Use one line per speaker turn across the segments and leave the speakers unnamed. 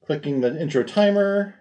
Clicking the intro timer.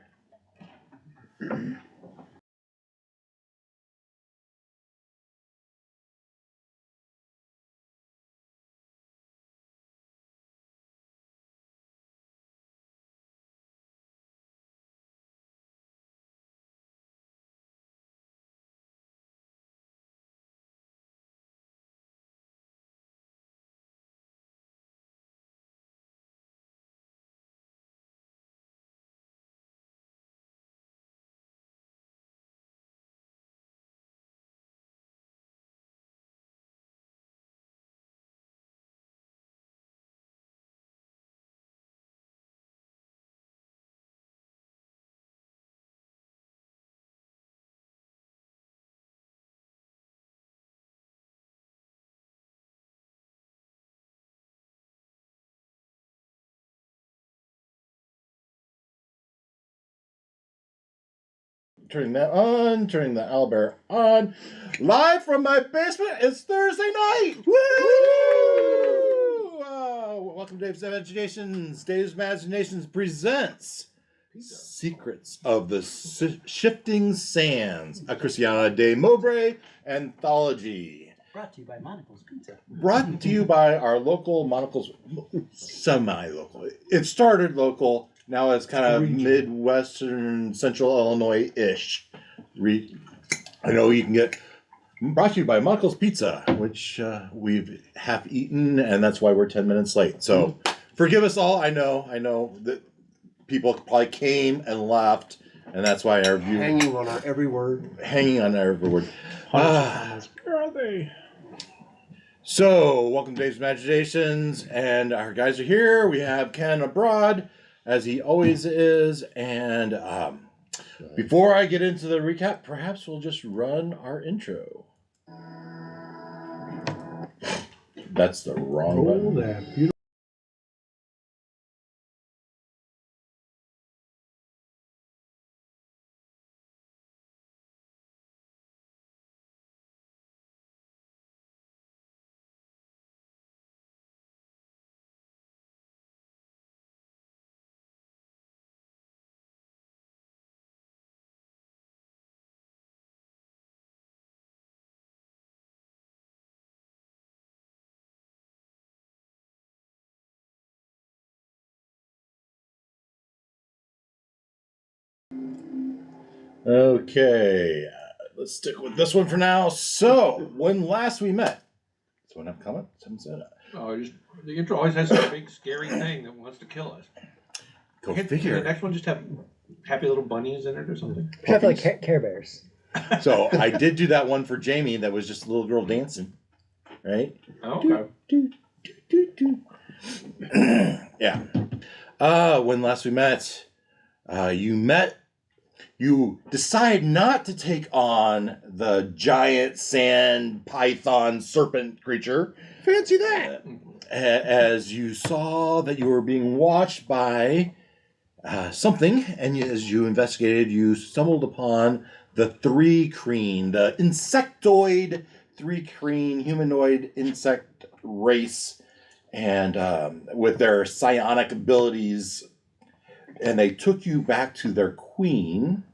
Turning that on, turning the owlbear on. Live from my basement, it's Thursday night! Woo! Welcome to Dave's Maginations. Dave's Maginations presents Secrets of the Shifting Sands, a Christiana de Mowbray anthology.
Brought to you by Monocle's Pizza.
Brought to you by our local Monocle's, semi-local. It started local. Now it's kind of Midwestern, Central Illinois-ish. I know you can get brought to you by Monocle's Pizza, which we've half eaten, and that's why we're 10 minutes late. So forgive us all. I know that people probably came and left, and that's why our view
hanging on our every word.
Hanging on our every word. Where are they? So, welcome to Dave's Maginations, and our guys are here. We have Ken abroad, as he always is, and before I get into the recap, perhaps we'll just run our intro. That's the wrong button.
That beautiful.
Okay, let's stick with this one for now. So, when last we met, does one have comment?
Oh, the intro always has some big scary thing that wants to kill us.
Go
Can
figure.
the next one just have happy little bunnies in it or something?
Have like Care Bears.
So I did do that one for Jamie. That was just a little girl dancing, right?
Oh, okay.
Yeah. When last we met, you decide not to take on the giant sand python serpent creature. Fancy that! As you saw that you were being watched by something, and as you investigated, you stumbled upon the three-creen, the insectoid three-creen humanoid insect race, and with their psionic abilities, and they took you back to their queen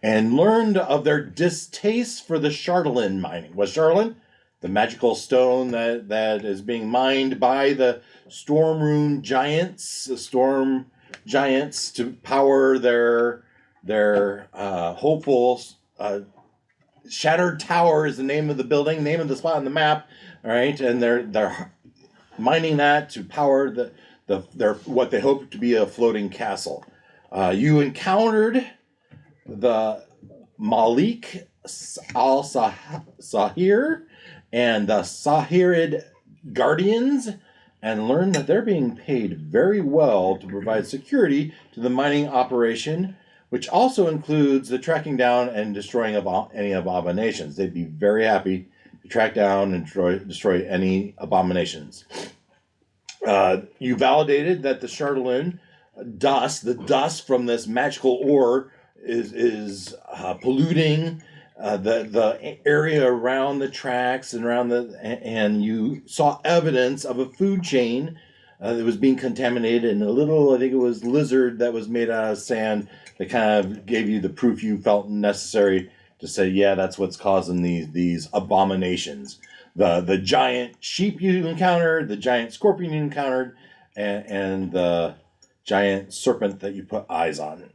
and learned of their distaste for the Charlatan mining. Was Charlatan the magical stone that is being mined by the storm rune giants, the storm giants, to power their hopeful shattered tower is the name of the building, name of the spot on the map. All right, and they're mining that to power their what they hope to be a floating castle. You encountered the Malik al-Sahir and the Sahirid Guardians, and learned that they're being paid very well to provide security to the mining operation, which also includes the tracking down and destroying of any abominations. They'd be very happy to track down and destroy any abominations. You validated that the Charlatan dust, the dust from this magical ore, is polluting the area around the tracks and and you saw evidence of a food chain it was being contaminated, and a little, I think it was lizard that was made out of sand that kind of gave you the proof you felt necessary to say, yeah, that's what's causing these abominations. The giant sheep you encountered, the giant scorpion you encountered, and the giant serpent that you put eyes on.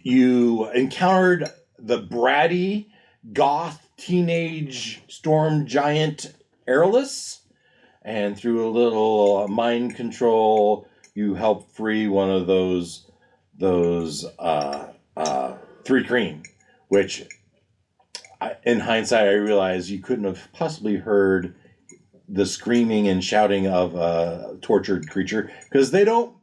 You encountered the bratty, goth, teenage storm giant Airless, and through a little mind control, you helped free one of those 3 cream, which in hindsight I realized you couldn't have possibly heard the screaming and shouting of a tortured creature because they don't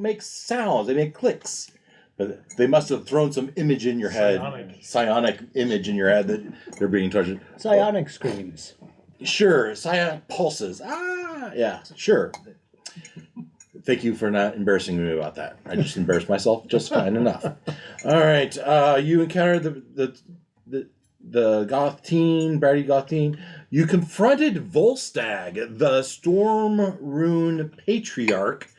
make sounds, they make clicks. But they must have thrown some image in your head, psionic image in your head that they're being tortured.
Psionic screams.
Sure, psionic pulses. Ah, yeah, sure. Thank you for not embarrassing me about that. I just embarrassed myself just fine enough. All right, you encountered the goth teen, bratty goth teen. You confronted Volstagg, the Storm Rune Patriarch,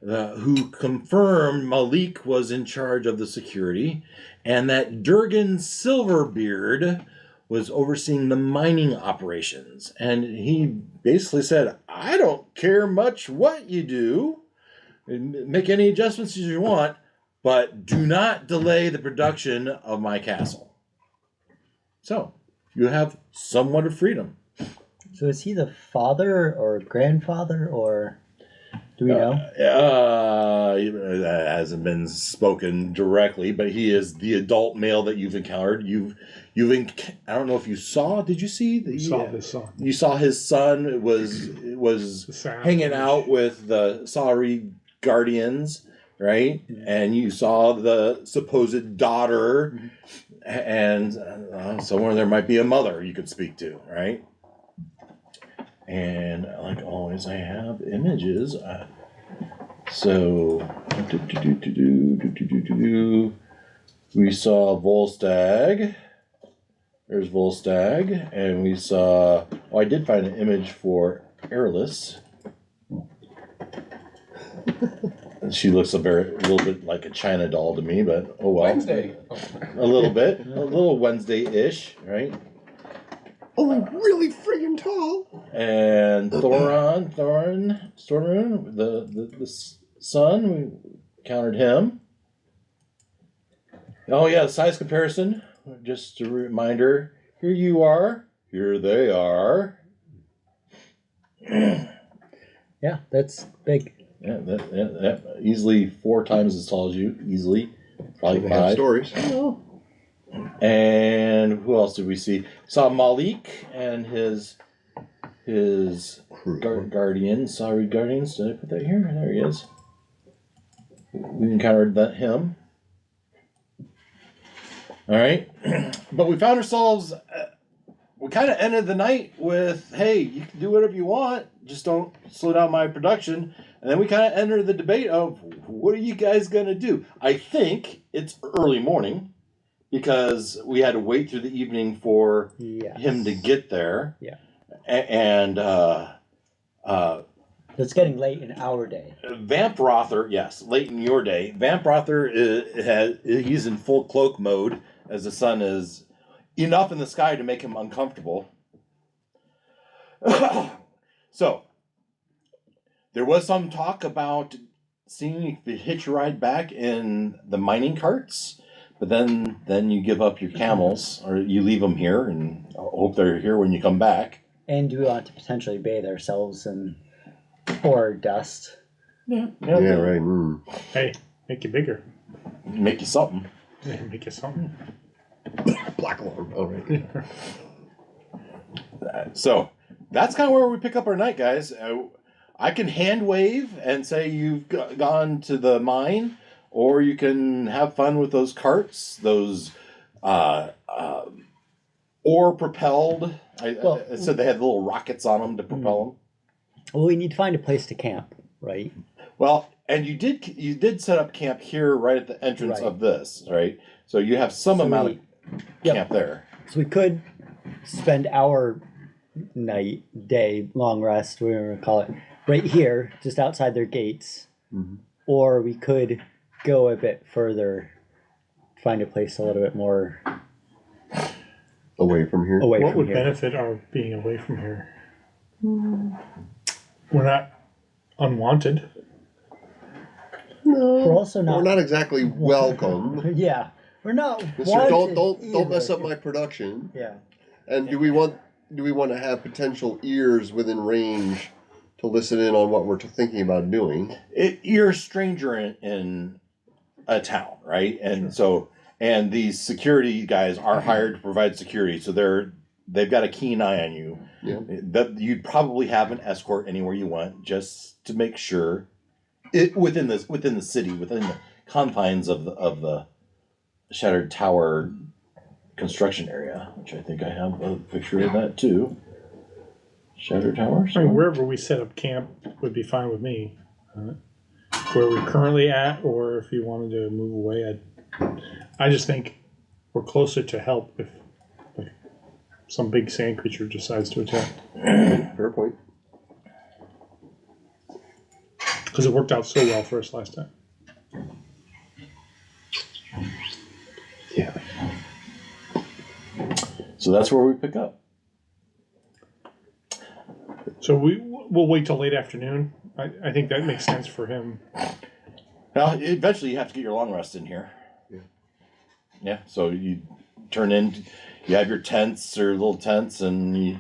who confirmed Malik was in charge of the security, and that Durgan Silverbeard was overseeing the mining operations. And he basically said, I don't care much what you do, make any adjustments as you want, but do not delay the production of my castle. So, you have somewhat of freedom.
So is he the father or grandfather, or do we know?
That hasn't been spoken directly, but he is the adult male that you've encountered. I don't know if you saw. Did you see?
Saw his son.
You saw his son was hanging out with the Sari Guardians, right? Mm-hmm. And you saw the supposed daughter, mm-hmm. and somewhere there might be a mother you could speak to, right? And like always, I have images. So, we saw Volstagg. There's Volstagg, and we saw. Oh, I did find an image for Airless. And she looks a little bit like a China doll to me, but oh well.
Wednesday.
A little bit, a little Wednesday-ish, right?
Oh, really friggin' tall.
And Thorin, the son, we counted him. Oh yeah, the size comparison. Just a reminder, here you are, here they are.
Yeah, that's big.
Yeah, that easily 4 times as tall as you, easily. Probably
they
5.
have stories.
Oh. And who else did we see? Saw Malik and his guardians. Sorry, guardians. Did I put that here? There he is. We encountered him. All right, but we found ourselves. We kind of ended the night with, "Hey, you can do whatever you want. Just don't slow down my production." And then we kind of entered the debate of, "What are you guys gonna do?" I think it's early morning. Because we had to wait through the evening for him to get there. Yeah. And
it's getting late in our day.
Vamprother, yes, late in your day. Vamprother he's in full cloak mode as the sun is enough in the sky to make him uncomfortable. So, there was some talk about seeing if you hitch a ride back in the mining carts. But then you give up your camels, or you leave them here, and hope they're here when you come back.
And do we want to potentially bathe ourselves in ore dust?
Yeah, right. Mm.
Hey, make you bigger.
Make you something.
Yeah, make you something.
Black alarm. Oh, right.
So that's kind of where we pick up our night, guys. I can hand wave and say you've gone to the mine. Or you can have fun with those carts, those ore-propelled. I said they had little rockets on them to propel them.
Well, we need to find a place to camp, right?
Well, and you did set up camp here right at the entrance of this, right? So you have some amount of camp there.
So we could spend our night, day, long rest, whatever you want to call it, right here, just outside their gates.
Mm-hmm.
Or we could go a bit further, find a place a little bit more
Away from here.
away
What
from
would
here.
benefit our being away from here? We're not unwanted.
No,
We're also not-
We're not exactly welcome.
Yeah, we're not.
Mister,
wanted
don't mess
either.
up my production.
Yeah.
And do we want to have potential ears within range to listen in on what we're thinking about doing?
You're a stranger in a town, right? And and these security guys are hired to provide security, so they've got a keen eye on you.
Yeah.
That you'd probably have an escort anywhere you want, just to make sure within the city, within the confines of the Shattered Tower construction area, which I think I have a picture of that too. Shattered Tower.
I mean, wherever we set up camp would be fine with me. Where we're currently at, or if you wanted to move away, I just think we're closer to help if some big sand creature decides to attack.
Fair point.
Because it worked out so well for us last time.
Yeah.
So that's where we pick up.
So we'll wait till late afternoon. I think that makes sense for him.
Now, eventually you have to get your long rest in here.
Yeah.
Yeah, so you turn in, you have your tents or little tents, and you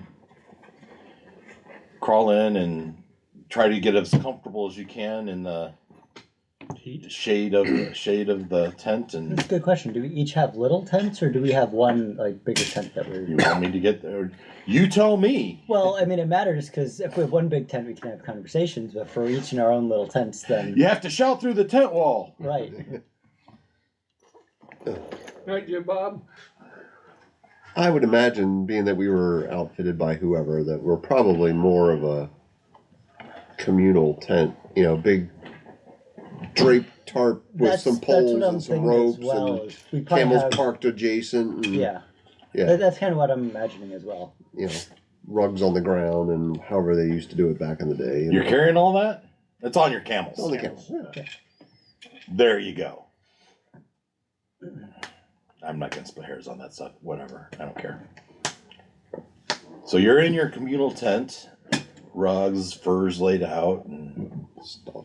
crawl in and try to get as comfortable as you can in the
Heat.
shade of the tent. And
That's a good question. Do we each have little tents, or do we have one like bigger tent that we're?
you want me to get there? You tell me.
Well, I mean, it matters because if we have one big tent, we can have conversations. But for each in our own little tents, then
You have to shout through the tent wall.
right.
Right, Jim Bob?
I would imagine, being that we were outfitted by whoever, that we're probably more of a communal tent. You know, big draped tarp with some poles
what I'm
and some
thinking
ropes
as well,
and
is we probably
camels
have,
parked adjacent. And,
Yeah,
Yeah.
that's kind of what I'm imagining as well.
You know, rugs on the ground and however they used to do it back in the day. You
You're
know.
carrying all that? It's on your camels.
On the camels. Yeah.
There you go. I'm not gonna split hairs on that stuff. Whatever. I don't care. So you're in your communal tent, rugs, furs laid out, and
Stuff.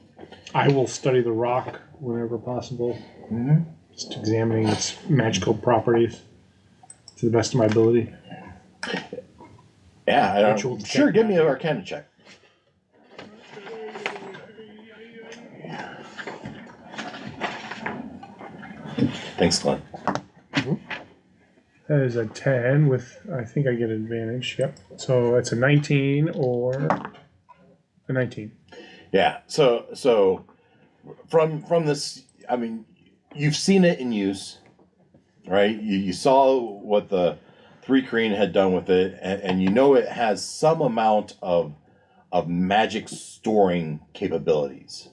I will study the rock whenever possible. Just examining its magical properties to the best of my ability.
yeah, I
Ritual
don't. Sure,
detect
give me an
magic.
Arcana check. Thanks, Glenn.
That is a 10 with, I think I get advantage. Yep. So it's a 19 or a 19.
Yeah. So from this, I mean, you've seen it in use, right? You saw what the 3 Kreen had done with it, and you know it has some amount of magic storing capabilities.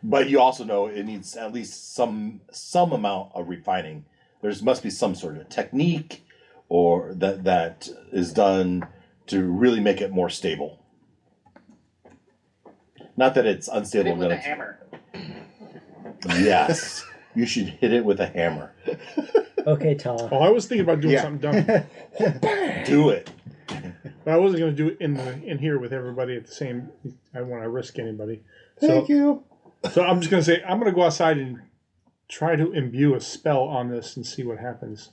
But you also know it needs at least some amount of refining. There must be some sort of technique or that is done to really make it more stable. Not that it's unstable.
Hit it with a hammer.
Yes, you should hit it with a hammer.
Okay, Tom.
Well, I was thinking about doing
Yeah.
something dumb,
Do it.
but I wasn't going to do it in here with everybody at the same. I don't want to risk anybody.
Thank you.
So I'm just going to say I'm going to go outside and try to imbue a spell on this and see what happens.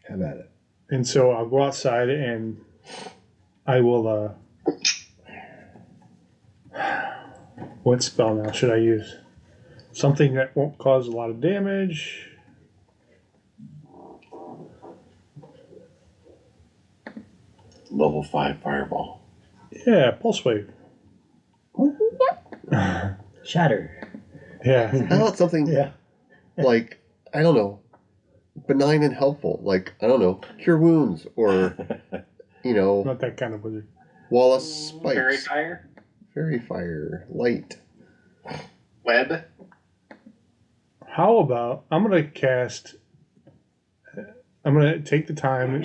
Have at it.
And so I'll go outside and I will. What spell now should I use? Something that won't cause a lot of damage.
Level 5 fireball.
Yeah, pulse wave.
Shatter.
Yeah.
How about something
Yeah.
like, I don't know, benign and helpful? Like, I don't know, cure wounds or, you know,
Not that kind of wizard.
Wallace spikes.
Fairy fire.
Fairy fire. Light.
Web.
How about I'm gonna take the time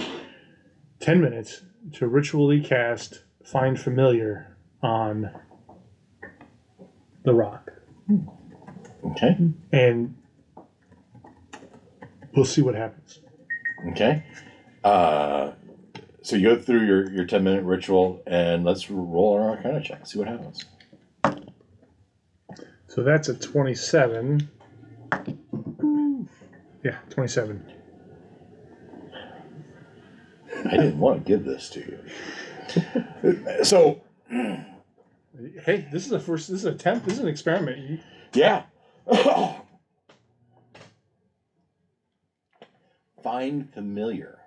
10 minutes to ritually cast Find Familiar on the rock.
Okay.
And we'll see what happens.
Okay. So you go through your 10-minute ritual, and let's roll an Arcana check. See what happens.
So that's a 27. Yeah, 27.
I didn't want to give this to you. So,
Hey, this is a first. This is an attempt. This is an experiment.
yeah. Find familiar.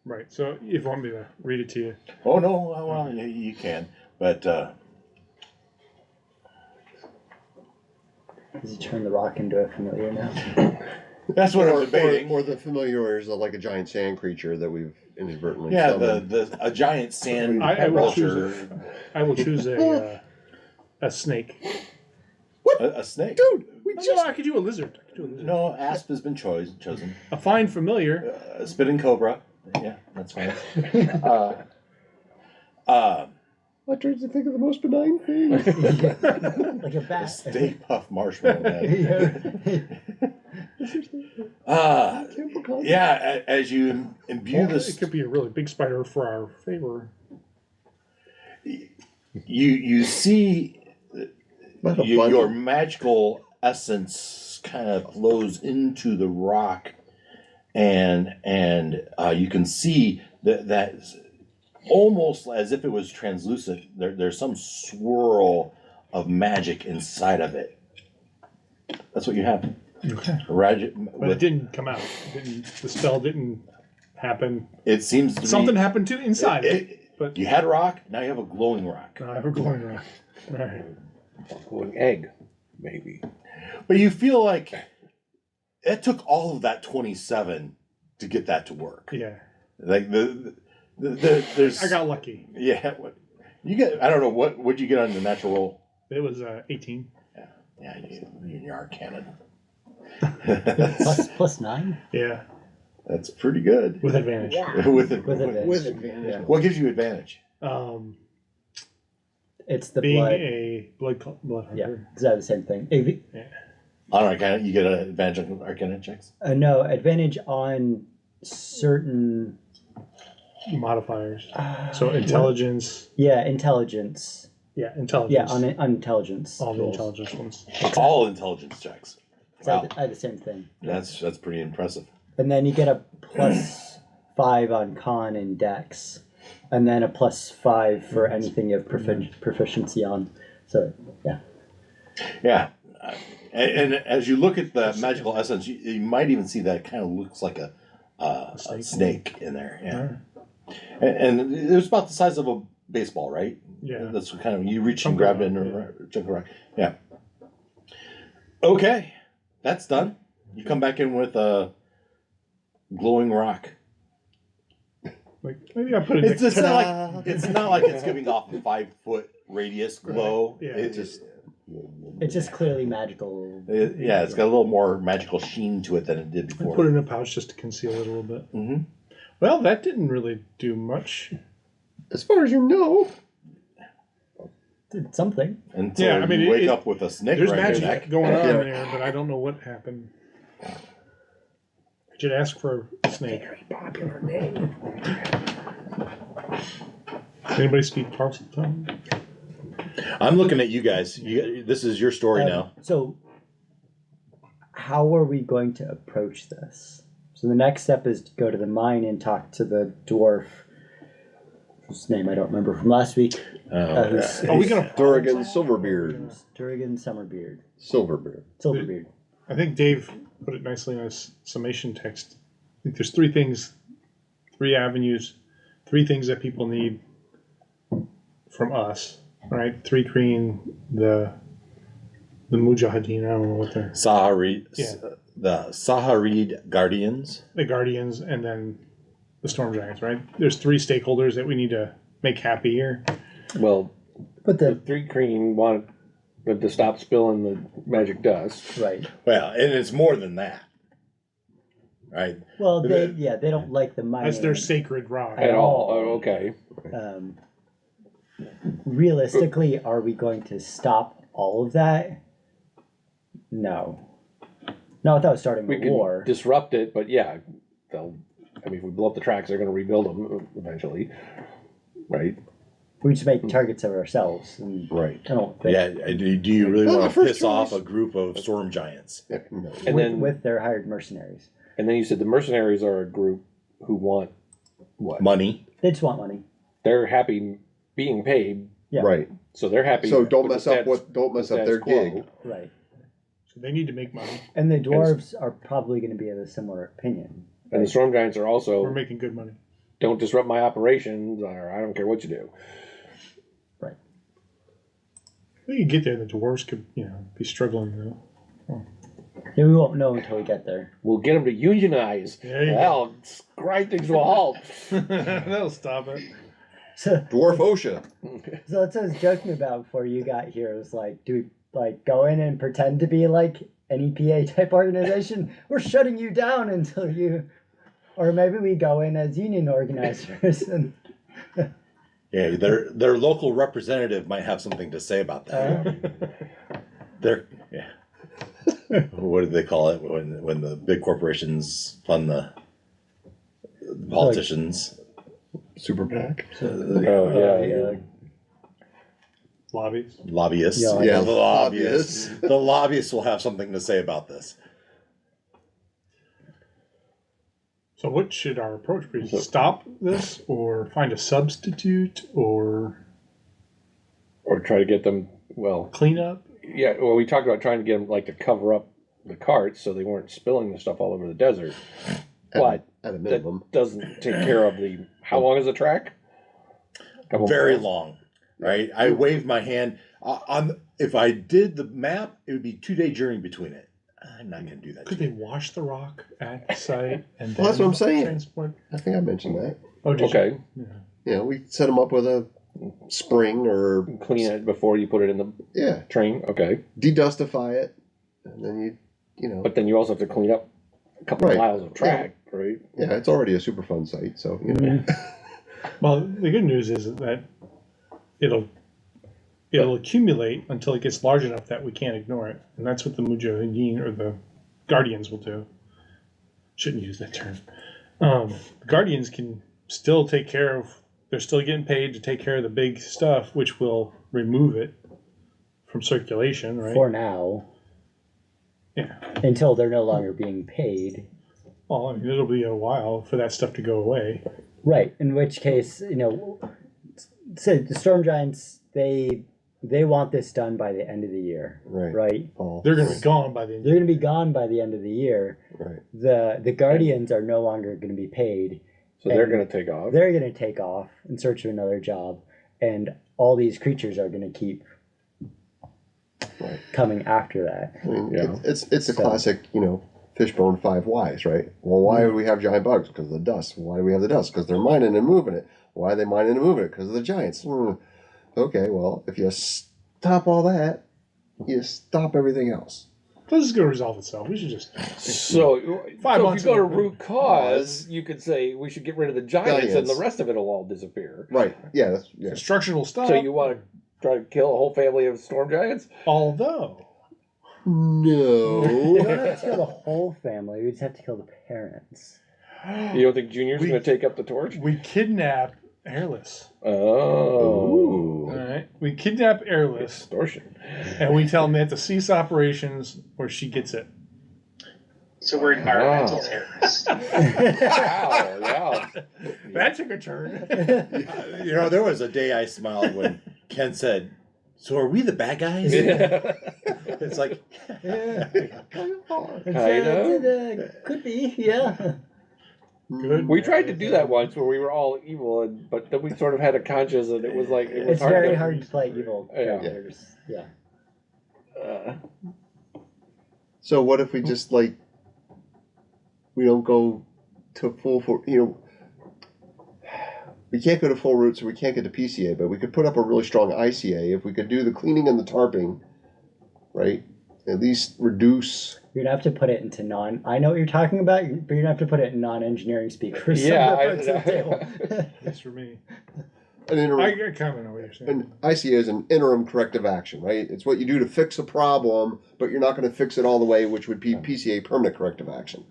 Right. So if you want me to read it to you.
Oh, no. Well, you can. But,
Does he turn the rock into a familiar now?
that's what I'm debating.
Or the familiar is like a giant sand creature that we've inadvertently
Yeah,
summoned.
a giant sand
I will
vulture.
choose. I will choose a snake.
A snake.
Dude,
No, I could do a lizard.
No, asp has been chosen.
A Find Familiar.
A spitting cobra. Yeah, that's fine.
I tried to think of the most benign thing.
Like a
A
bat.
Stay Puff Marshmallow Man. Yeah, as you imbue
Well,
this,
it could be a really big spider for our favor.
you see
Not a
your
bunch
magical essence kind of flows into the rock, and you can see that almost as if it was translucent. There's some swirl of magic inside of it. That's what you have.
Okay. But it didn't come out. The spell didn't happen.
It seems to
Something
be,
happened to inside it. But
you had a rock. Now you have a glowing rock.
I have a glowing rock. All right.
An egg, maybe.
But you feel like it took all of that 27 to get that to work.
Yeah.
Like there's.
I got lucky.
Yeah. You get. I don't know what'd you get on the natural roll.
It was 18.
Yeah, you're Arcana.
plus 9?
Yeah.
That's pretty good.
With advantage.
with
advantage. Yeah.
What gives you advantage?
It's the
Being
blood.
a blood
Yeah,
hunter.
is that the same thing?
On Arcana, you get an advantage on Arcana checks.
No, advantage on certain.
Modifiers. So intelligence.
Yeah, intelligence.
Yeah, intelligence.
Yeah, on intelligence.
All the
rolls.
intelligence ones.
All intelligence checks.
So
Wow,
I had the same thing.
that's pretty impressive.
And then you get a plus 5 on con and dex. And then a plus 5 for anything you have proficiency on. So, yeah.
Yeah, and as you look at the magical essence, you might even see that it kind of looks like a snake in there. Yeah, and it was about the size of a baseball, right?
Yeah.
That's what kind of you reach
Chunk
and grab
of
it
rock,
and chunk of rock. Yeah. Okay, that's done. You come back in with a glowing rock.
Like maybe I put it.
It's not like it's giving off a 5-foot radius glow.
Yeah.
It just
It's just clearly magical.
it's got a little more magical sheen to it than it did
I
before.
put it in a pouch just to conceal it a little bit.
Mm-hmm.
Well, that didn't really do much.
As far as you know.
Did something.
Until
Yeah, I mean,
you wake up with a snake
There's
around your
magic
neck.
going on
Yeah.
there, but I don't know what happened. I should ask for a snake.
Very popular name.
Anybody speak parcel tongue?
I'm looking at you guys. This is your story now.
So, how are we going to approach this? So the next step is to go to the mine and talk to the dwarf, whose name I don't remember from last week. Who's
Are we gonna?
Durgan Silverbeard.
Durgan Summerbeard.
Silverbeard.
Silverbeard.
I think Dave put it nicely in his summation text. I think there's 3 things, 3 avenues, 3 things that people need from us. Right? 3 green, the Mujahideen. I don't know what they're.
Saharid,
Yeah.
the Saharid Guardians.
The Guardians, and then the Storm Giants. Right? There's 3 stakeholders that we need to make happy here.
Well,
But
the
the
3 green wanted to stop spilling the magic dust.
right.
Well, and it's more than that. right?
Well, they don't like the mining.
That's their sacred rock.
At all. Oh, okay.
Realistically, are we going to stop all of that? No. Not without starting
We
a
can
war.
disrupt it, but yeah, they'll. I mean, if we blow up the tracks, they're going to rebuild them eventually, right?
We just make targets of ourselves. And
Right.
I don't think
Yeah. Do you really
Well,
want
the
to
first
piss off
choice.
a group of storm giants?
Yeah, no.
And then,
with their hired mercenaries.
and then you said the mercenaries are a group who want what?
Money.
They just want money.
They're happy being paid,
Yeah.
Right.
so they're happy.
So don't
with
mess
the
up don't mess up
status
their
quo.
gig.
Right.
So they need to make money.
And the dwarves are probably going to be of a similar opinion.
And the storm giants are also
We're making good money.
don't disrupt my operations, or I don't care what you do.
Right.
We can get there. The dwarves could, be struggling though.
Yeah, we won't know until we get there.
We'll get them to unionize.
There you go.
That'll grind things to a halt.
That'll stop it.
So
Dwarf OSHA.
that's what I was joking about before you got here. It was like, do we like go in and pretend to be like an EPA type organization? We're shutting you down until you, or maybe we go in as union organizers and.
Yeah, their local representative might have something to say about that. What do they call it when the big corporations fund the politicians?
Super PAC.
Yeah.
Lobbies.
Lobbyists.
Yeah,
Yeah,
the lobbyists. The lobbyists will have something to say about this.
So what should our approach be? Stop this, or find a substitute, or
Try to get them. Well,
clean up?
yeah. Well, we talked about trying to get them to cover up the carts so they weren't spilling the stuff all over the desert. But
At a
that
minimum.
doesn't take care of the. How long is the track? Couple
Very
miles?
long, right? I waved my hand. If I did the map, it would be 2-day journey between it. I'm not going to do that.
Could they wash the rock at the site and
Well, that's what I'm saying.
transport?
I think I mentioned that.
Oh, did
Okay.
You?
You know, we set them up with a spring or
Clean it before you put it in the train. Okay.
dedustify it, and then you know.
But then you also have to clean up a couple
Right.
miles of track, right?
Yeah, it's already a Superfund site, so you know.
Well, the good news is that it'll accumulate until it gets large enough that we can't ignore it, and that's what the Mujahideen or the Guardians will do. Shouldn't use that term. The Guardians can still take care of. They're still getting paid to take care of the big stuff, which will remove it from circulation, right?
For now.
Yeah.
Until they're no longer being paid.
Well, I mean, it'll be a while for that stuff to go away.
Right. In which case, you know, so the Storm Giants, they want this done by the end of the year.
Right.
Right.
Fall.
They're going to be gone by the end.
They're going to be gone by the end of the year.
Right.
The Guardians are no longer going to be paid.
So they're
And
going to take off.
They're going to take off in search of another job, and all these creatures are going to keep coming after that.
I mean,
Yeah.
it's a
So-
classic, you know, Fishbone 5 whys, right? Well, why do we have giant bugs? Because of the dust. Why do we have the dust? Because they're mining and moving it. Why are they mining and moving it? Because of the giants. Okay, well, if you stop all that, you stop everything else.
This is going to resolve itself. We should just.
So if
months
you go to
ago.
root cause, you could say we should get rid of the giants, and
Giants.
the rest of it will all disappear.
Right. Yeah, that's yeah.
Construction will stop.
So you want to try to kill a whole family of storm giants?
Although.
We
No.
don't have to kill the whole family. We just have to kill the parents.
You don't think Junior's
We-
going to take up the torch?
We kidnap Airless.
Oh,
All right. We kidnap Airless,
extortion.
and we tell them they have to cease operations or she gets it.
So we're environmental
Wow.
terrorists.
Wow, yeah.
That took a turn.
You know, there was a day I smiled when Ken said, "So are we the bad guys?" It's like,
Could be, yeah.
Good.
We tried to do that once where we were all evil, but then we sort of had a conscience, and it was like it was
It's very
to-
hard to play evil
Yeah.
characters. Yeah.
So what if we just like we don't go to full for you know we can't go to full route, so we can't get to PCA, but we could put up a really strong ICA if we could do the cleaning and the tarping, right? At least reduce
You're gonna have to put it into I know what you're talking about, but you're gonna have to put it in non-engineering speakers.
Yeah,
Some parts of the table.
That's for me.
An interim,
I kind of know what you're saying.
and I see it as an interim corrective action, right? It's what you do to fix a problem, but you're not going to fix it all the way, which would be PCA, permanent corrective action.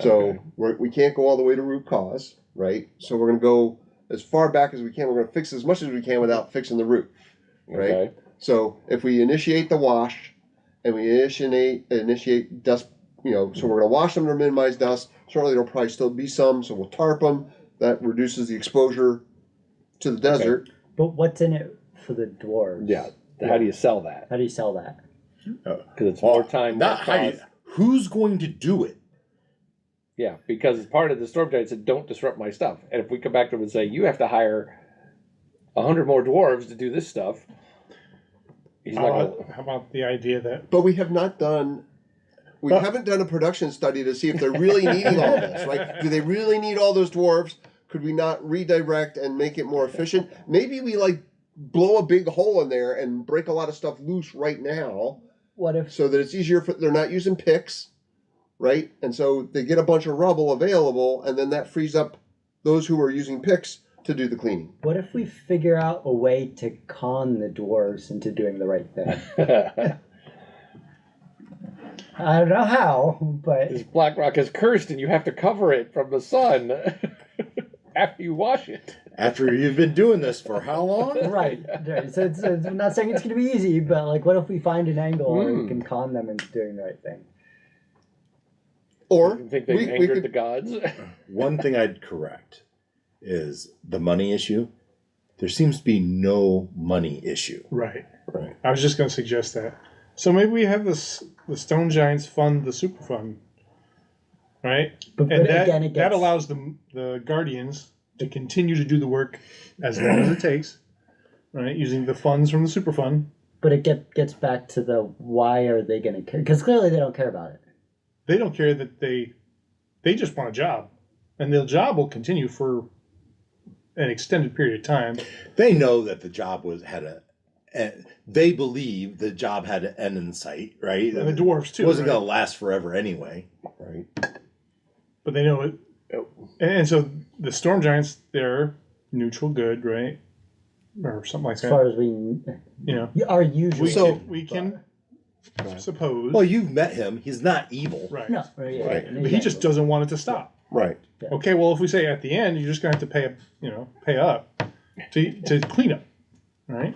So we can't go all the way to root cause, right? So we're going to go as far back as we can. We're going to fix as much as we can without fixing the root, right?
Okay.
So if we initiate the wash and we initiate dust, so we're going to wash them to minimize dust. Certainly there'll probably still be some, so we'll tarp them. That reduces the exposure to the desert.
But what's in it for the dwarves?
Yeah. How do you sell that?
How do you sell that?
Because it's more time.
Not how who's going to do it?
Yeah, because part of the storm giant said, "Don't disrupt my stuff." And if we come back to him and say, "You have to hire 100 more dwarves to do this stuff," he's not going to.
How about the idea that
But we have not done. We haven't done a production study to see if they're really needing all this, right? Do they really need all those dwarves? Could we not redirect and make it more efficient? Maybe we blow a big hole in there and break a lot of stuff loose right now,
What if
so that it's easier for they're not using picks, right? And so they get a bunch of rubble available, and then that frees up those who are using picks to do the cleaning.
What if we figure out a way to con the dwarves into doing the right thing? I don't know how, but
This black rock is cursed, and you have to cover it from the sun after you wash it.
After you've been doing this for how long?
right. So I'm not saying it's going to be easy, but what if we find an angle where we can con them into doing the right thing?
Or
You think they've angered the gods?
One thing I'd correct is the money issue. There seems to be no money issue.
right?
Right.
I was just going to suggest that. So maybe we have the Stone Giants fund the super fund, right?
But
And
again, it
that
gets,
allows the Guardians to continue to do the work as long as it takes, right? Using the funds from the super fund.
But it gets back to the why are they going to care? Because clearly they don't care about it.
They don't care that they just want a job, and the job will continue for an extended period of time.
They know that the job they believe the job had an end in sight, right?
And the dwarves too.
It wasn't
right?
going to last forever anyway.
right.
But they know it. And so the Storm Giants, they're neutral good, right? Or something like
As
that.
far as we are usually.
We can suppose.
Well, you've met him. He's not evil.
right.
No, yeah,
Right.
But he just doesn't want it to stop.
Right.
Okay, well, if we say at the end, you're just going to have to pay up to clean up, right?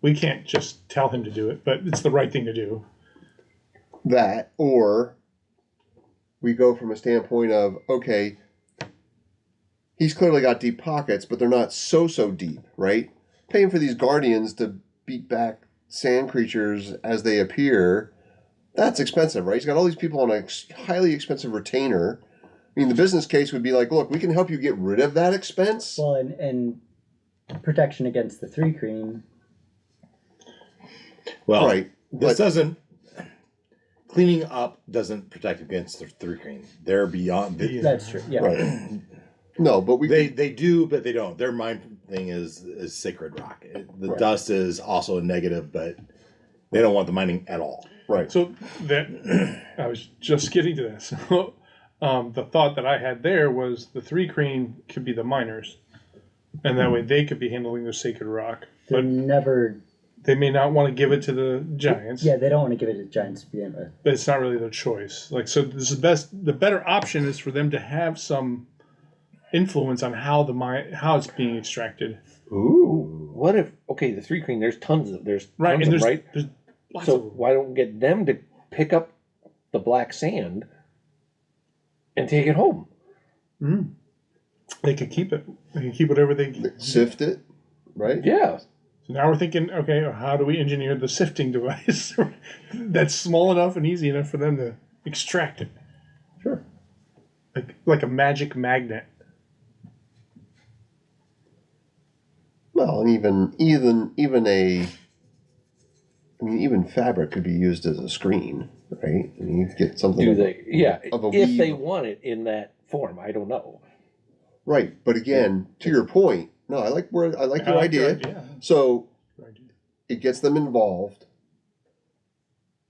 We can't just tell him to do it, but it's the right thing to do.
That, or we go from a standpoint of, okay, he's clearly got deep pockets, but they're not so deep, right? Paying for these guardians to beat back sand creatures as they appear, that's expensive, right? He's got all these people on a highly expensive retainer. I mean, the business case would be like, look, we can help you get rid of that expense.
Well, and protection against the 3-green.
Well,
Right,
this
but-
doesn't. Cleaning up doesn't protect against the 3-green. They're beyond.
That's true. Yeah.
Right. No, but we
They do, but they don't. Their mind thing is sacred rock. The
Right.
dust is also a negative, but they don't want the mining at all.
right.
So that I was just getting to that. So the thought that I had there was the 3-green could be the miners, and that way they could be handling their sacred rock.
They're
But
never.
they may not want to give it to the giants.
Yeah, they don't want to give it to Giants to begin with.
But it's not really their choice. So this is the better option is for them to have some influence on how it's being extracted.
Ooh. What if? Okay, the 3-green. There's tons of
Right,
tons
and
of
there's,
them, right?
there's lots
So
of them.
why don't we get them to pick up the black sand and take it home?
They could keep it. They can keep whatever they.
Sift it, right?
Yeah.
So now we're thinking, okay, how do we engineer the sifting device that's small enough and easy enough for them to extract it?
Sure.
Like a magic magnet.
Well, and even fabric could be used as a screen, right? I mean, you get something.
Do
of
they? Yeah.
of a
If
weave.
they want it in that form, I don't know.
Right, but again, to your point, no, I like your idea.
Yeah.
So it gets them involved.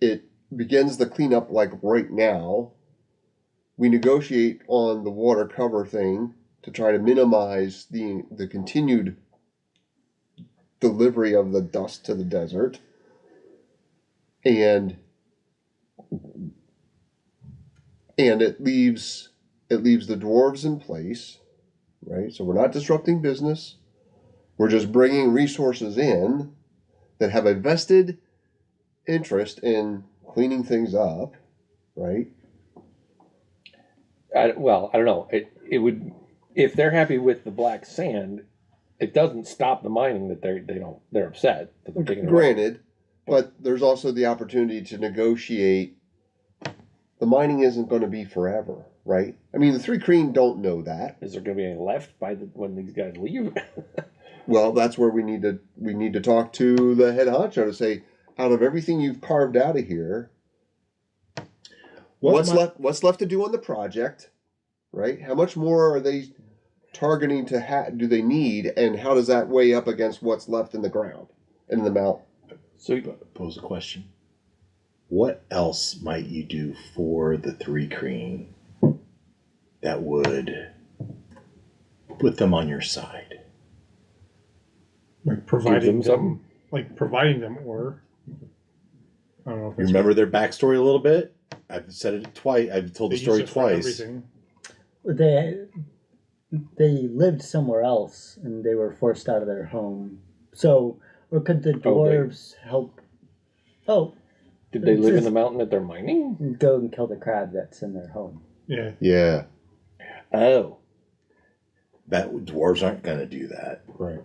It begins the cleanup like right now. We negotiate on the water cover thing to try to minimize the continued delivery of the dust to the desert. And it leaves the dwarves in place, right? So we're not disrupting business. We're just bringing resources in that have a vested interest in cleaning things up, right?
I don't know. It would, if they're happy with the black sand, it doesn't stop the mining that they're upset that they're taking it away.
Granted, but there's also the opportunity to negotiate. The mining isn't going to be forever, right? I mean, the Three Creen don't know that.
Is there going to be any left when these guys leave?
Well, that's where we need to talk to the head honcho to say, out of everything you've carved out of here, what's left to do on the project, right? How much more are they targeting do they need, and how does that weigh up against what's left in the ground, in the mountain?
So pose a question. What else might you do for the Three Creen that would put them on your side?
Like providing
them
providing them ore. I don't know if
You remember their backstory a little bit? I've said it twice. I've told the story twice.
They lived somewhere else and they were forced out of their home. So, or could the dwarves help? Oh,
did they live in the mountain that they're mining?
Go and kill the crab that's in their home.
Yeah.
Yeah.
Oh,
That dwarves aren't going to do that.
Right.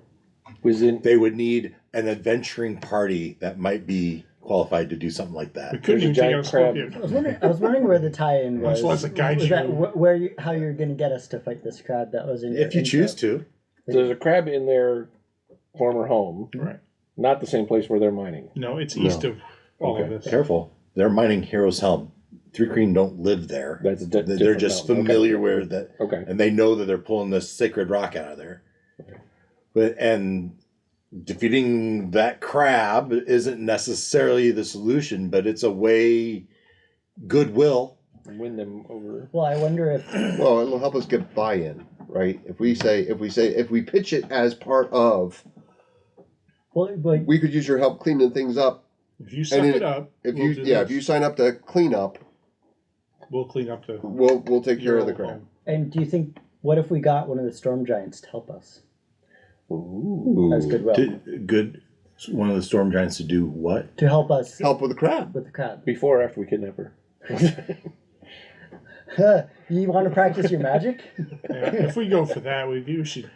They would need an adventuring party that might be qualified to do something like
We
that.
couldn't even take out a
crab.
scorpion.
I was wondering where the tie-in
Much
was.
less a guide
Was that
you.
how you're going to get us to fight this crab that was in?
If you choose to.
There's a crab in their former home,
Right.
not the same place where they're mining.
No, it's east of all of this.
Careful. They're mining Heroes Helm. Three Creen don't live there.
That's a
They're just
mountain.
familiar with that.
Okay.
And they know that they're pulling this sacred rock out of there. And defeating that crab isn't necessarily the solution, but it's a way, goodwill.
Win them over.
Well, I wonder if
Well, it'll help us get buy-in, right? If we pitch it as part of, we could use your help cleaning things up.
If you suck it up,
If you sign up to clean up,
we'll clean up the.
we'll take care of the crab.
And do you think, what if we got one of the storm giants to help us
Ooh.
as goodwill?
One of the storm giants to do what?
To help us
Help with the crab.
with the crab.
Before or after we kidnap her?
You want to practice your magic?
Yeah, if we go for that, we should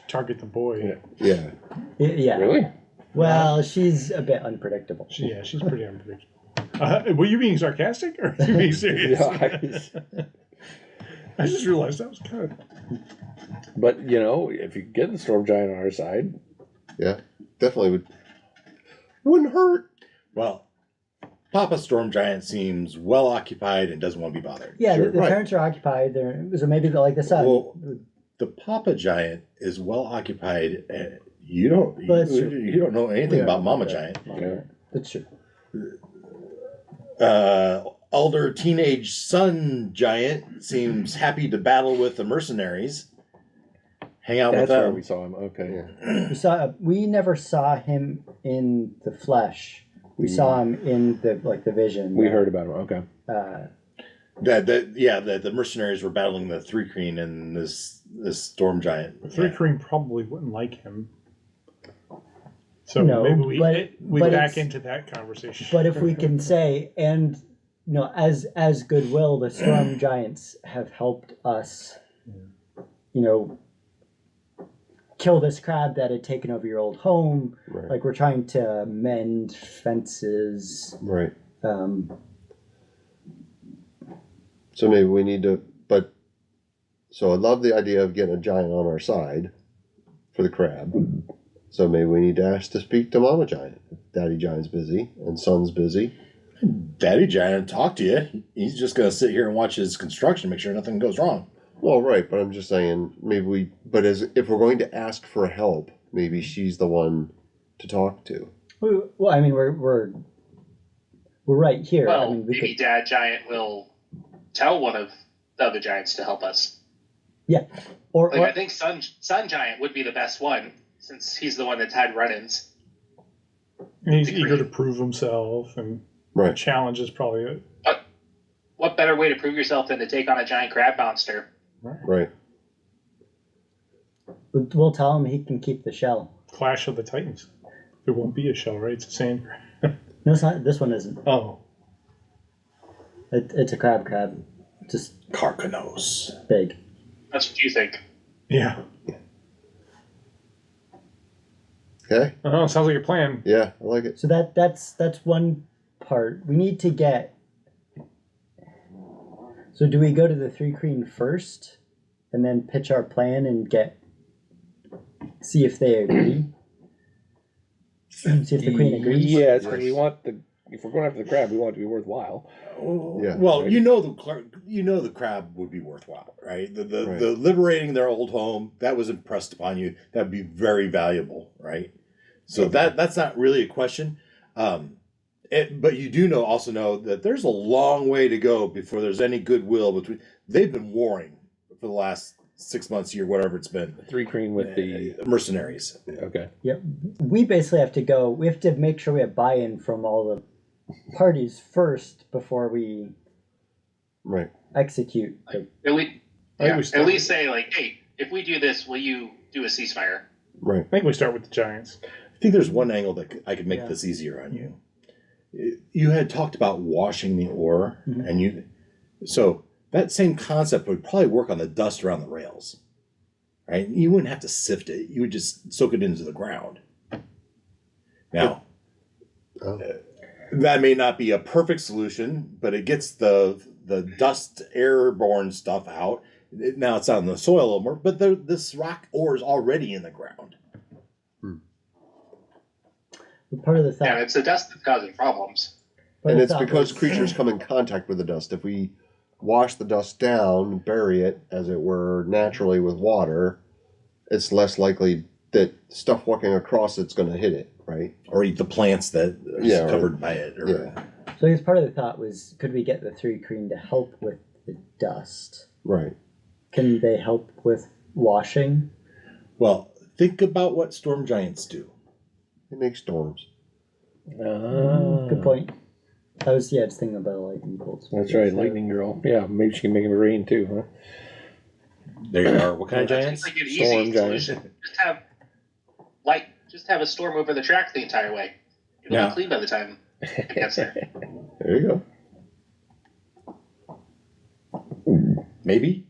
target the boy.
Yeah.
Yeah.
Really?
Well, she's a bit unpredictable.
She's pretty unpredictable. Were you being sarcastic or were you being serious?
Yeah,
I just realized that was good.
but if you get the storm giant on our side,
Yeah. Definitely wouldn't hurt.
Well, Papa Storm Giant seems well occupied and doesn't want to be bothered.
Yeah,
Sure,
the
right.
parents are occupied. So maybe they're like the son.
Well, the Papa Giant is well occupied. You don't know anything about Mama Giant.
Yeah.
That's true.
Elder teenage son giant seems happy to battle with the mercenaries. Hang out with
that's where
them.
we saw him. Okay.
Yeah.
We never saw him in the flesh. We saw him in the vision.
We heard about him. Okay.
The mercenaries were battling the Three Creen and this storm giant.
The Three Creen probably wouldn't like him. So
No,
maybe we
but
back
it's-
into that conversation.
But if we can say, and as goodwill, the storm giants have helped us, kill this crab that had taken over your old home.
Right.
Like we're trying to mend fences.
Right.
So
maybe we need to, so I love the idea of getting a giant on our side for the crab. So maybe we need to ask to speak to Mama Giant. Daddy Giant's busy and Son's busy.
Daddy Giant talk to you. He's just going to sit here and watch his construction, make sure nothing goes wrong.
Well, right, but I'm just saying, if we're going to ask for help, maybe she's the one to talk to.
well, I mean, we're we're right here.
Well,
I mean, we
maybe
could,
Dad Giant will tell one of the other giants to help us.
yeah, or,
Like, I think Sun Giant would be the best one, since he's the one that's had run-ins.
And he's eager to prove himself, and
Right.
challenge is probably it.
What better way to prove yourself than to take on a giant crab monster?
Right.
we'll tell him he can keep the shell.
Clash of the Titans. It won't be a shell, right? It's a sand crab.
No, it's not. This one isn't.
Oh,
It's a crab, just
Carcanos.
big.
That's what you think.
yeah.
Okay.
Oh, sounds like a plan.
Yeah, I like it.
So that's one part. We need to get. So do we go to the Three Queen first, and then pitch our plan and see if they agree? See if the Queen agrees.
Yes, because we want if we're going after the crab, we want it to be worthwhile.
Yeah.
Well,
Right.
you know the crab would be worthwhile, right? The
Right.
the liberating their old home, that was impressed upon you. That'd be very valuable, right? So that's not really a question. But you do also know that there's a long way to go before there's any goodwill between. They've been warring for the last 6 months, year, whatever it's been.
Three cream with the
mercenaries.
okay.
Yep. We basically have to go. We have to make sure we have buy-in from all the parties first before we
Right.
execute.
At least,
I think we
at
start-
least say, like, hey, if we do this, will you do a ceasefire?
Right.
I think we start with the Giants.
I think there's one angle that I could make
Yeah.
this easier on you. You had talked about washing the ore, and so that same concept would probably work on the dust around the rails, right? You wouldn't have to sift it; you would just soak it into the ground. Now, that may not be a perfect solution, but it gets the dust, airborne stuff out. Now it's out in the soil a little more, but this rock ore is already in the ground.
Part of the thought.
Yeah, it's the dust that's causing problems.
part
And
of
it's
the thought
because
was-
creatures come in contact with the dust. If we wash the dust down, bury it, as it were, naturally with water, it's less likely that stuff walking across it's going to hit it, right?
Or eat the plants that are
Yeah, right.
covered by it. Or,
Yeah.
So I guess part of the thought was, could we get the Three Queen to help with the dust?
Right.
Can they help with washing?
Well, think about what storm giants do.
It makes storms.
Good point. I was just thinking about lightning bolts.
That's right, lightning girl. Yeah, maybe she can make it rain too, huh?
There you are. What kind of
That
giants?
seems like an
Storm
easy
giants.
solution. Just have a storm over the track the entire way. It'll
Yeah.
be clean by the time it gets there.
There you go.
Maybe.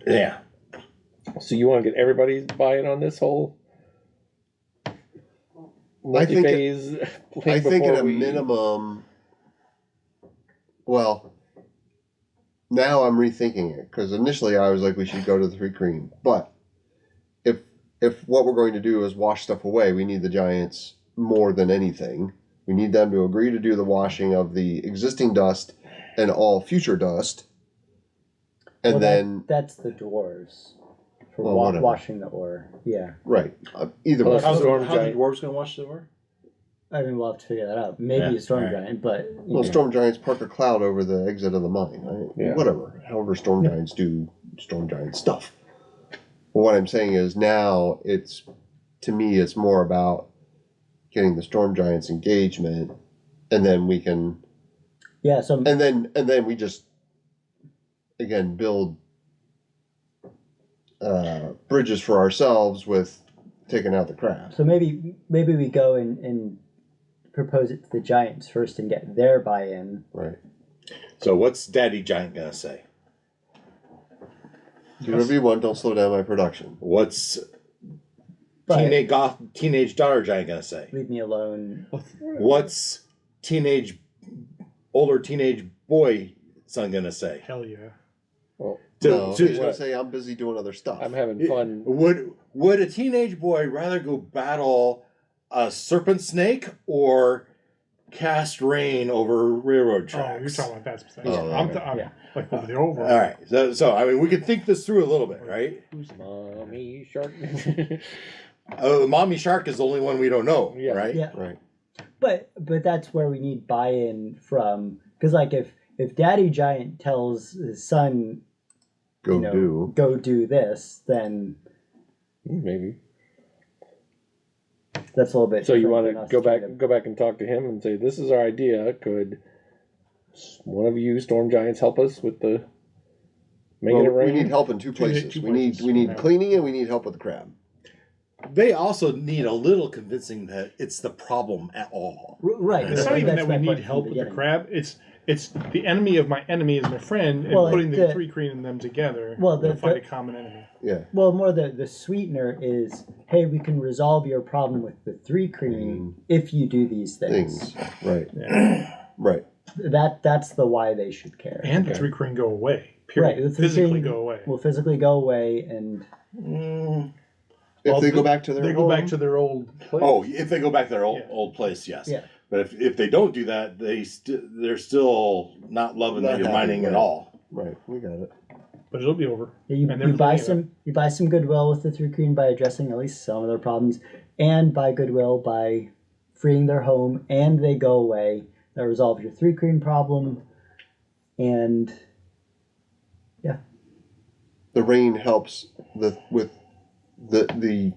Yeah.
So you want to get everybody's buy-in on this whole
I think
multi-phase
I
thing
think at
before
a
we...
minimum, well, now I'm rethinking it because initially I was like we should go to the Three Cream, but if what we're going to do is wash stuff away, we need the giants more than anything. We need them to agree to do the washing of the existing dust and all future dust, and
Well,
then
that's the dwarves for
Well, whatever.
washing the ore. Yeah,
right either
Well,
way.
How's
Storm
the
giant.
dwarves going to watch the door?
I mean we'll have to figure that out. Maybe
Yeah,
a storm
alright.
giant, but
Well, storm giants park a cloud over the exit of the mine. Right?
Yeah.
Whatever. However, storm giants do storm giant stuff. But what I'm saying is now to me it's more about getting the storm giants engagement, and then we can
yeah. So
and then we just again build bridges for ourselves with taking out the crab.
so maybe we go and propose it to the giants first and get their buy-in.
Right.
So what's Daddy Giant going to say?
Do whatever you want. Don't slow down my production.
What's
But
teenage daughter giant going to say?
leave me alone.
What's older teenage boy son going to say?
Hell yeah.
No, he's gonna say I'm busy doing other stuff.
I'm having fun.
Would a teenage boy rather go battle a serpent snake or cast rain over railroad
Oh, you're
tracks?
talking about that specific.
Oh,
I'm,
okay.
I'm
Yeah.
like over the over.
All right. So I mean, we can think this through a little bit, right?
Mommy shark.
The mommy shark is the only one we don't know,
Yeah.
right?
Yeah.
Right.
But that's where we need buy-in from, because like if Daddy Giant tells his son,
Go
you know,
do.
go do this, then
Maybe.
that's a little bit.
So you
different
want
than
to
us trying
go back and talk to him and say, "This is our idea. Could one of you storm giants help us with the making it
Well, we
rain?"
need help in two places.
two
We need
places.
cleaning and we need help with the crab.
They also need a little convincing that it's the problem at all.
Right.
It's
I
not
think
even
that's
that we
my point
need
from
help with the
beginning.
crab. It's the enemy of my enemy is my friend, and
Well,
putting
the-
the three green and them together
Well,
to fight a common enemy.
Yeah.
Well, more the sweetener is, hey, we can resolve your problem with the 3 cream if you do these things.
Things. Right.
Yeah.
Right.
That's the why they should care.
And the
Okay.
3 green go away. Period.
Right, the 3
Physically
green
go away.
will physically go away, and
If
Well,
they go back to their
They go back
home,
to their old place.
Oh, if they go back to their
Yeah.
old place, yes.
Yeah.
But if they don't do that, they're still not loving
Not
that you're
happy,
mining at
right.
all.
Right. We got it.
But it'll be over.
you,
And they're
you buy
cleaning it up.
some goodwill with the 3 cream by addressing at least some of their problems, and buy goodwill by freeing their home, and they go away. That resolves your 3 cream problem, and
The rain helps with the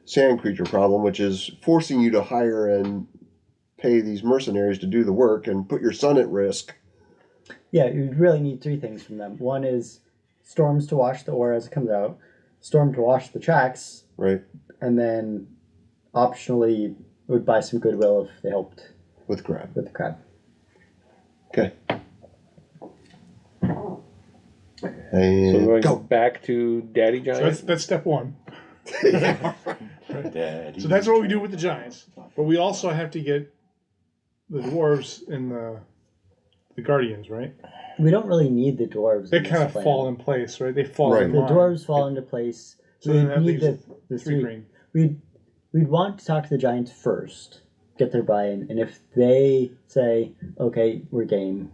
sand creature problem, which is forcing you to hire and pay these mercenaries to do the work and put your son at risk.
yeah, you really need 3 things from them. One is storms to wash the ore as it comes out, storm to wash the tracks,
Right.
and then optionally would buy some goodwill if they helped
With crab.
with the crab.
Okay.
So we're
And
going
go.
back to Daddy
So
Giant.
that's step 1.
Daddy.
So that's what we do with the giants. But we also have to get the dwarves and the guardians, right?
We don't really need the dwarves.
They
in this
kind of
plan.
fall in place, right? They fall
Right.
in
The
line.
dwarves fall into place.
So
We
then that
need
leaves
the
3
3.
green.
We'd want to talk to the giants first, get their buy-in, and if they say, "Okay, we're game,"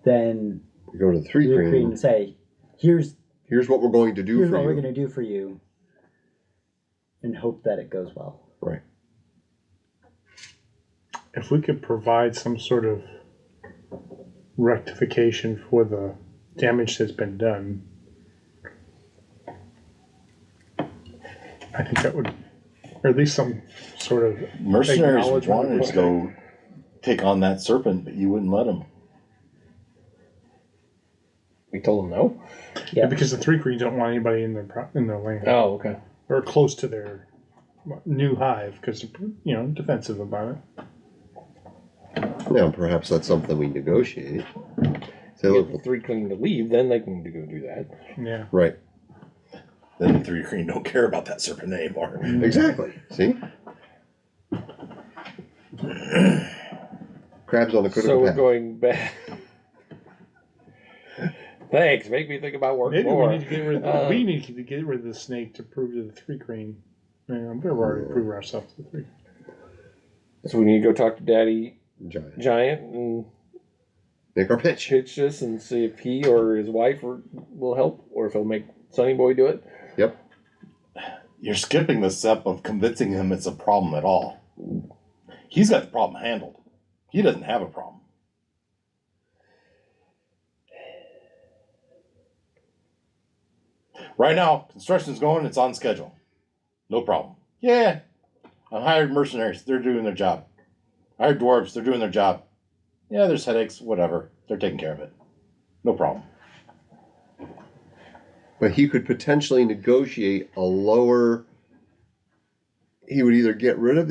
then
We go to the 3
we
green.
can say, "Here's
Here's what we're going to do
here's
for
what
you.
we're going to do for you," and hope that it goes well.
Right.
If we could provide some sort of rectification for the damage that's been done, I think that would, or at least some sort of
Mercenaries
acknowledgement
wanted
of
to go take on that serpent, but you wouldn't let them.
We told them no.
Yeah.
because the 3 greens don't want anybody in their lane
Oh, okay.
or close to their new hive because they're defensive about it.
Now, perhaps that's something we negotiate. Say,
Get
look,
the 3 clean to leave, then they can go do that.
Yeah.
right.
Then the 3 green don't care about that serpent anymore.
Exactly. See? Crabs on a critical
So we're
path.
going back. Thanks. Make me think about work
Maybe
more.
we need to get rid of we need to get rid of the snake to prove to the 3 green. We've already proved ourselves to the 3.
So we need to go talk to Daddy
Giant.
Giant and
Make our pitch.
pitch this and see if he or his wife will help, or if he'll make Sonny Boy do it.
Yep.
You're skipping the step of convincing him it's a problem at all. He's got the problem handled. He doesn't have a problem. Right now, construction's going, it's on schedule. No problem. Yeah. I hired mercenaries, they're doing their job. I hired dwarves, they're doing their job. Yeah, there's headaches, whatever. They're taking care of it. No problem.
But he could potentially negotiate a lower. He would either get rid of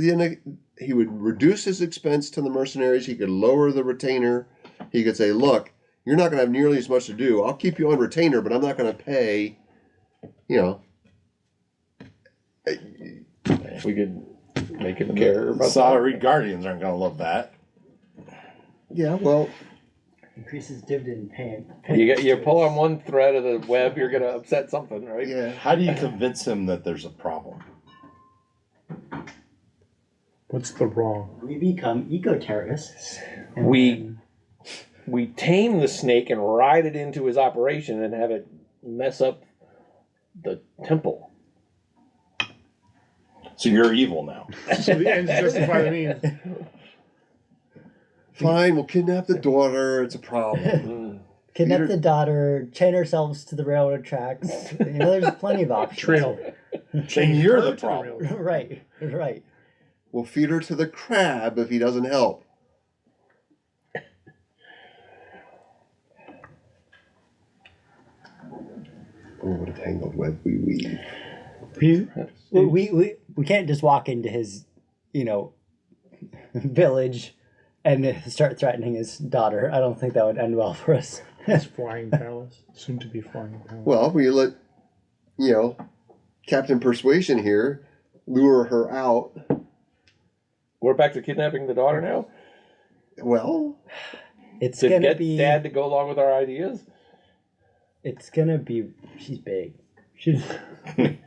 he would reduce his expense to the mercenaries. He could lower the retainer. He could say, "Look, you're not going to have nearly as much to do. I'll keep you on retainer, but I'm not going to pay." You know.
We could make him care about that.
Salary guardians aren't going to love that.
Yeah. Well.
Increases dividend payment.
You pull on one thread of the web, you're gonna upset something, right?
Yeah.
How do you convince him that there's a problem?
What's the wrong?
We become eco-terrorists. and
We tame the snake and ride it into his operation and have it mess up the temple.
So you're evil now.
So the ends justify the means.
Fine, we'll kidnap the daughter. It's a problem.
Kidnap the daughter, chain ourselves to the railroad tracks. There's plenty of options.
Trail.
Then you're the
her to
problem.
railroad.
Right.
We'll feed her to the crab if he doesn't help. Oh, what a tangled web we weave.
We can't just walk into his, village and start threatening his daughter. I don't think that would end well for us.
His flying palace. Soon to be flying palace.
Well, we let, Captain Persuasion here lure her out.
We're back to kidnapping the daughter now?
Well,
It's
To
gonna
get
be.
Dad to go along with our ideas?
It's gonna be. She's big. She's.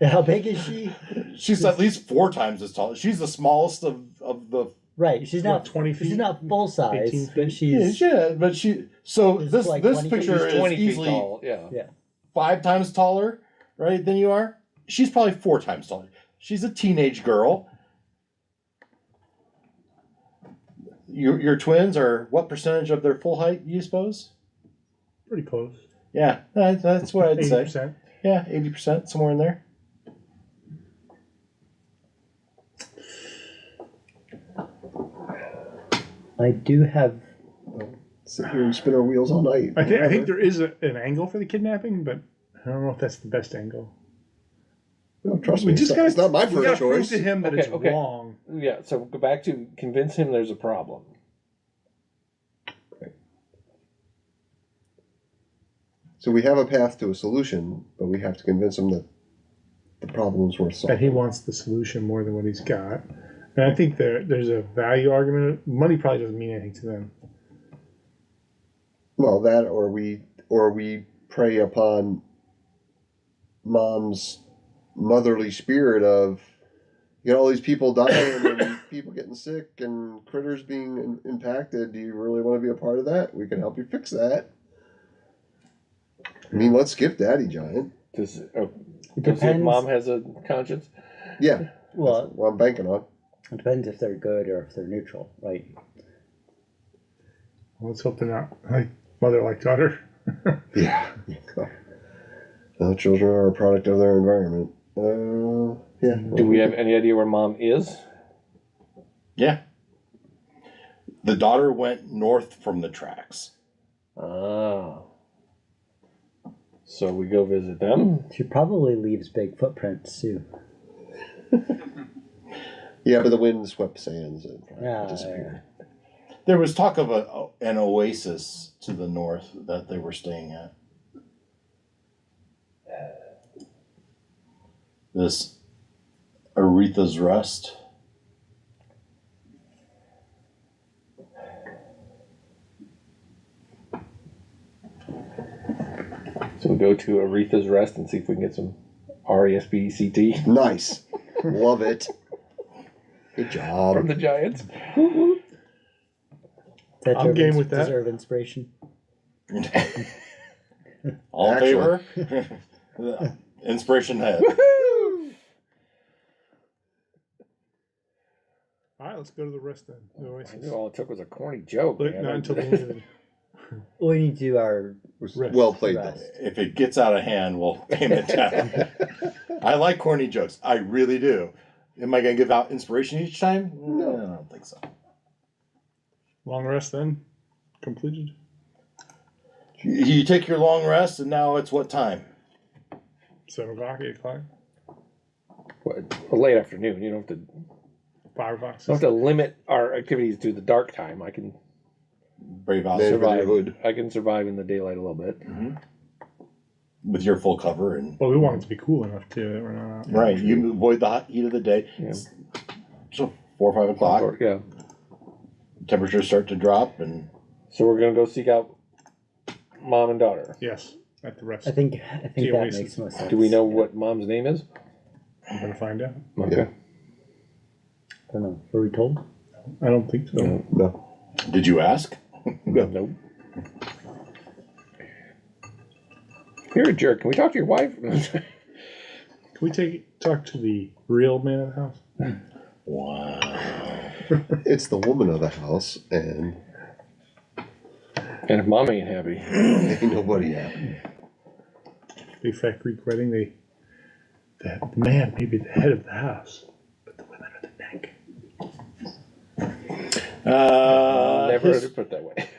How big is she?
She's at least 4 times as tall. She's the smallest of the.
Right. She's
What,
not
20 feet?
She's not full size,
18
but
feet?
she's.
Yeah, but she. So
Is
this
like
this
20 feet?
picture
She's
is
20 feet
easily
tall. Yeah.
5 times taller, right, than you are. She's probably 4 times taller. She's a teenage girl. Your twins are what percentage of their full height? You suppose?
Pretty close.
Yeah, that's what I'd say.
80%.
Yeah, 80%, somewhere in there.
I do have.
sit here and spin our wheels all night.
I think there is an angle for the kidnapping, but I don't know if that's the best angle.
No, trust
We
me,
just
it's not my
we gotta
first
prove
choice.
to him that
Okay,
it's
okay.
wrong.
Yeah, so go back to convince him there's a problem.
So we have a path to a solution, but we have to convince him that the problem's worth
That
solving.
he wants the solution more than what he's got. And I think there's a value argument. Money probably doesn't mean anything to them.
Well, that or we prey upon Mom's motherly spirit of you got all these people dying and people getting sick and critters being impacted. Do you really want to be a part of that? We can help you fix that. I mean, let's skip Daddy Giant.
Does
It
if
depends.
Mom has a conscience?
Yeah,
Well,
that's what I'm banking on.
it depends if they're good or if they're neutral, right?
Well, let's hope they're not like mother like daughter.
Yeah. Children are a product of their environment. Yeah.
Do we have any idea where Mom is?
Yeah. The daughter went north from the tracks.
Ah. So we go visit them.
She probably leaves big footprints too.
Yeah, but the wind swept sands and
Yeah,
disappeared.
There was talk of an oasis to the north that they were staying at. This Aretha's Rest.
So we go to Aretha's Rest and see if we can get some RESPCT
Nice. Love it. Good
from
job.
the Giants.
I'm game with that.
Deserve inspiration.
All in
Actually.
favor? Inspiration head.
All right, let's go to the rest then. The
I
Oasis.
knew all it took was a corny joke.
But
man.
not until the end of the
We need to do our
rest.
Well played, though.
rest.
If it gets out of hand, we'll tame it down. I like corny jokes. I really do. Am I going to give out inspiration each time? No, I don't think so.
Long rest then? Completed?
You take your long rest, and now it's what time?
7 o'clock, 8 o'clock,
What, late afternoon. You don't have to.
5 o'clock.
Don't have to limit our activities to the dark time. I can
Brave out
Man.
survive.
Neighborhood.
I can survive in the daylight a little bit.
with your full cover. And
Well, we want it to be cool enough too that we're not out.
right, you avoid the hot heat of the day.
Yeah.
So 4 or 5 o'clock,
Or- yeah.
temperatures start to drop, and
So we're gonna go seek out Mom and daughter.
Yes, at the rest.
I think
The
that
Oasis.
makes most sense.
Do we know what Mom's name is?
I'm gonna find out.
Okay.
I don't know. Were we told?
I don't think so.
No.
No.
did you ask?
Nope. You're a jerk. Can we talk to your wife?
Can we talk to the real man of the house?
Wow.
It's the woman of the house, and
And if mom ain't happy,
ain't nobody happy.
Big Fat Greek wedding, the man may be the head of the house, but the women are the neck.
never heard it put that way.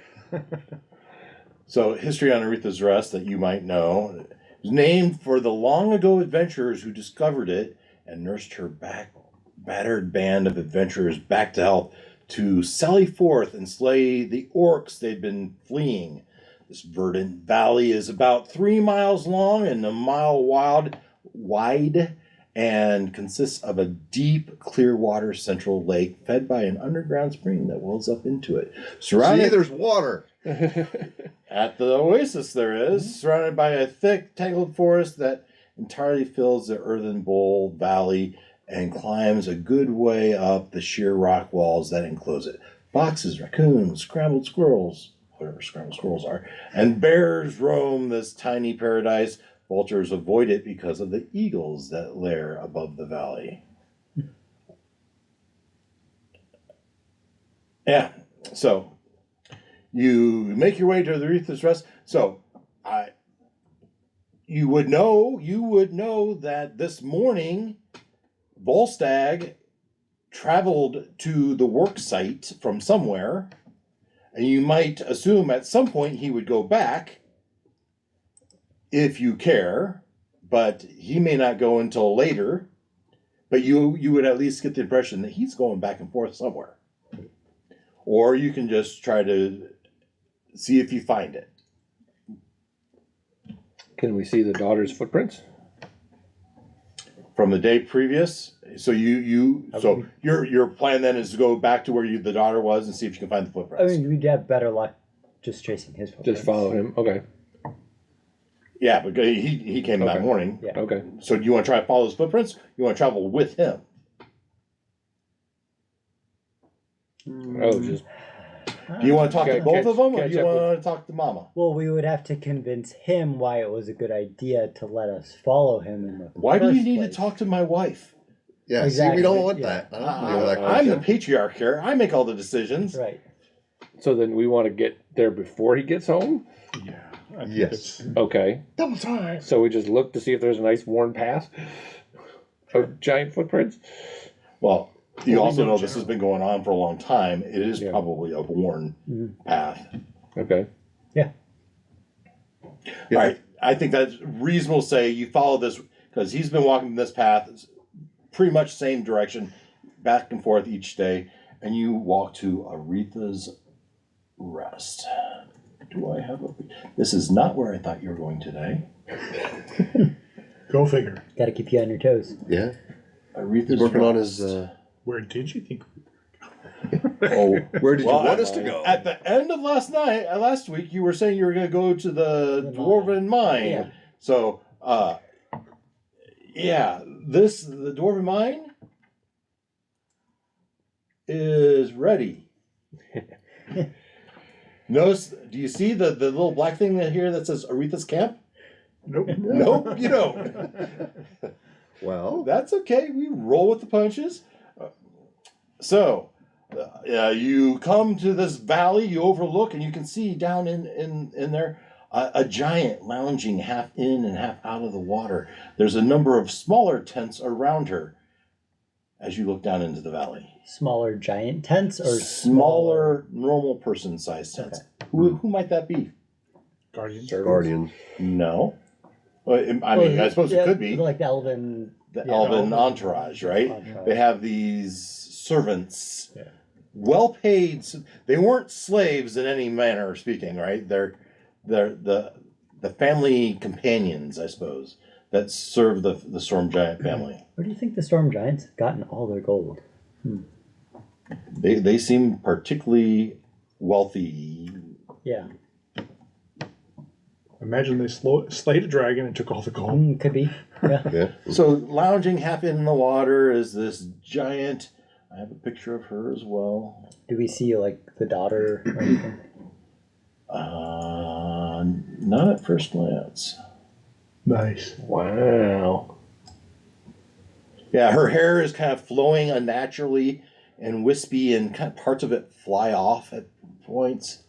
So, history on Aretha's Rest that you might know is named for the long ago adventurers who discovered it and nursed her battered band of adventurers back to health to sally forth and slay the orcs they'd been fleeing. This verdant valley is about 3 miles long and a mile wide and consists of a deep, clear water central lake fed by an underground spring that wells up into it.
See,
Surrounded
there's water.
at the oasis there is, surrounded by a thick, tangled forest that entirely fills the earthen bowl valley and climbs a good way up the sheer rock walls that enclose it. Foxes, raccoons, scrambled squirrels, whatever scrambled squirrels are, and bears roam this tiny paradise. Vultures avoid it because of the eagles that lair above the valley. Yeah, so you make your way to the Aretha's Rest. So, you would know that this morning, Volstagg traveled to the work site from somewhere, and you might assume at some point he would go back, if you care, but he may not go until later. But you would at least get the impression that he's going back and forth somewhere. Or you can just try to see if you find it.
Can we see the daughter's footprints?
From the day previous, so your plan then is to go back to where the daughter was and see if you can find the
I
footprints.
mean, we'd have better luck just tracing his footprints.
Just follow him. Okay.
Yeah, but he came that
Okay.
morning.
Yeah.
Okay.
So do you want to try to follow his footprints? You want to travel with him?
Oh, just
Do you want to talk to
Catch-
both of them, or
catch
do you
up with-
want to talk to Mama?
Well, we would have to convince him why it was a good idea to let us follow him in the
Why do you
first
need
place.
to talk to my wife?
Yeah,
Exactly,
see, we don't want
yeah.
that. I don't know that
I'm the
question.
patriarch here. I make all the decisions.
Right.
so then we want to get there before he gets home.
Yeah. I think
Yes.
it's-
Okay.
Double time.
So we just look to see if there's a nice worn path of giant footprints.
Well, you
Well, we
also
know
know this has been going on for a long time. It is
Yeah.
probably a worn path.
Okay.
Yeah.
All right. I think that's reasonable to say you follow this because he's been walking this path pretty much same direction, back and forth each day, and you walk to Aretha's Rest. Do I have a... This is not where I thought you were going today.
Go figure.
Got to keep you on your toes.
Yeah,
Aretha's
he's working on
Rest.
his.
Where did you think?
Oh,
Where did
well,
you want us to go?
At the end of last week, you were saying you were going to go to the
The
Dwarven Mine.
Yeah.
So, the Dwarven Mine is ready. Notice, do you see the little black thing here that says Aretha's Camp?
Nope.
Nope, you don't.
Well,
That's okay. We roll with the punches. So, you come to this valley, you overlook, and you can see down in there a giant lounging half in and half out of the water. There's a number of smaller tents around her as you look down into the valley.
Smaller giant tents or
Smaller, normal person-sized tents. Who might that be?
Guardians.
Guardian.
No. Well, I suppose it could be.
like elven.
The
Yeah,
elven
elven
entourage, right?
entourage.
They have these servants,
Yeah.
well paid. They weren't slaves in any manner of speaking, right? They're the family companions, I suppose, that serve the Storm Giant family.
Where do you think the storm giants have gotten all their gold?
They seem particularly wealthy.
Yeah,
Imagine they slayed a dragon and took all the gold.
could be. Yeah.
Yeah.
So lounging half in the water is this giant. I have a picture of her as well.
Do we see like the daughter or anything?
Not at first glance.
Nice.
Wow.
Yeah, her hair is kind of flowing unnaturally and wispy, and kind of parts of it fly off at points.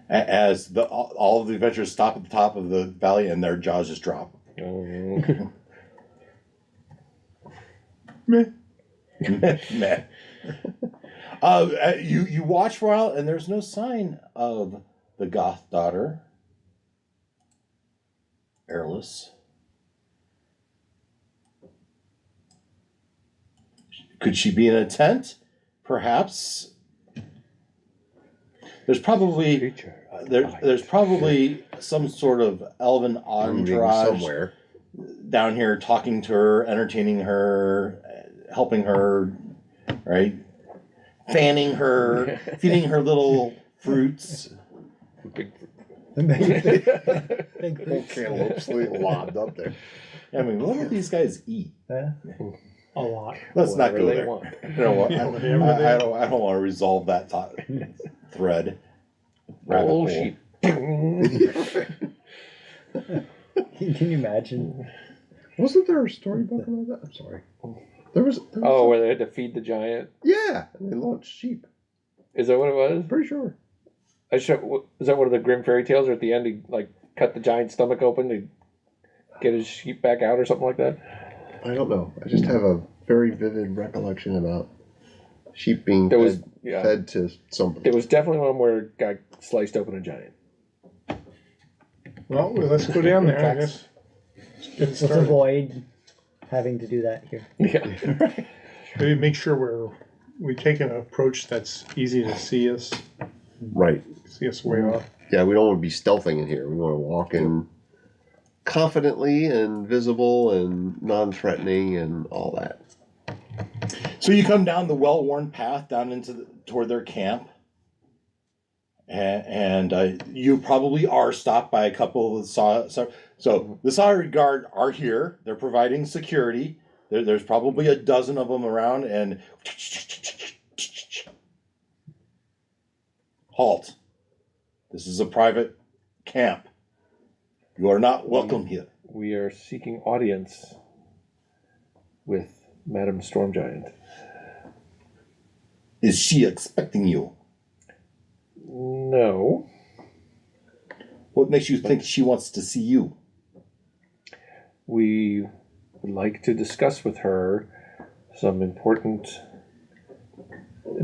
As all of the adventurers stop at the top of the valley and their jaws just drop.
Meh.
Meh. You watch for a while, and there's no sign of the goth daughter, airless. Could she be in a tent? Perhaps. There's probably there's probably some sort of elven entourage
somewhere
down here, talking to her, entertaining her, helping her, right? Fanning her, feeding her little fruits.
Big
whole cantaloupe lobbed up there.
I mean, what do these guys eat?
A lot.
Let's not
Whatever
go
they
there.
want.
I don't want.
Whatever
I don't want to resolve that thread. Rabbit hole.
Bullshit.
Can you imagine?
Wasn't there a storybook about that? I'm sorry. There was
Oh, where they had to feed the giant?
yeah, and they launched sheep.
Is that what it was?
Pretty sure.
Is that one of the grim fairy tales, or at the end he like cut the giant's stomach open to get his sheep back out or something like that?
I don't know. I just have a very vivid recollection about sheep being
There was
fed,
yeah.
fed to somebody.
There was definitely one where a guy sliced open a giant.
Well, let's go down there, I guess. Get
Let's
started.
avoid having to do that here.
Yeah.
Maybe make sure we take an approach that's easy to see us
Right.
way off.
Yeah, we don't want to be stealthing in here. We want to walk in confidently and visible and non-threatening and all that.
So you come down the well-worn path down into toward their camp, and you probably are stopped by a couple of the So the Sawyer Guard are here. They're providing security. There's probably a dozen of them around, and halt. This is a private camp. You are not welcome here.
We are seeking audience with Madame Stormgiant.
Is she expecting you?
No.
What makes you think she wants to see you?
We would like to discuss with her some important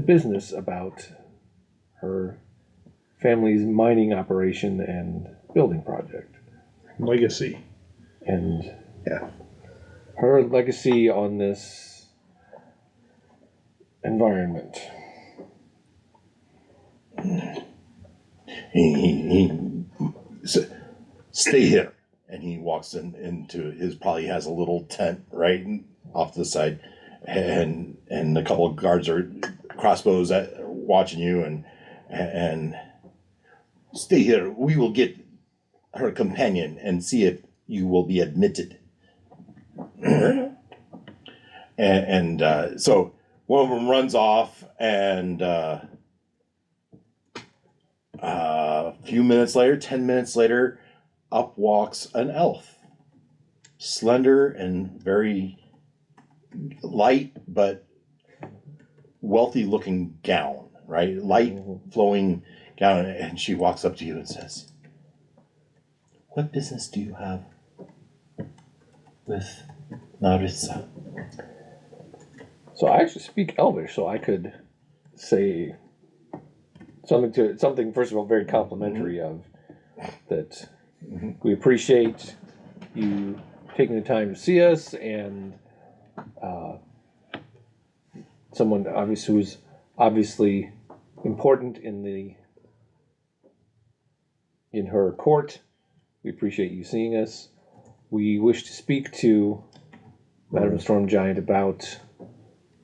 business about her family's mining operation and building project.
Legacy.
And
Yeah.
her legacy on this environment.
Stay here. And he walks into his, probably has a little tent right off to the side, and a couple of guards are crossbows watching you, and stay here. We will get her companion and see if you will be admitted. So one of them runs off, and a few minutes later, 10 minutes later, up walks an elf. Slender and very light, but wealthy looking gown, right? Light flowing gown. And she walks up to you and says, "What business do you have with Narissa?"
So I actually speak Elvish, so I could say something first of all very complimentary of that. We appreciate you taking the time to see us, and someone who's obviously important in her court. We appreciate you seeing us. We wish to speak to Madame Stormgiant about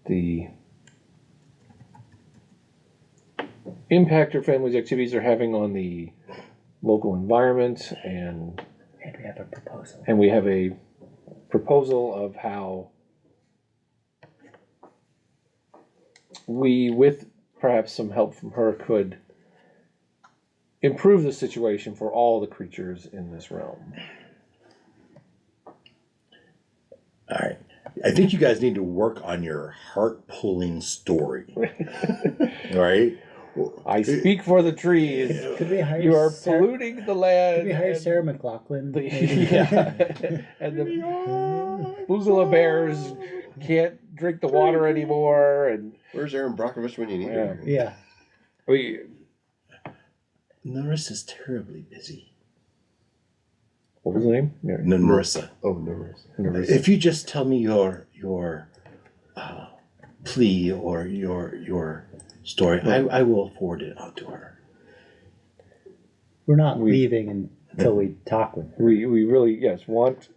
the impact her family's activities are having on the local environment, and
we have a proposal.
And we have a proposal of how we, with perhaps some help from her, could improve the situation for all the creatures in this realm.
All right. I think you guys need to work on your heart-pulling story. All right?
I speak for the trees.
Could we hire
You are
Sarah,
polluting the land.
could we hire
and
Sarah McLaughlin?
the-
maybe?
yeah. And the Boozilla bears can't drink the water anymore. And
Where's Aaron Brockovich when you need
Yeah.
him?
Yeah.
we,
Narissa's terribly busy.
what was the name?
Narissa.
Oh, no worries.
If you just tell me your plea or your story, I will forward it on to her.
We're not
We-
leaving until we talk with her.
We really, yes, want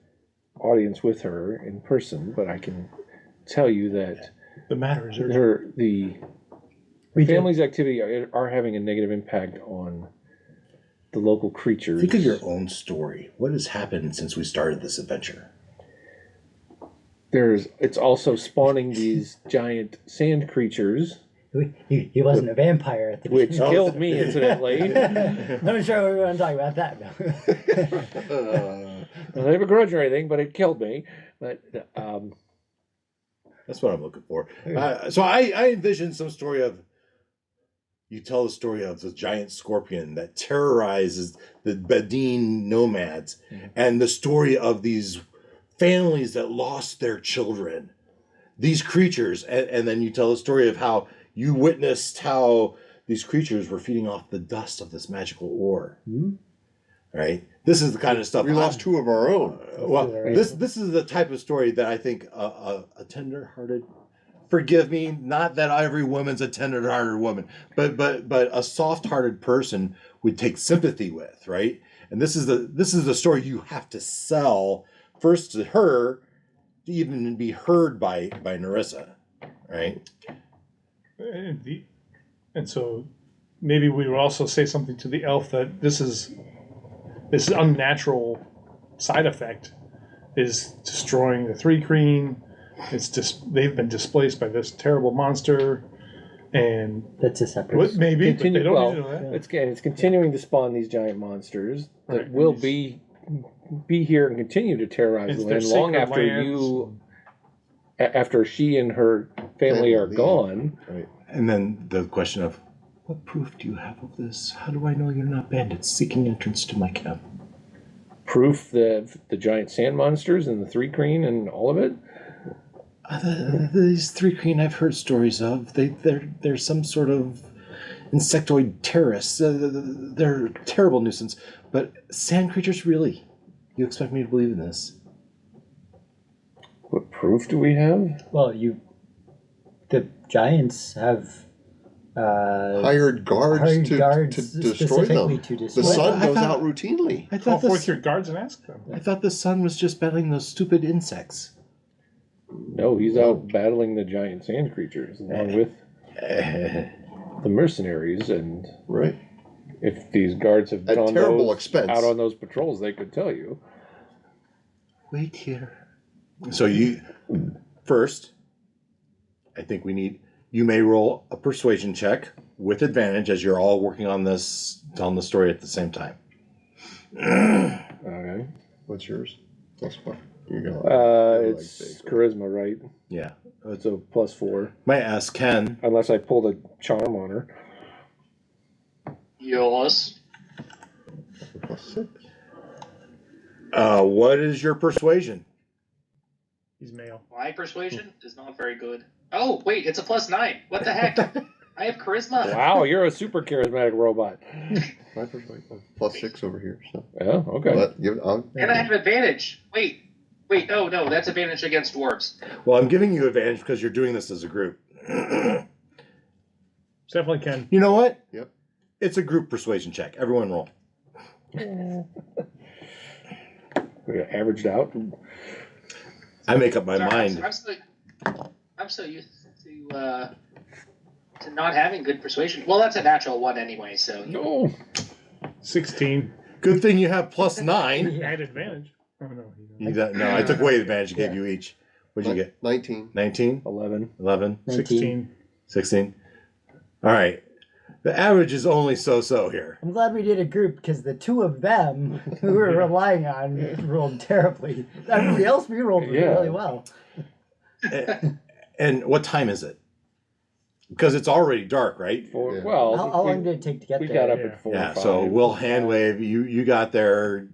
audience with her in person, but I can tell you that
The matter is urgent.
the
We do.
family's activity are having a negative impact on the local creatures.
Think of your own story. What has happened since we started this adventure?
It's also spawning these giant sand creatures,
He wasn't a vampire at the
which
beginning.
killed me incidentally.
I'm sure we want to talk about that now.
I don't have a grudge or anything, but it killed me. But
That's what I'm looking for. So I envision some story of. You tell the story of the giant scorpion that terrorizes the Badine nomads, and the story of these families that lost their children, these creatures, and then you tell the story of how you witnessed how these creatures were feeding off the dust of this magical ore. Right? This is the kind of stuff
We lost two of our own.
Well, this is the type of story that I think a tender-hearted. Forgive me, not that every woman's a tender-hearted woman, but a soft-hearted person would take sympathy with, right? And this is the story you have to sell first to her to even be heard by Narissa, right?
And so maybe we would also say something to the elf that this unnatural side effect is destroying the three green. It's just they've been displaced by this terrible monster, and
That's a separate.
what maybe but they don't need to know that.
it's continuing to spawn these giant monsters that
Right,
will
and
be here and continue to terrorize
It's
the
their
land long
sacred
after
lands.
after she and her family are
leave.
gone.
Right.
And then the question of, what proof do you have of this? How do I know you're not bandits seeking entrance to my camp?
Proof that the giant sand monsters and the three green and all of it.
These three green I've heard stories of. They're some sort of insectoid terrorists. They're a terrible nuisance. But sand creatures, really? You expect me to believe in this?
What proof do we have?
Well, the giants have
Hired guards,
hired
to,
guards
to destroy
specifically
them.
to
The
destroy
sun
them.
I
goes
thought-
out routinely.
I
Call
thought
forth your guards and ask them.
I thought the sun was just battling those stupid insects.
No, he's out battling the giant sand creatures along with the mercenaries. And
Right.
if these guards have been
At
on
terrible
those,
expense.
out on those patrols, they could tell you.
Wait here. So you first, I think you may roll a persuasion check with advantage as you're all working on this, telling the story at the same time.
Okay.
What's yours? Plus what? You got.
It's charisma, right?
Yeah.
It's a +4.
Might ask Ken.
Unless I pulled a charm on her.
Yours.
Plus 6.
What is your persuasion?
He's male.
My persuasion is not very good. Oh, wait, it's a +9. What the heck? I have charisma.
Wow, you're a super charismatic robot.
My persuasion. Plus 6 over here. So.
Yeah, okay.
But
And I have advantage. Wait, no, that's advantage against dwarves.
Well, I'm giving you advantage because you're doing this as a group.
Definitely can.
You know what?
Yep.
It's a group persuasion check. Everyone roll.
We got averaged out.
I make up my
Sorry,
mind.
I'm so used to not having good persuasion. Well, that's a natural one anyway, so.
No.
16.
Good thing you have +9.
He had advantage. Oh no. He
No, I took away advantage and gave you each. What'd you get?
19.
19?
11.
11?
16.
16? All right. The average is only so here.
I'm glad we did a group because the two of them who we were relying on rolled terribly. Everybody else we rolled really well.
And what time is it? Because it's already dark, right?
Well,
How long did it take to get
we
there?
got up at 4 or 5.
So we'll hand wave. You got there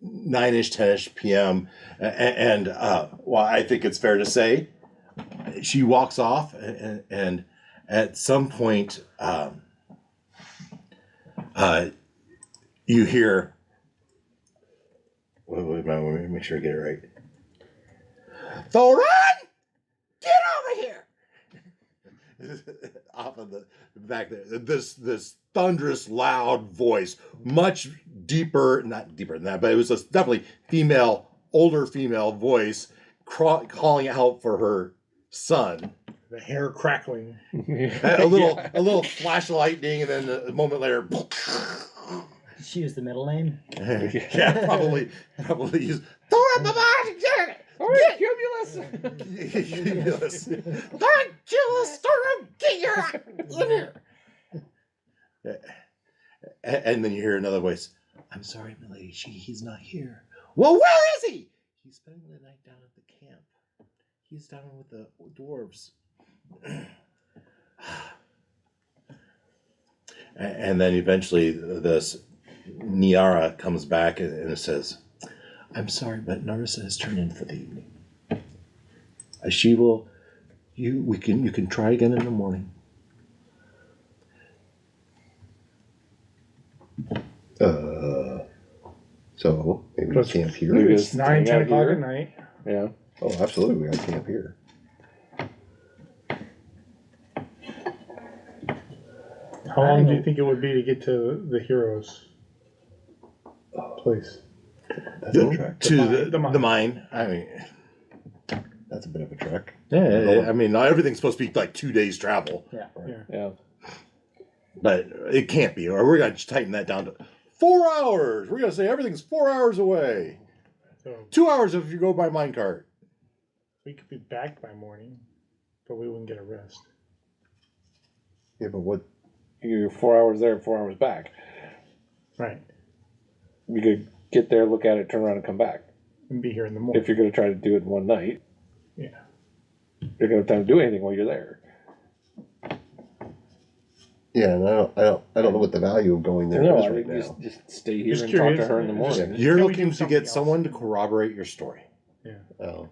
9-ish, 10-ish p.m. And well, I think it's fair to say she walks off, and at some point, you hear. Wait, let me make sure I get it right. Thoran, get over here! Off of the back there, this thunderous, loud voice, much deeper, not deeper than that, but it was a definitely older female voice, calling out for her son.
The hair crackling.
A little flash of lightning, and then a moment later.
Did she use the middle name?
Yeah, probably use.
Cumulus!
Cumulus! Get your in here! And then you hear another voice. I'm sorry, milady. He's not here. Well, where is he? He's spending the night down at the camp. He's down with the dwarves. And then eventually this Niara comes back and it says, I'm sorry, but Narissa has turned in for the evening. She will. You can try again in the morning.
So maybe we camp here.
Maybe it's
Just
9,
hang
10
out
o'clock
here.
at night.
Yeah.
Oh, absolutely, we got to camp here.
How long do you think it would be to get to the hero's place?
That's a trek.
To
The mine.
the mine. I mean,
That's a bit of a trek.
yeah. I mean, not everything's supposed to be like 2 days travel,
Yeah.
but it can't be. Or we're gonna tighten that down to 4 hours. We're gonna say everything's 4 hours away.
So
2 hours if you go by minecart.
we could be back by morning, but we wouldn't get a rest.
Yeah, but what?
You're 4 hours there, 4 hours back.
Right.
You could get there, look at it, turn around, and come back.
And be here in the morning.
If you're going to try to do it in one night,
Yeah.
you're going to have time to do anything while you're there.
Yeah, and I don't know what the value of going there
No,
is
I
right
mean,
now.
just stay here
Just
and
curious.
talk to her in the
Just-
morning.
You're
Can we
looking
do
to
something
get
else?
someone to corroborate your story.
Oh.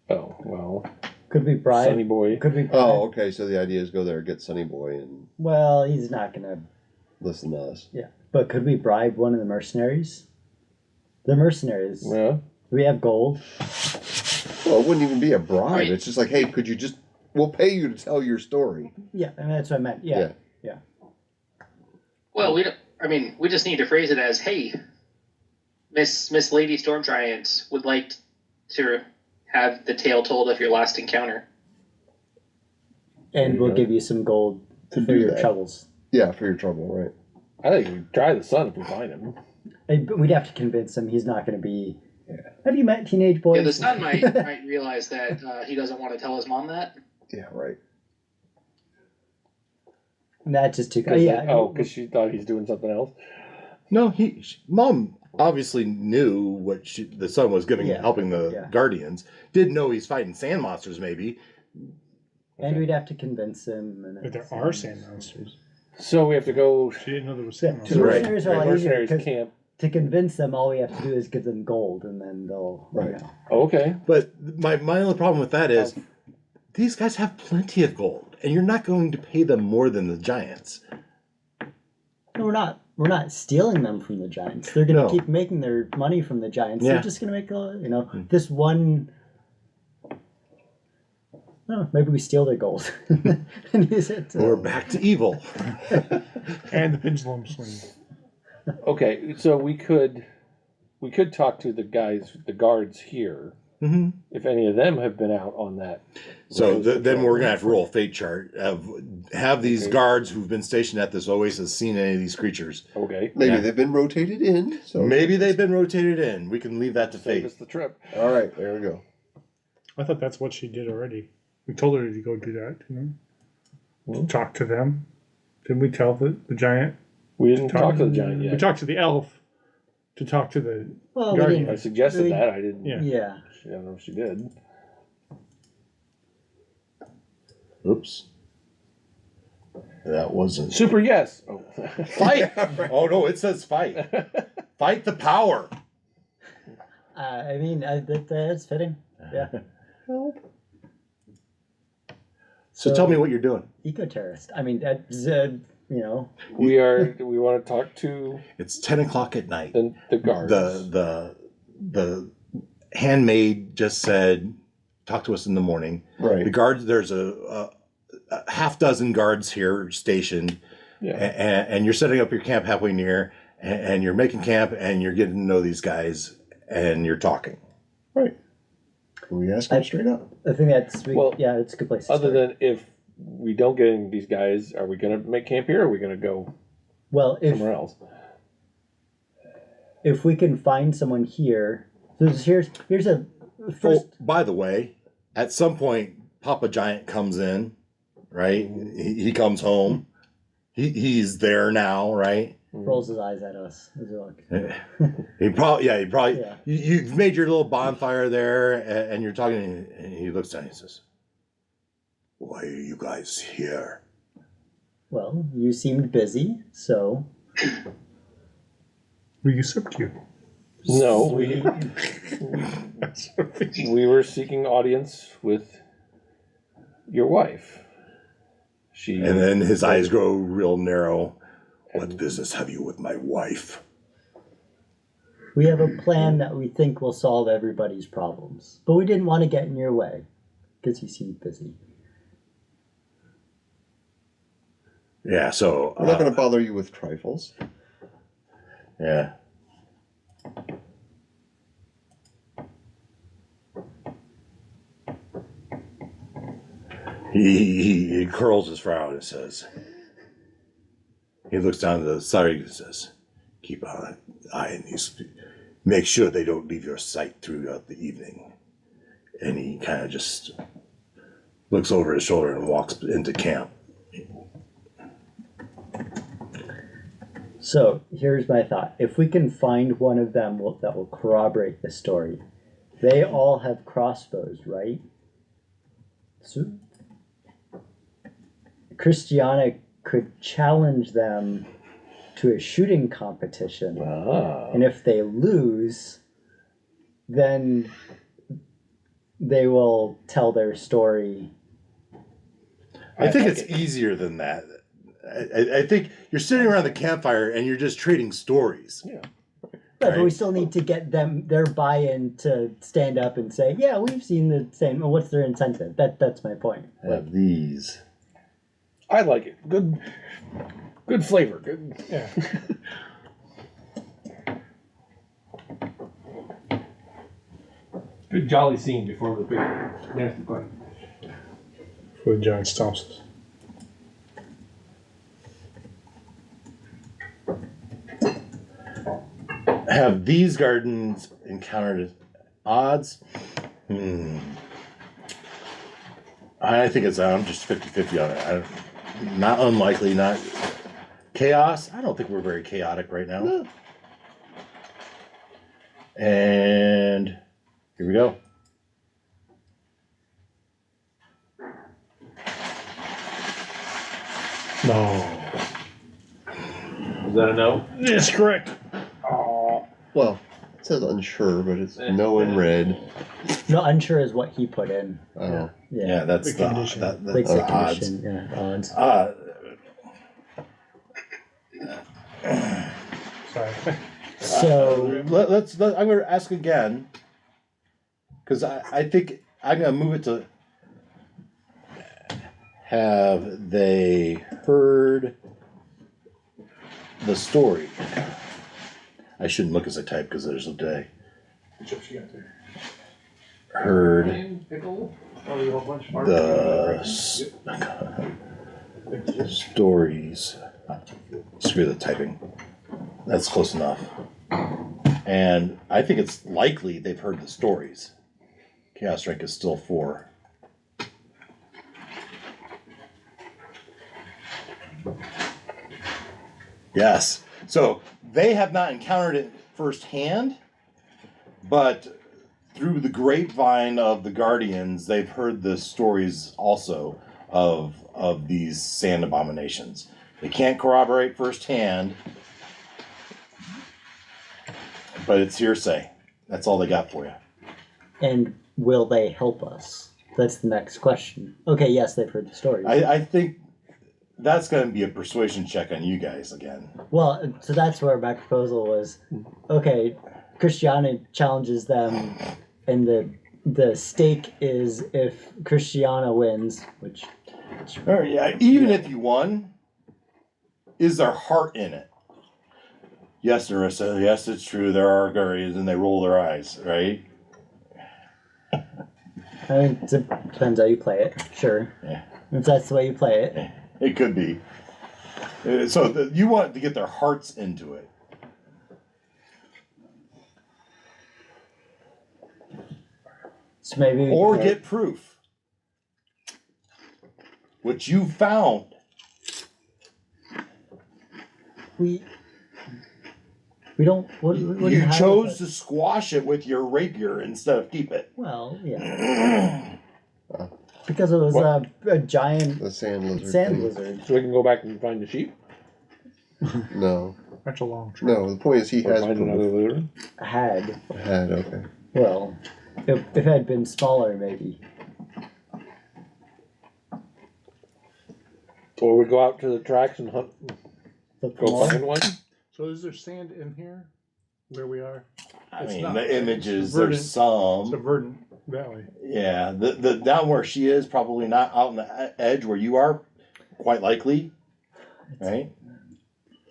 Oh, well,
Could we bribe?
Sonny boy.
Could we bribe?
Oh, okay. So the idea is go there, get Sonny Boy, and
Well, he's not gonna.
listen to us.
Yeah, but could we bribe one of the mercenaries? The mercenaries.
Yeah.
Do we have gold?
Well, it wouldn't even be a bribe.
Right.
It's just like, hey, could you just? We'll pay you to tell your story.
Yeah, I mean, that's what I meant. Yeah.
Well, we just need to phrase it as, "Hey, Miss Lady Storm Giant would like to have the tale told of your last encounter."
And we'll
Yeah.
give you some gold
To
for
do
your
that.
troubles.
Yeah, for your trouble, right?
I think we try the sun if we find him.
But we'd have to convince him he's not going to be. Have you met teenage boys?
Yeah, the son might realize that he doesn't want to tell his mom that.
Yeah, right.
That's just too.
Because she thought he's doing something else.
No, Mom obviously knew what the son was giving,
Yeah.
helping the
Yeah.
Guardians. Did know he's fighting sand monsters, maybe.
And we'd have to convince him. And
But there are sand monsters.
So we have to go
She didn't know there were sand
The
monsters.
Right.
mercenaries are a lot easier
mercenaries
'cause
camp.
to convince them, all we have to do is give them gold, and then they'll.
Right.
You know.
Oh, okay.
But my only problem with that is these guys have plenty of gold, and you're not going to pay them more than the giants.
No, we're not. We're not stealing them from the giants. They're going to
No.
keep making their money from the giants.
Yeah.
They're just going to make this one. No, maybe we steal their gold and use it.
We're back to evil.
And the pendulum swing.
Okay, so we could talk to the guards here,
Mm-hmm.
if any of them have been out on that.
So
Rose
then
patrol.
we're gonna have to roll a fate chart. Have these
Okay.
guards who've been stationed at this oasis seen any of these creatures?
Okay.
Maybe
Yeah.
they've been rotated in. So
Maybe they've been rotated in. We can leave that to
Save
fate.
us the trip.
All right, there we go.
I thought that's what she did already. We told her to go do that, you know? talk to them. Did we tell the giant?
We didn't talk to the giant
We
yet.
talked to the elf to talk to the
Well,
guardian.
I suggested that. I didn't.
Yeah.
Yeah.
I don't know if she did.
Oops. That wasn't.
Super yes. Oh.
Fight! Oh, no, it says fight. Fight the power.
I mean, that's fitting. Yeah.
So tell me what you're doing.
Eco-terrorist. I mean, that's,
We want to talk to
It's 10 o'clock at night.
the guards.
The handmaid just said, talk to us in the morning.
Right.
The guards, there's a half dozen guards here stationed,
Yeah.
and you're setting up your camp halfway near, and you're making camp, and you're getting to know these guys, and you're talking.
Right. Can we ask him straight up?
I think that's,
Well,
yeah, it's a good place to
Other
start.
than if we don't get any of these guys, are we going to make camp here or are we going to go
Well,
somewhere else?
if we can find someone here, so here's a first.
Oh, by the way, at some point, Papa Giant comes in, right? He comes home. He's there now, right?
Rolls his eyes at us as we look.
He probably.
Yeah.
You've made your little bonfire there, and you're talking. And he looks down and he says, "Why are you guys here?"
Well, you seemed busy, so
We usurped you.
No, we were seeking audience with your wife. She
And then his eyes grow real narrow. What business have you with my wife?
we have a plan that we think will solve everybody's problems. But we didn't want to get in your way because you seemed busy.
Yeah. So
We're not going to bother you with trifles.
yeah. He curls his frown and says, he looks down to the side and says, keep an eye on these. Make sure they don't leave your sight throughout the evening. And he kind of just looks over his shoulder and walks into camp.
So here's my thought. If we can find one of them that will corroborate the story, they all have crossbows, right? So Christiana could challenge them to a shooting competition. And if they lose, then they will tell their story.
I think it's easier than that. I think you're sitting around the campfire and you're just trading stories.
Yeah.
Right, but we
Right.
still need to get their buy-in to stand up and say, yeah, we've seen the same. Well, what's their incentive? That's my point.
Have these.
I like it. Good flavor. Good.
Yeah.
Good jolly scene before the big nasty fight.
For the giant stomps us.
Have these gardens encountered odds? I think I'm just 50-50 on it. Not unlikely, not chaos. I don't think we're very chaotic right now.
No.
And here we go.
No.
Is that a no?
That's correct.
Well, it says unsure, but it's no in red.
No, unsure is what he put in.
Oh.
Yeah, that's
The
the
condition.
that's
Like
the
the
odds.
condition, yeah, odds.
Sorry.
So
I'm going to ask again because I think I'm going to move it to. Have they heard the story? I shouldn't look as I type because there's a day.
What chips you got there?
Heard
Onion, pickle, probably a whole bunch.
the stories. Screw the typing. That's close enough. And I think it's likely they've heard the stories. Chaos rank is still 4. Yes. So they have not encountered it firsthand, but through the grapevine of the Guardians, they've heard the stories also of these sand abominations. They can't corroborate firsthand, but it's hearsay. That's all they got for you.
And will they help us? That's the next question. Okay, yes, they've heard the story.
I think that's going to be a persuasion check on you guys again.
Well, so that's where my proposal was. Okay, Christiana challenges them, and the stake is if Christiana wins, which
Yeah, even if you won, is there heart in it? Yes, Narissa. Yes, it's true. There are Guardians, and they roll their eyes, right?
I mean, it depends how you play it. Sure,
Yeah.
if that's the way you play it.
It could be. So you want to get their hearts into it.
So maybe
Or get proof. Which you found.
we don't. What do
You
have
chose
with
to
it?
squash it with your rapier instead of keep it.
Well, yeah, because it was a giant
The sand lizard.
sand
thing.
lizard.
So we can go back and find the sheep?
No.
That's a long trip.
No, the point is he
Or
has
find
proof.
another lizard?
Had
Had, okay.
well, if it had been smaller, maybe.
Or we go out to the tracks and hunt,
Look
go
more.
find one?
So is there sand in here where we are?
I
It's
mean,
not.
the images,
It's verdant.
there's
It's a
some.
verdant valley.
Yeah, the down where she is, probably not out on the edge where you are, quite likely. Right?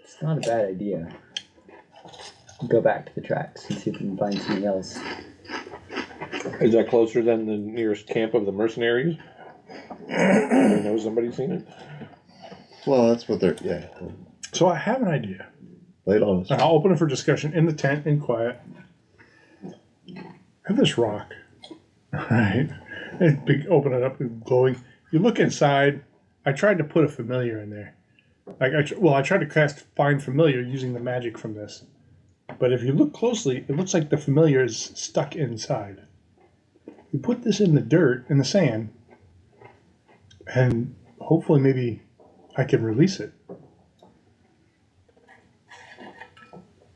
It's not a bad idea. Go back to the tracks and see if we can find something else.
Is that closer than the nearest camp of the mercenaries? Do you know somebody's seen it?
Well, that's what they're, yeah.
So I have an idea.
Lay it on us.
And I'll open it for discussion in the tent in quiet. I have this rock. Right? And open it up and glowing. You look inside. I tried to put a familiar in there. I tried to cast Find Familiar using the magic from this. But if you look closely, it looks like the familiar is stuck inside. You put this in the dirt, in the sand, and hopefully maybe I can release it.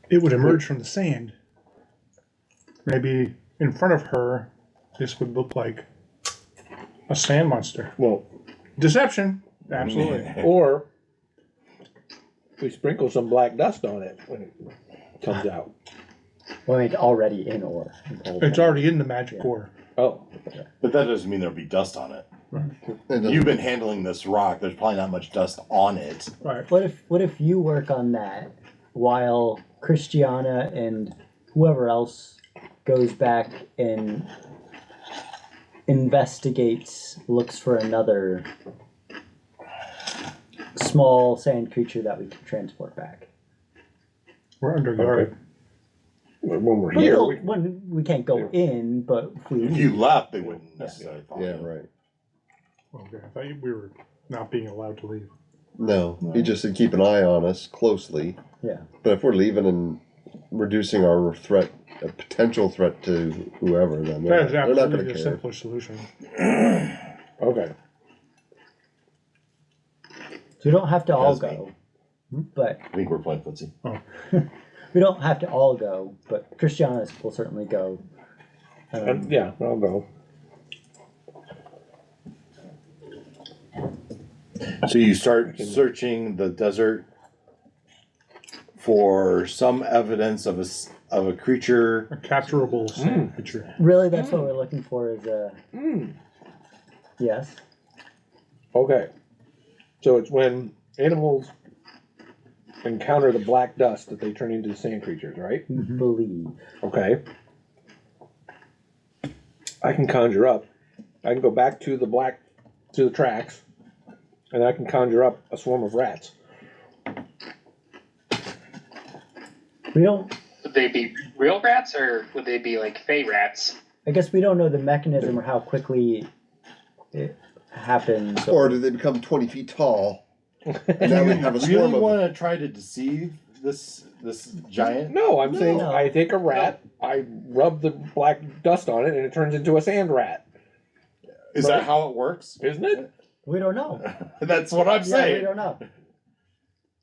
It would emerge from the sand. Maybe in front of her, this would look like a sand monster.
Well,
Deception, absolutely.
or we sprinkle some black dust on it when it comes out.
Well, it's already in ore.
It's already in the magic ore.
Oh,
But that doesn't mean there'll be dust on it.
And
You've been handling this rock. There's probably not much dust on it.
Right.
What if you work on that while Christiana and whoever else goes back and investigates, looks for another small sand creature that we can transport back.
We're under guard.
when we're
We,
here,
don't- when we can't go in, but if we
If you left, they wouldn't necessarily follow
yeah,
you.
right.
Okay, I thought we were not being allowed to leave.
No, he just said keep an eye on us closely.
yeah.
But if we're leaving and reducing our threat, a potential threat to whoever, then
That is
they're not going
absolutely
to
the
care.
simpler solution.
okay.
So we don't have to all
Does me.
go, but
I think we're playing footsie.
we don't have to all go. But Christiana will certainly go.
Yeah, I'll go.
So you start searching the desert for some evidence of a creature.
A capturable sand creature.
Really, that's what we're looking for. Is a yes.
Okay. So it's when animals encounter the black dust that they turn into sand creatures, right?
Believe.
Okay. I can conjure up. I can go back to the tracks, and I can conjure up a swarm of rats.
We don't.
Would they be real rats or would they be like fey rats?
I guess we don't know the mechanism or how quickly it happens.
Or do they become 20 feet tall And now we have a
You
swarm
really
of
want to try to deceive this giant?
No, I'm saying
No.
I take a rat, I rub the black dust on it, and it turns into a sand rat.
Is that how it works?
Isn't it?
We don't know.
That's what I'm
Yeah, we
saying.
don't know.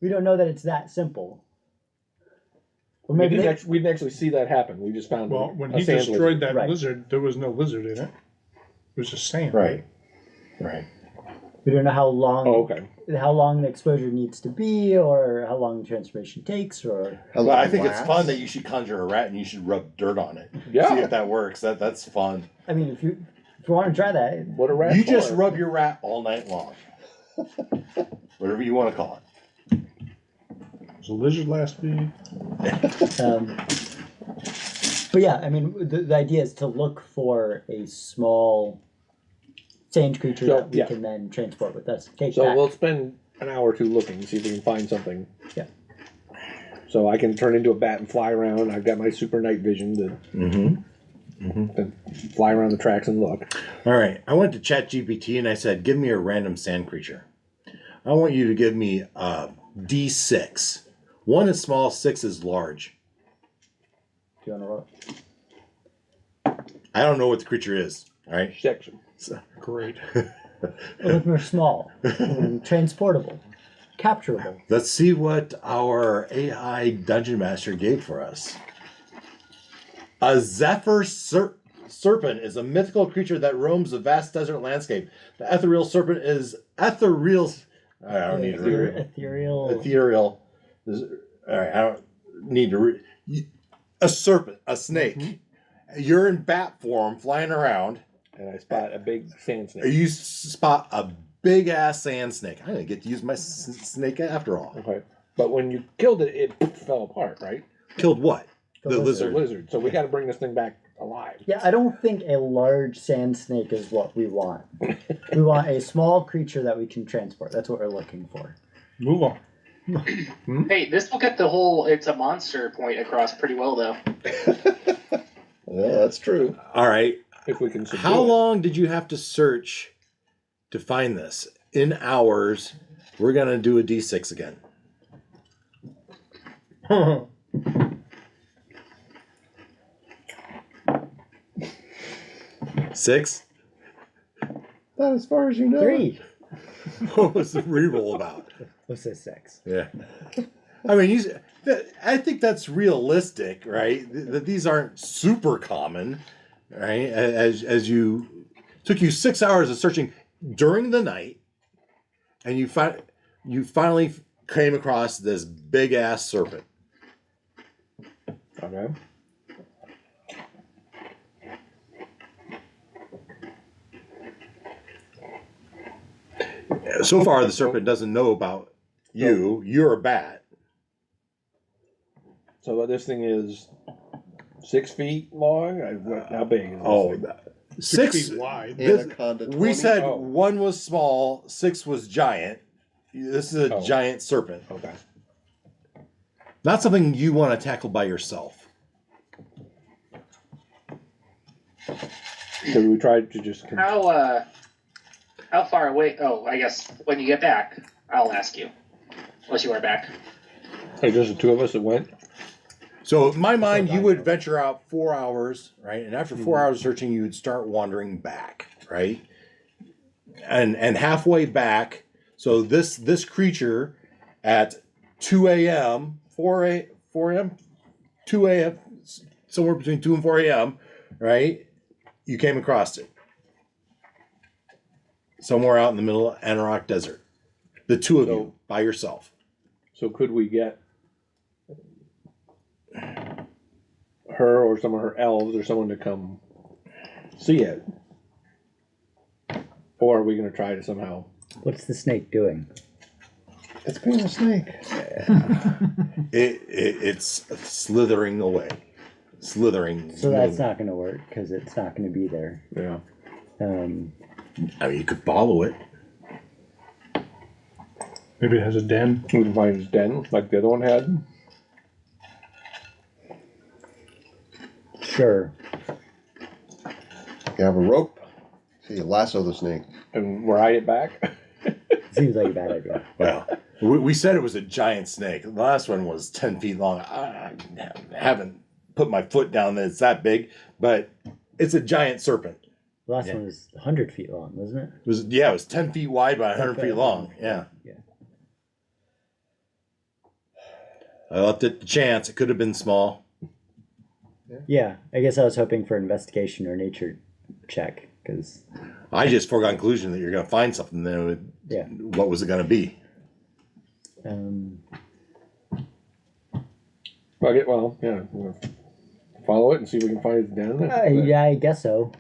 We don't know that it's that simple. Or
We
maybe
didn't actually see that happen. We just found
Well, when
a
he
sand
destroyed
lizard.
that
Right.
lizard, there was no lizard in it. It was just sand.
Right.
we don't know how long
Oh, okay.
the exposure needs to be, or how long the transformation takes, or
Well, I think it's fun that you should conjure a rat and you should rub dirt on it.
Yeah.
See if that works. That's fun.
I mean, if you want to try that,
What a rat.
You just
for.
rub your rat all night long. Whatever you want to call it.
It was a lizard last week.
but yeah, I mean, the idea is to look for a small sand creature
So,
that we
yeah.
can then transport with us. Take
So
back.
we'll spend an hour or two looking, see if we can find something.
Yeah.
So I can turn into a bat and fly around. I've got my super night vision to fly around the tracks and look.
All right. I went to ChatGPT and I said, give me a random sand creature. I want you to give me a D6. 1 is small, 6 is large.
Do you want to roll?
I don't know what the creature is. All right.
Section.
So,
Great.
Look more small, and transportable, capturable.
let's see what our AI dungeon master gave for us. A zephyr serpent is a mythical creature that roams the vast desert landscape. The ethereal serpent is ethereal. I don't need to read it.
Ethereal.
All right, I don't need to read. A serpent, a snake. You're in bat form, flying around.
And I spot a big sand snake.
You spot a big ass sand snake. I'm gonna get to use my snake after all.
Okay. But when you killed it, it fell apart, right?
Killed what?
The
The
lizard.
The lizard. So we got to bring this thing back alive.
Yeah, I don't think a large sand snake is what we want. We want a small creature that we can transport. That's what we're looking for.
Move on.
Hey, this will get the whole "it's a monster" point across pretty well, though.
Yeah, that's true.
All right.
If we can subdue
How
it.
long did you have to search to find this? In hours, we're gonna do a D6 again. Six?
Not as far as you know.
3.
What was the reroll about?
Let's say 6.
Yeah. I mean, I think that's realistic, right? That these aren't super common, right? As you took you 6 hours of searching during the night, and you finally came across this big ass serpent.
Okay.
So far, the serpent doesn't know about you. You're a bat.
So this thing is 6 feet long. How big is this
Oh,
thing?
6
feet wide.
Anaconda 20.
We said
Oh.
1 was small, 6 was giant. This is a
Oh.
giant serpent.
Okay.
Not something you want to tackle by yourself.
So we tried to just.
How far away? Oh, I guess when you get back, I'll ask you. Unless you are back.
Hey, just the two of us that went.
So in my mind, you would venture out 4 hours, right? And after 4 hours of searching, you would start wandering back, right? And halfway back, so this creature at 2 a.m., 4 a.m., 2 a.m., somewhere between 2 and 4 a.m., right? You came across it. Somewhere out in the middle of Anarok Desert. The two of you, by yourself.
So could we get her or some of her elves or someone to come see it? Or are we going to try to somehow?
What's the snake doing?
It's being a snake.
It's slithering away. Slithering.
So that's not going to work because it's not going to be there.
Yeah.
I mean, you could follow it.
Maybe it has a den.
We can find his den like the other one had.
Sure.
You have a rope. So you lasso the snake.
And ride it back.
Seems like a bad idea.
Well, we said it was a giant snake. The last one was 10 feet long. I haven't put my foot down that it's that big, but it's a giant serpent.
The last one was 100 feet long, wasn't it?
It was 10 feet wide by 100 feet long. Yeah. I left it to chance. It could have been small.
Yeah, I guess I was hoping for investigation or nature check, because...
I just foregone conclusion that you're going to find something. Then what was it going to be?
Well, yeah. We'll follow it and see if we can find it down.
Yeah, I guess so.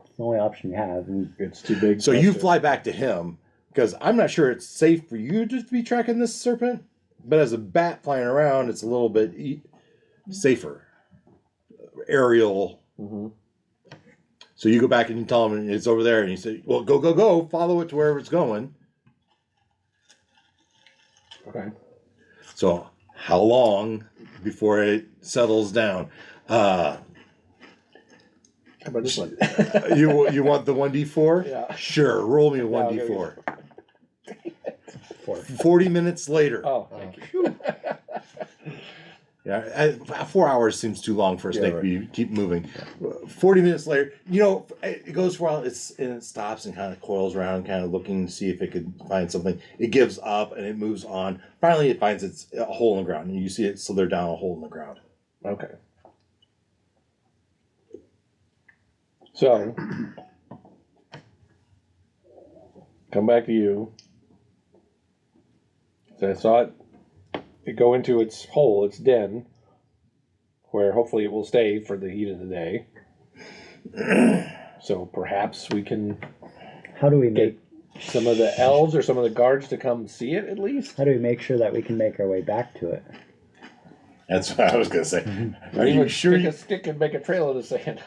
It's the only option you have. And
It's too big.
So you fly back to him, because I'm not sure it's safe for you to be tracking this serpent, but as a bat flying around, it's a little bit safer. Aerial.
Mm-hmm.
So you go back and you tell him it's over there, and you say, well, go, follow it to wherever it's going.
Okay.
So how long before it settles down?
How about this one?
You want the 1d4?
Yeah.
Sure, roll me a
Yeah,
1d4.
4.
40 minutes later.
Oh, thank you.
Yeah, 4 hours seems too long for a snake,
right.
but you keep moving. 40 minutes later, it goes for a while, and it stops and kind of coils around, kind of looking to see if it could find something. It gives up and it moves on. Finally, it finds a hole in the ground, and you see it slither down a hole in the ground.
Okay. So, come back to you. So I saw it go into its hole, its den, where hopefully it will stay for the heat of the day. So perhaps we can
How do we
get some of the elves or some of the guards to come see it at least.
How do we make sure that we can make our way back to it?
That's what I was going to say. Are
Even
you sure?
stick a stick and make a trail in the sand.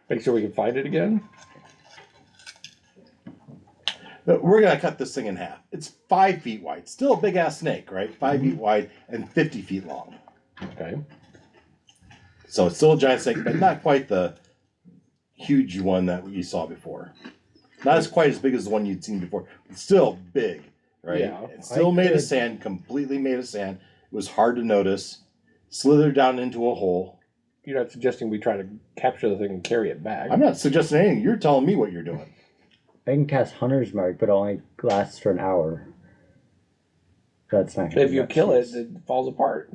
Make sure we can find it again.
We're going to cut this thing in half. It's 5 feet wide. Still a big ass snake, right? 5 feet wide and 50 feet long.
Okay.
So it's still a giant snake, but not quite the huge one that you saw before. Not as quite as big as the one you'd seen before, but still big, right?
Yeah.
It's still made of sand, completely made of sand. It was hard to notice. Slithered down into a hole.
You're not suggesting we try to capture the thing and carry it back.
I'm not suggesting anything. You're telling me what you're doing.
I can cast Hunter's Mark, but it only lasts for an hour. That's not.
If you kill it, it falls apart.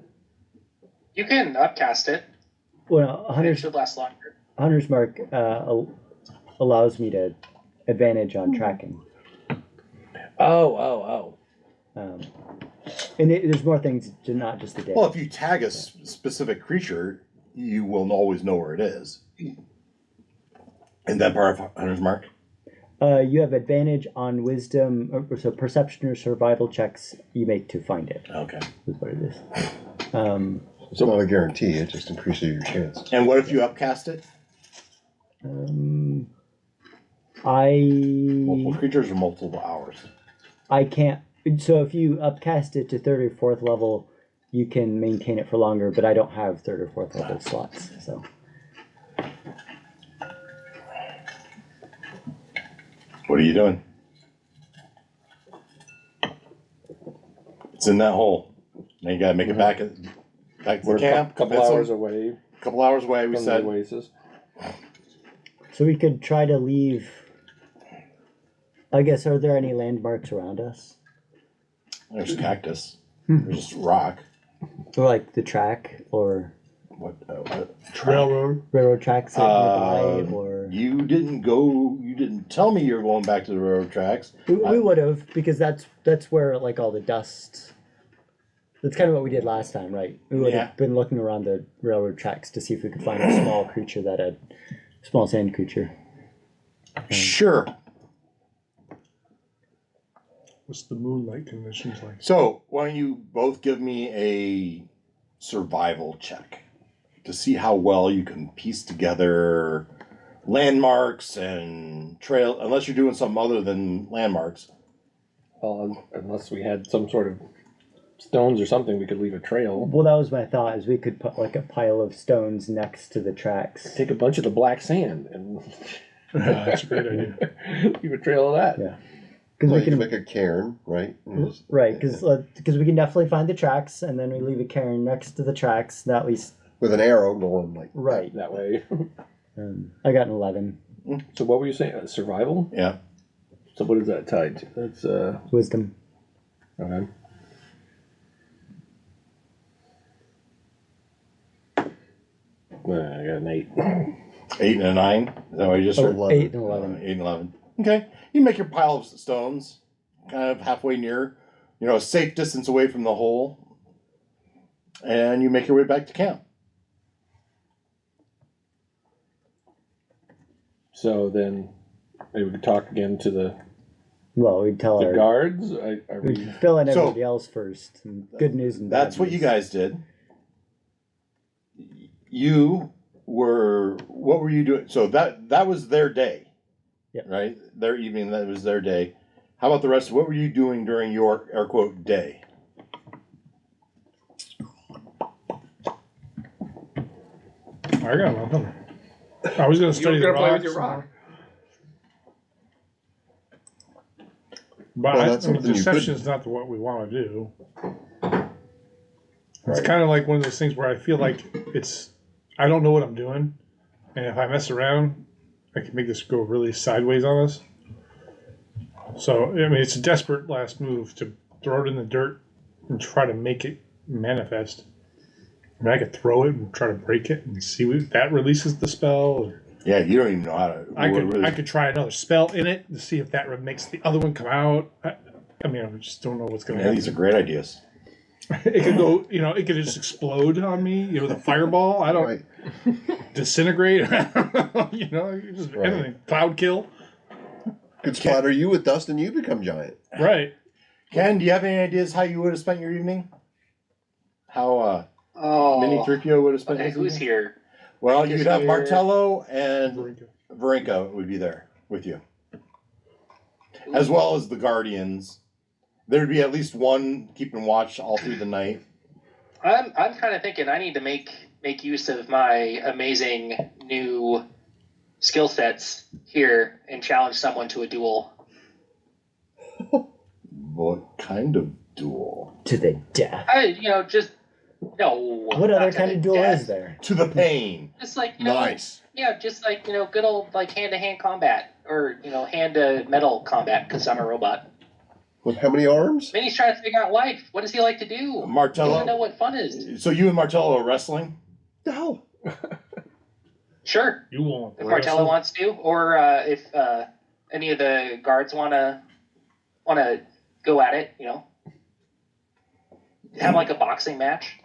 You can upcast it.
Well,
It should last longer.
Hunter's Mark allows me to advantage on tracking.
Oh.
And there's more things to not just the day.
Well, if you tag a specific creature, you will always know where it is. And that part of Hunter's Mark?
You have advantage on wisdom, so perception or survival checks you make to find it.
Okay.
Is what it is.
It's not a guarantee. It just increases your chance.
And what if you upcast it? Multiple creatures or multiple hours?
I can't. So if you upcast it to 3rd or 4th level, you can maintain it for longer, but I don't have 3rd or 4th level slots. So
What are you doing? It's in that hole. Now you gotta make it back to
We're
the camp.
a couple hours away
Couple hours away, we
from
said.
the oasis.
So we could try to leave. I guess, are there any landmarks around us?
There's cactus. There's rock.
Or like the track or
What?
Railroad.
railroad tracks nearby? Or
You didn't tell me you were going back to the railroad tracks.
we would have, because that's where like all the dust. That's kind of what we did last time, right? We would
Yeah.
have been looking around the railroad tracks to see if we could find a small creature small sand creature.
Sure.
What's the moonlight conditions like?
So, why don't you both give me a survival check to see how well you can piece together landmarks and trail, unless you're doing something other than landmarks.
Well, unless we had some sort of stones or something, we could leave a trail.
Well, that was my thought, is we could put like a pile of stones next to the tracks.
Take a bunch of the black sand and
That's a great idea.
leave a trail of that.
Yeah. Because
Well,
we
you can
can,
make a cairn, right?
right? Because we can definitely find the tracks, and then we leave a cairn next to the tracks. That at least
With an arrow going like
right.
That way.
I got an 11
So what were you saying? Survival?
Yeah.
So what is that tied to? That's
wisdom.
okay. I got an 8.
8 and a 9. Is that what you just heard?
11.
8 and 11.
8 and 11. Okay. You make your pile of stones, kind of halfway near, a safe distance away from the hole, and you make your way back to camp.
So then maybe we could talk again to the
Well, we'd tell our
guards. Are
we'd
we?
fill in
So-
everybody else first. And good news and bad
That's what you
news.
guys did. What were you doing? So that was their day.
Yep.
Right? Their evening, that was their day. How about the rest? What were you doing during your, air quote, day?
I got nothing. I was going to study the
gonna play with
rocks.
your rock.
But
Well,
I
that's
mean,
something you
deception
could-
is not what we want to do. It's kind of like one of those things where I feel like I don't know what I'm doing, and if I mess around, I can make this go really sideways on us. So I mean, it's a desperate last move to throw it in the dirt and try to make it manifest. I mean, I could throw it and try to break it and see if that releases the spell. Or
Yeah, you don't even know how to.
I could try another spell in it to see if that makes the other one come out. I mean, I just don't know what's going to
Yeah,
happen.
these are great ideas.
It could go, it could just explode on me, the fireball. I don't
Right.
disintegrate. Just
Right.
anything. Cloud kill.
Could splatter you with dust and you become giant.
Right.
Ken, do you have any ideas how you would have spent your evening? How
Oh,
Mini 3PO would have spent
okay.
his
Who's
evening?
here?
Well,
Who's
you'd have
here?
Martello and Varenka would be there with you, as well as the Guardians. There'd be at least one keeping watch all through the night.
I'm kind of thinking I need to make use of my amazing new skill sets here and challenge someone to a duel.
What kind of duel?
To the death.
No.
What
not
other
to
kind
the
of duel
death.
is there?
To the pain.
Just like
Nice.
just like good old like hand-to-hand combat or hand-to-metal combat because I'm a robot.
With how many arms?
Minnie's trying to figure out life. What does he like to do? He doesn't know
Martello.
what fun is.
So you and Martello are wrestling?
No.
Sure,
You won't.
if Martello wants to, or if any of the guards wanna go at it, have like a boxing match.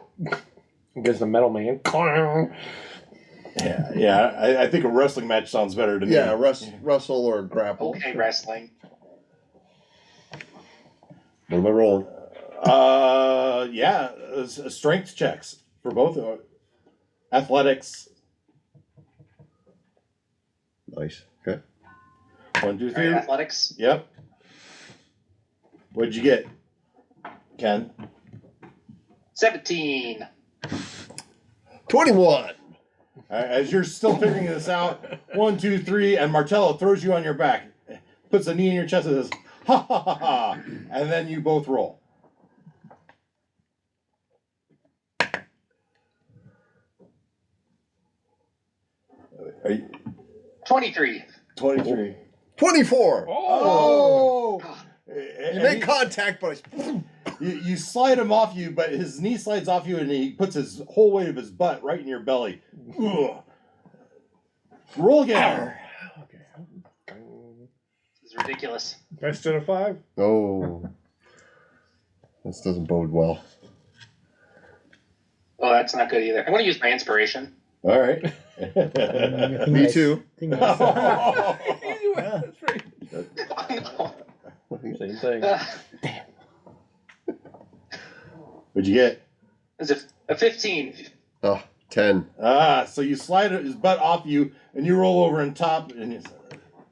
Against the metal man.
Yeah. I think a wrestling match sounds better to me.
Yeah, wrestle or grapple.
Okay, wrestling.
What am I rolling?
Strength checks for both. Athletics.
Nice. Okay.
1, 2,
All
3.
right, athletics.
Yep. What'd you get, Ken?
17.
21.
All right, as you're still figuring this out, 1, 2, 3, and Martello throws you on your back, puts a knee in your chest, and says, "Ha ha ha ha," and then you both roll. Are you,
23.
23.
24.
Oh!
You make contact, but
You slide him off you, but his knee slides off you, and he puts his whole weight of his butt right in your belly. Ugh. Roll again.
This is ridiculous.
Best out of 5.
Oh. This doesn't bode well.
Oh, that's not good either. I'm going to use my inspiration.
All right.
Me too.
That's right. Same thing.
What'd you get?
It's a 15.
Oh, 10.
So you slide his butt off you, and you roll over and top, and you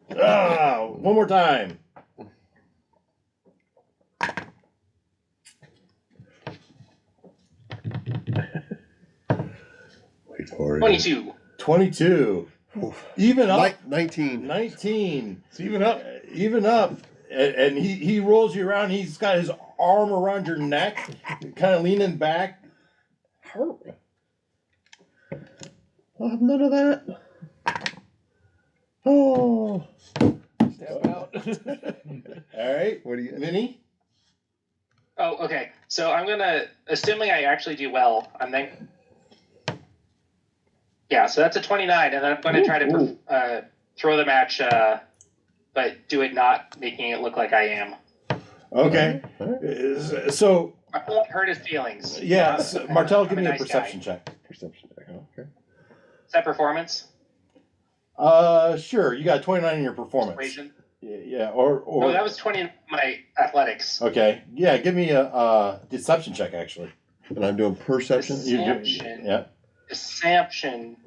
one more time.
Wait for it.
22.
22. Even up.
19.
19.
It's even up.
Even up. and he rolls you around. He's got his arm around your neck, kind of leaning back.
I'll have none of that. Oh.
Step out.
All right.
What do you?
Minnie?
Oh, okay. So I'm gonna, assuming I actually do well, I'm then. Yeah, so that's a 29, and then I'm gonna try to throw the match, but do it not making it look like I am.
Okay. So,
I won't hurt his feelings.
yeah, Martell, give
I'm
me a
nice
perception
guy.
check.
Perception check. Okay.
Is that performance?
Sure. You got 29 in your performance.
Persuasion?
Yeah, or
Oh, that was 20 in my athletics.
okay. Yeah, give me a deception check, actually.
And I'm doing perception.
Deception.
Yeah.
Deception.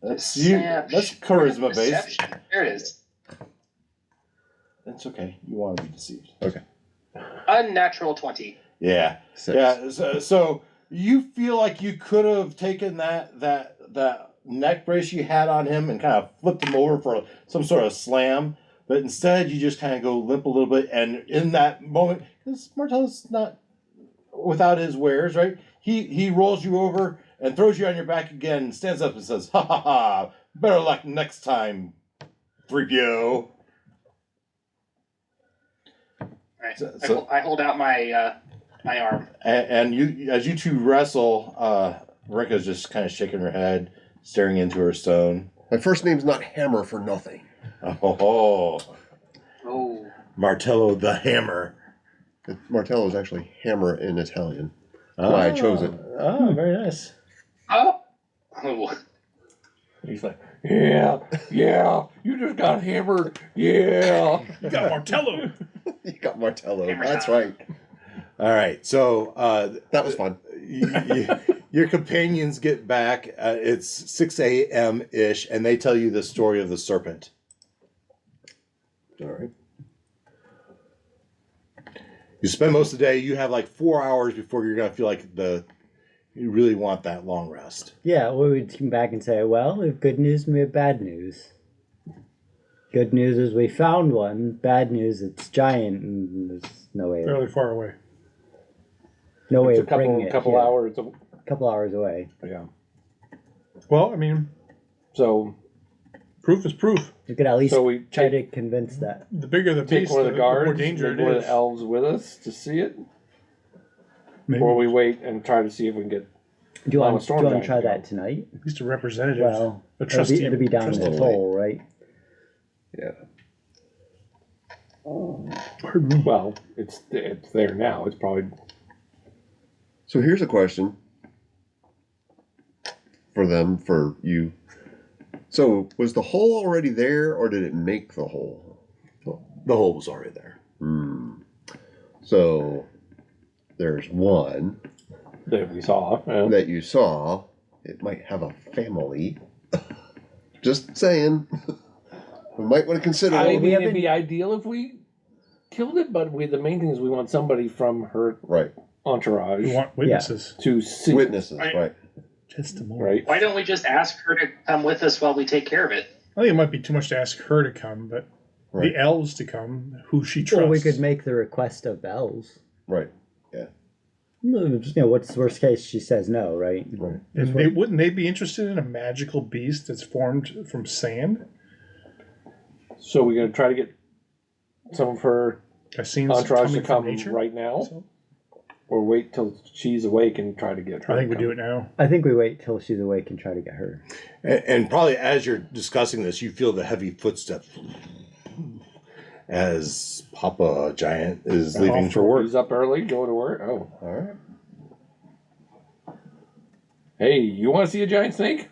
That's you. That's charisma based.
Deception. There it is.
That's okay. You want to be deceived.
Okay.
Unnatural 20.
Yeah.
6.
Yeah. So you feel like you could have taken that neck brace you had on him and kind of flipped him over for some sort of slam, but instead you just kind of go limp a little bit, and in that moment, because Martell's not without his wares, right? He rolls you over and throws you on your back again, stands up and says, "Ha ha ha! Better luck next time, 3PO."
Right.
So-
I hold out my my arm.
And you, as you two wrestle, Rinka's just kind of shaking her head, staring into her stone.
My first name's not Hammer for nothing.
Oh,
Oh.
Martello the Hammer.
Martello is actually hammer in Italian. That's why I chose it.
Oh, very nice.
Oh. Oh.
He's like, yeah, you just got hammered. Yeah.
You got Martello.
You got Martello.
Hammer
That's
time.
right.
All right, so
That was fun.
your companions get back. It's 6 a.m. ish, and they tell you the story of the serpent.
All right.
You spend most of the day. You have like 4 hours before you're gonna feel like you really want that long rest.
Yeah, we would come back and say, well, we have good news and we have bad news. Good news is we found one. Bad news, it's giant and there's no way.
Fairly far away.
No way
It's a
of bringing it
couple
here.
hours.
Couple hours away.
Yeah.
Well, I mean,
So
proof is proof.
We could at least
So we
try
take-
to convince that.
The bigger the
take
beast,
one of
the
the guards,
more danger
take
it
one of
is.
the elves with us to see it,
Maybe
or we wait and try to see if we can get.
Do you
Well,
want
a storm
to
giant
try
to go.
that tonight?
at least a representative.
Well,
a
it'll
trustee.
be down in
trustee.
the toll, right?
Yeah.
Pardon me.
Well, it's there now. It's probably
So here's a question for them, for you. So was the hole already there, or did it make the hole?
The hole was already there.
So there's one
that we saw.
that you saw. It might have a family. Just saying. We might want to consider.
I
it.
mean,
haven't-
it'd be ideal if we killed it, but the main thing is we want somebody from her
Right.
entourage
We want witnesses.
to see.
Witnesses.
Right.
Right.
Testimony.
Right.
Why don't we just ask her to come with us while we take care of it?
I think it might be too much to ask her to come, but
Right.
the elves to come, who she trusts.
Or we could make the request of elves.
Right.
You know, what's the worst case? She says no, right?
Right.
And wouldn't they be interested in a magical beast that's formed from sand?
So we're gonna try to get some of her
I've seen
entourage to
coming from
come
nature.
right now,
So,
or wait till she's awake and try to get her.
I think we
to
do
come.
it now.
I think we wait till she's awake and try to get her.
And probably as you're discussing this, you feel the heavy footsteps as Papa Giant is leaving for work.
He's up early, going to work. Oh,
All right.
hey, you want to see a giant snake?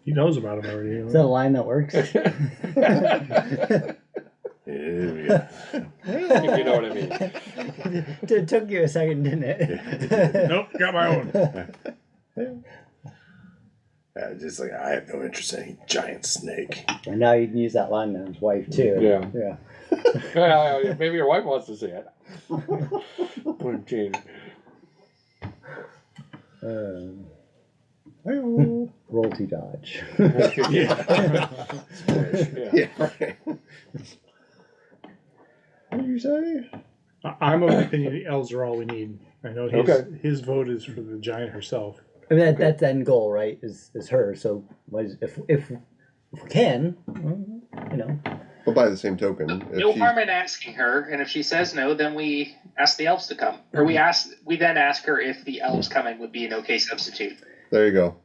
He knows about him already.
Is that a line that works?
Yeah.
If you know what I mean.
It took you a second, didn't it?
Nope, got my own.
Just like, I have no interest in any giant snake.
And now you can use that line on his wife too.
Yeah.
Yeah.
Yeah, maybe your wife wants to see it. Wouldn't change.
Roll to dodge.
Yeah.
Yeah. Right. you say?
I'm of the opinion the elves are all we need. I know his vote is for the giant herself.
I mean, that's the end goal, right? Is her. So if we can, you know.
But by the same token,
No harm in asking her, and if she says no, then we ask the elves to come, or we then ask her if the elves coming would be an okay substitute.
there you go.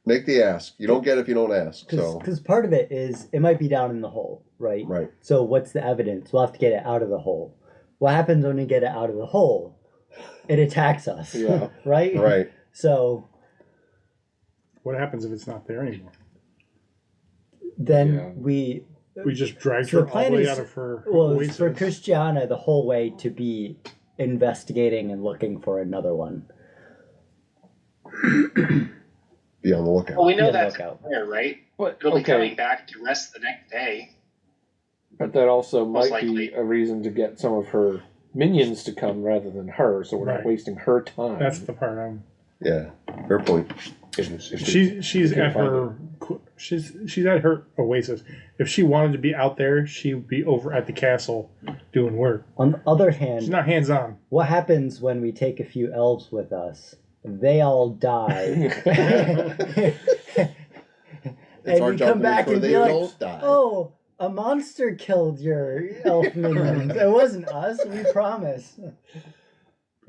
Make the ask. You don't get if you don't ask. So
Because part of it is it might be down in the hole, right?
right.
So what's the evidence? We'll have to get it out of the hole. What happens when we get it out of the hole? It attacks us.
Yeah.
Right?
Right.
So
What happens if it's not there anymore?
then
Yeah.
we
just dragged
So
her
the
all the
plan
way
is-
out of her
well, it's for
oasis.
Christiana the whole way to be investigating and looking for another one.
Be on the lookout.
Well, we know
Yeah,
that's
lookout.
there, right?
But
It'll be coming back to rest the next day.
But that also
Most
might be
likely.
a reason to get some of her minions to come rather than her, so we're not
Right.
wasting her time.
That's the part I'm.
Yeah. Fair point.
She's
can't
at
find
her. She's at her oasis. If she wanted to be out there, she would be over at the castle doing work.
On the other
She's
hand,
not hands on.
what happens when we take a few elves with us? They all die.
It's our
we
job
come
to
back
make sure
and
they
be like,
don't die.
"Oh, a monster killed your elf minions. It wasn't us. We promise."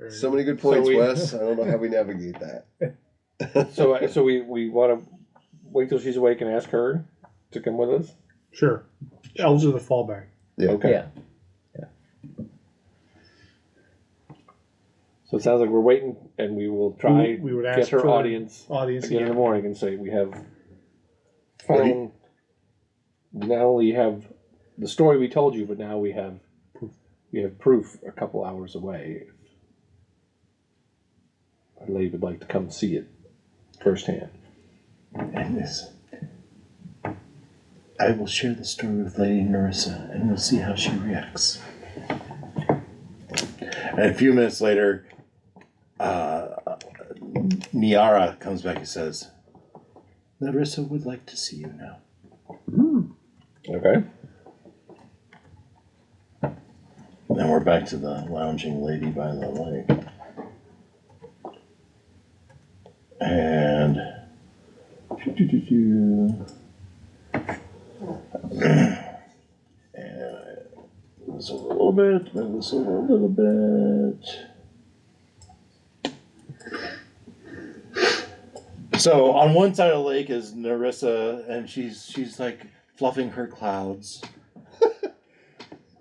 So many good points,
So we-
Wes. I don't know how we navigate that.
So we want to wait till she's awake and ask her to come with us?
Sure. Elves are the fallback.
Yeah.
Okay.
Yeah.
So it sounds like we're waiting, and we will try
We would
get
ask
her
for
audience
Audience
again in the
again.
morning and say we have
What do
found. Not only have the story we told you, but now we have proof a couple hours away. Our lady would like to come see it firsthand.
And this. I will share the story with Lady Narissa, and we'll see how she reacts. And a few minutes later, Niara comes back and says, Narissa would like to see you now.
Okay.
Then we're back to the lounging lady by the lake. And move this over a little bit, move this over a little bit. So on one side of the lake is Narissa, and she's like fluffing her clouds,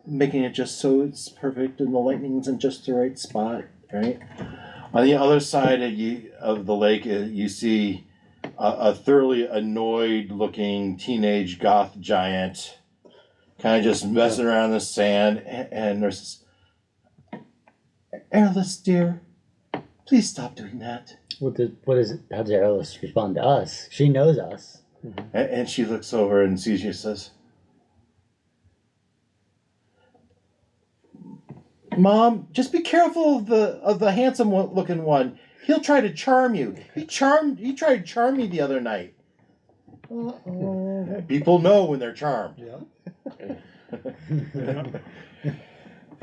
making it just so it's perfect, and the lightning's in just the right spot, right? On the other side of the lake, you see a thoroughly annoyed-looking teenage goth giant, kind of just messing around in the sand, and there's Airless, dear, please stop doing that.
What is it? How does Airless respond to us? She knows us.
And she looks over and sees you and says, Mom, just be careful of the handsome looking one. He'll try to charm you. He tried to charm me the other night. Uh-oh. People know when they're charmed.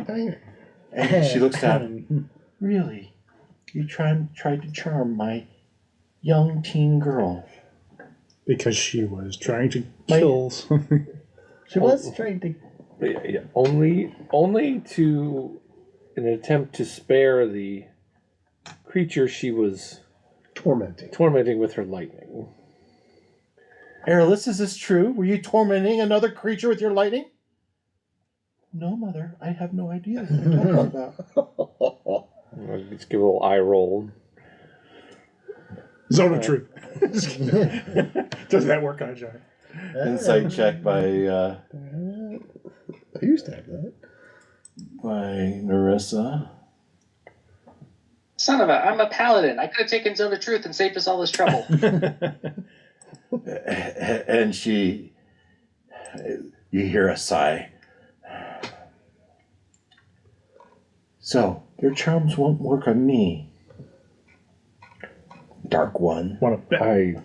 And she looks at him. Really? You tried to charm my young teen girl.
Because she was trying to kill something.
She was trying to.
Yeah, only to an attempt to spare the creature she was tormenting with her lightning.
Airless, is this true? Were you tormenting another creature with your lightning? No, Mother. I have no idea what you're talking about.
Let's give a little eye roll.
Zone of truth. Does that work on a giant?
Insight check by
I used to have that.
Narissa.
Son of a, I'm a paladin. I could have taken Zone of Truth and saved us all this trouble.
And you hear a sigh. So, your charms won't work on me, Dark One.
Want to bet?
I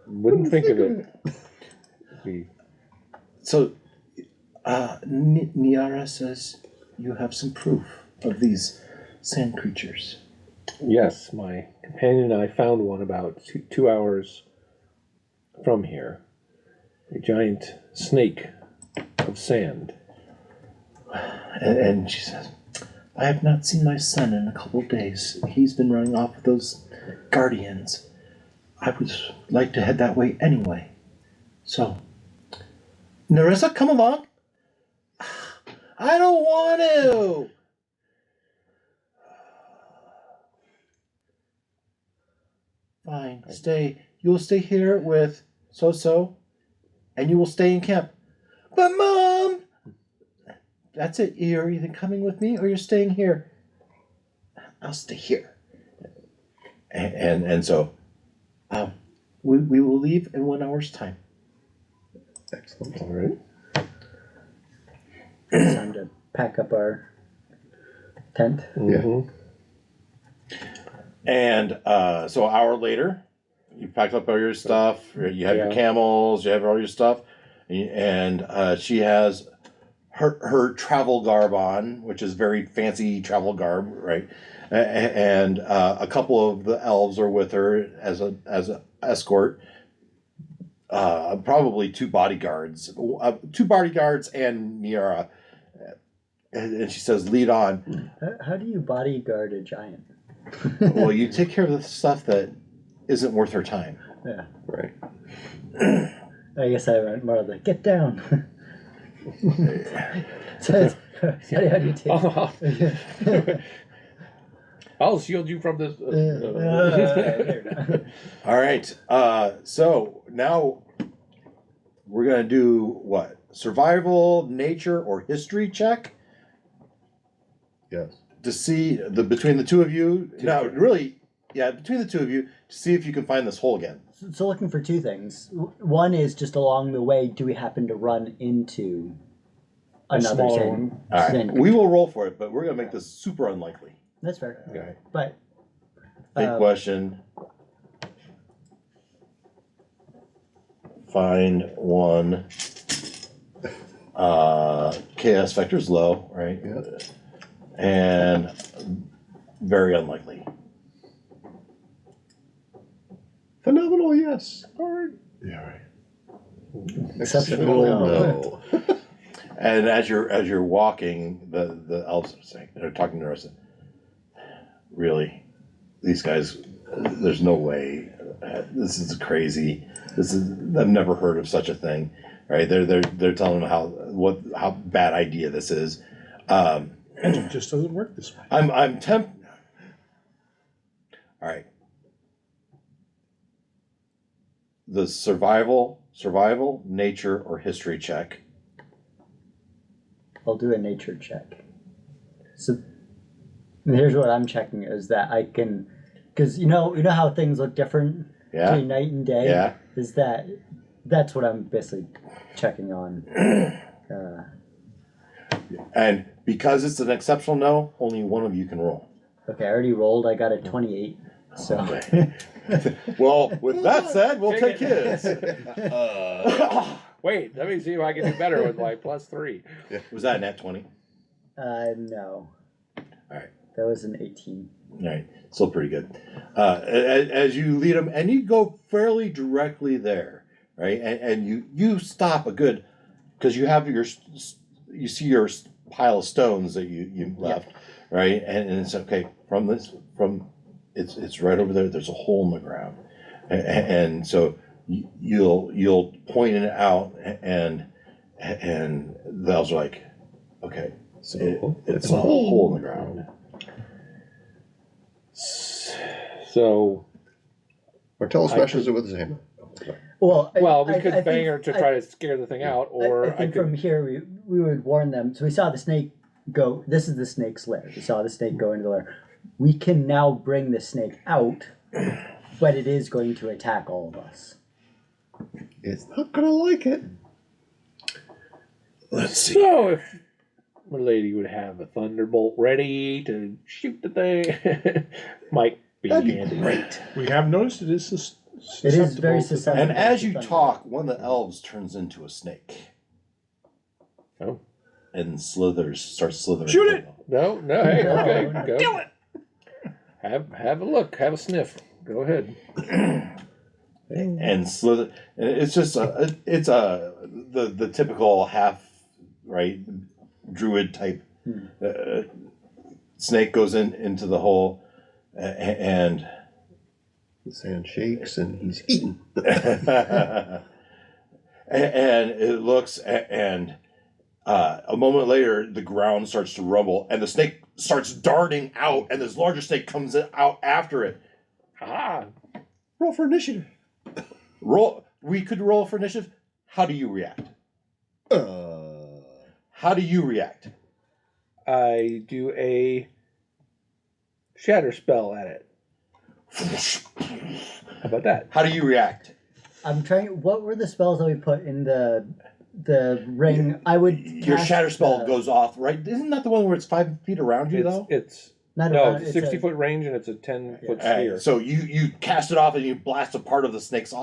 wouldn't think of it.
So, Niara says you have some proof of these sand creatures.
Yes, my companion and I found one about 2 hours from here. A giant snake of sand.
And she says, I have not seen my son in a couple of days. He's been running off with those guardians. I would like to head that way anyway. So, Nerissa, come along. I don't want to. Fine, stay. You will stay here with So-So, and you will stay in camp. But Mom! That's it. You're either coming with me or you're staying here. I'll stay here. And so we will leave in 1 hour's time.
Excellent.
All right.
It's time to pack up our tent.
Mm-hmm.
And so an hour later, you packed up all your stuff. You have your camels. You have all your stuff. And she has her travel garb on, which is very fancy travel garb, right? And a couple of the elves are with her as an escort. Probably two bodyguards and Niara. And she says, "Lead on."
How do you bodyguard a giant?
Well, you take care of the stuff that isn't worth her time.
Yeah.
Right.
I guess I went more like, get down. So how do you take
I'll shield you from this.
All right. So now we're gonna do what? Survival, nature, or history check
Yes.
to see between the two of you. No, really, yeah, between the two of you to see if you can find this hole again.
So looking for two things. One is just along the way, do we happen to run into another
smaller
sand?
one.
All right,
sand
we will roll for it, but we're gonna make this super unlikely.
That's fair.
Okay.
But
Big question. Find one. Chaos vector's low, right?
Yeah.
And very unlikely.
Phenomenal, yes.
Hard. Yeah, right.
exceptional.
No.
And as you're walking, the elves are saying, they're talking to us. Really, these guys, there's no way. This is crazy. I've never heard of such a thing, right? They're telling them how bad idea this is.
Magic just doesn't work this way.
I'm tempted. All right. The survival, nature, or history check.
I'll do a nature check. So here's what I'm checking is that I can, because you know how things look different
Yeah.
between night and day.
Yeah.
Is that's what I'm basically checking on.
And because it's an exceptional no, only one of you can roll.
Okay, I already rolled. I got a 28. So
Okay. Well, with that said, we'll take his.
Wait, let me see if I can do better with my +3.
Was that a nat 20?
no.
All right.
That was an 18.
All right. Still pretty good. As you lead them, and you go fairly directly there, right? And you stop a good, because you have you see your pile of stones that you left, right? And it's okay it's right over there. There's a hole in the ground, and so you'll point it out, and the elves are like, okay, so it's a hole in the ground.
So,
Martellus smashes it with his hammer.
Well,
we could bang her to try to scare the thing out, or
I think from here we would warn them. So we saw the snake go. This is the snake's lair. We saw the snake go into the lair. We can now bring the snake out, but it is going to attack all of us.
It's not gonna like it.
Let's see.
So if my lady would have a thunderbolt ready to shoot the thing, might be handy.
Great.
We have noticed it is
It is very
to-
susceptible.
And as you
to thunder.
talk, one of the elves turns into a snake.
Oh.
and starts slithering.
Shoot it!
No, hey,
No,
okay,
no.
go.
Kill it!
Have a look, have a sniff. Go ahead.
And slither. It's just the typical half druid type snake goes into the hole, and
The sand shakes and he's eaten.
and it looks and a moment later the ground starts to rumble and the snake starts darting out and this larger snake comes out after it.
Ah,
Roll for initiative.
We could roll for initiative. How do you react? How do you react?
I do a shatter spell at it. How about that?
How do you react?
I'm trying. What were the spells that we put in the ring? I would.
Your
cast
shatter spell
the-
goes off, right? Isn't that the one where it's 5 feet around you, though?
It's
Not
no,
around,
it's a 60-foot range and it's a 10-foot
All right,
sphere.
so you cast it off and you blast a part of the snake's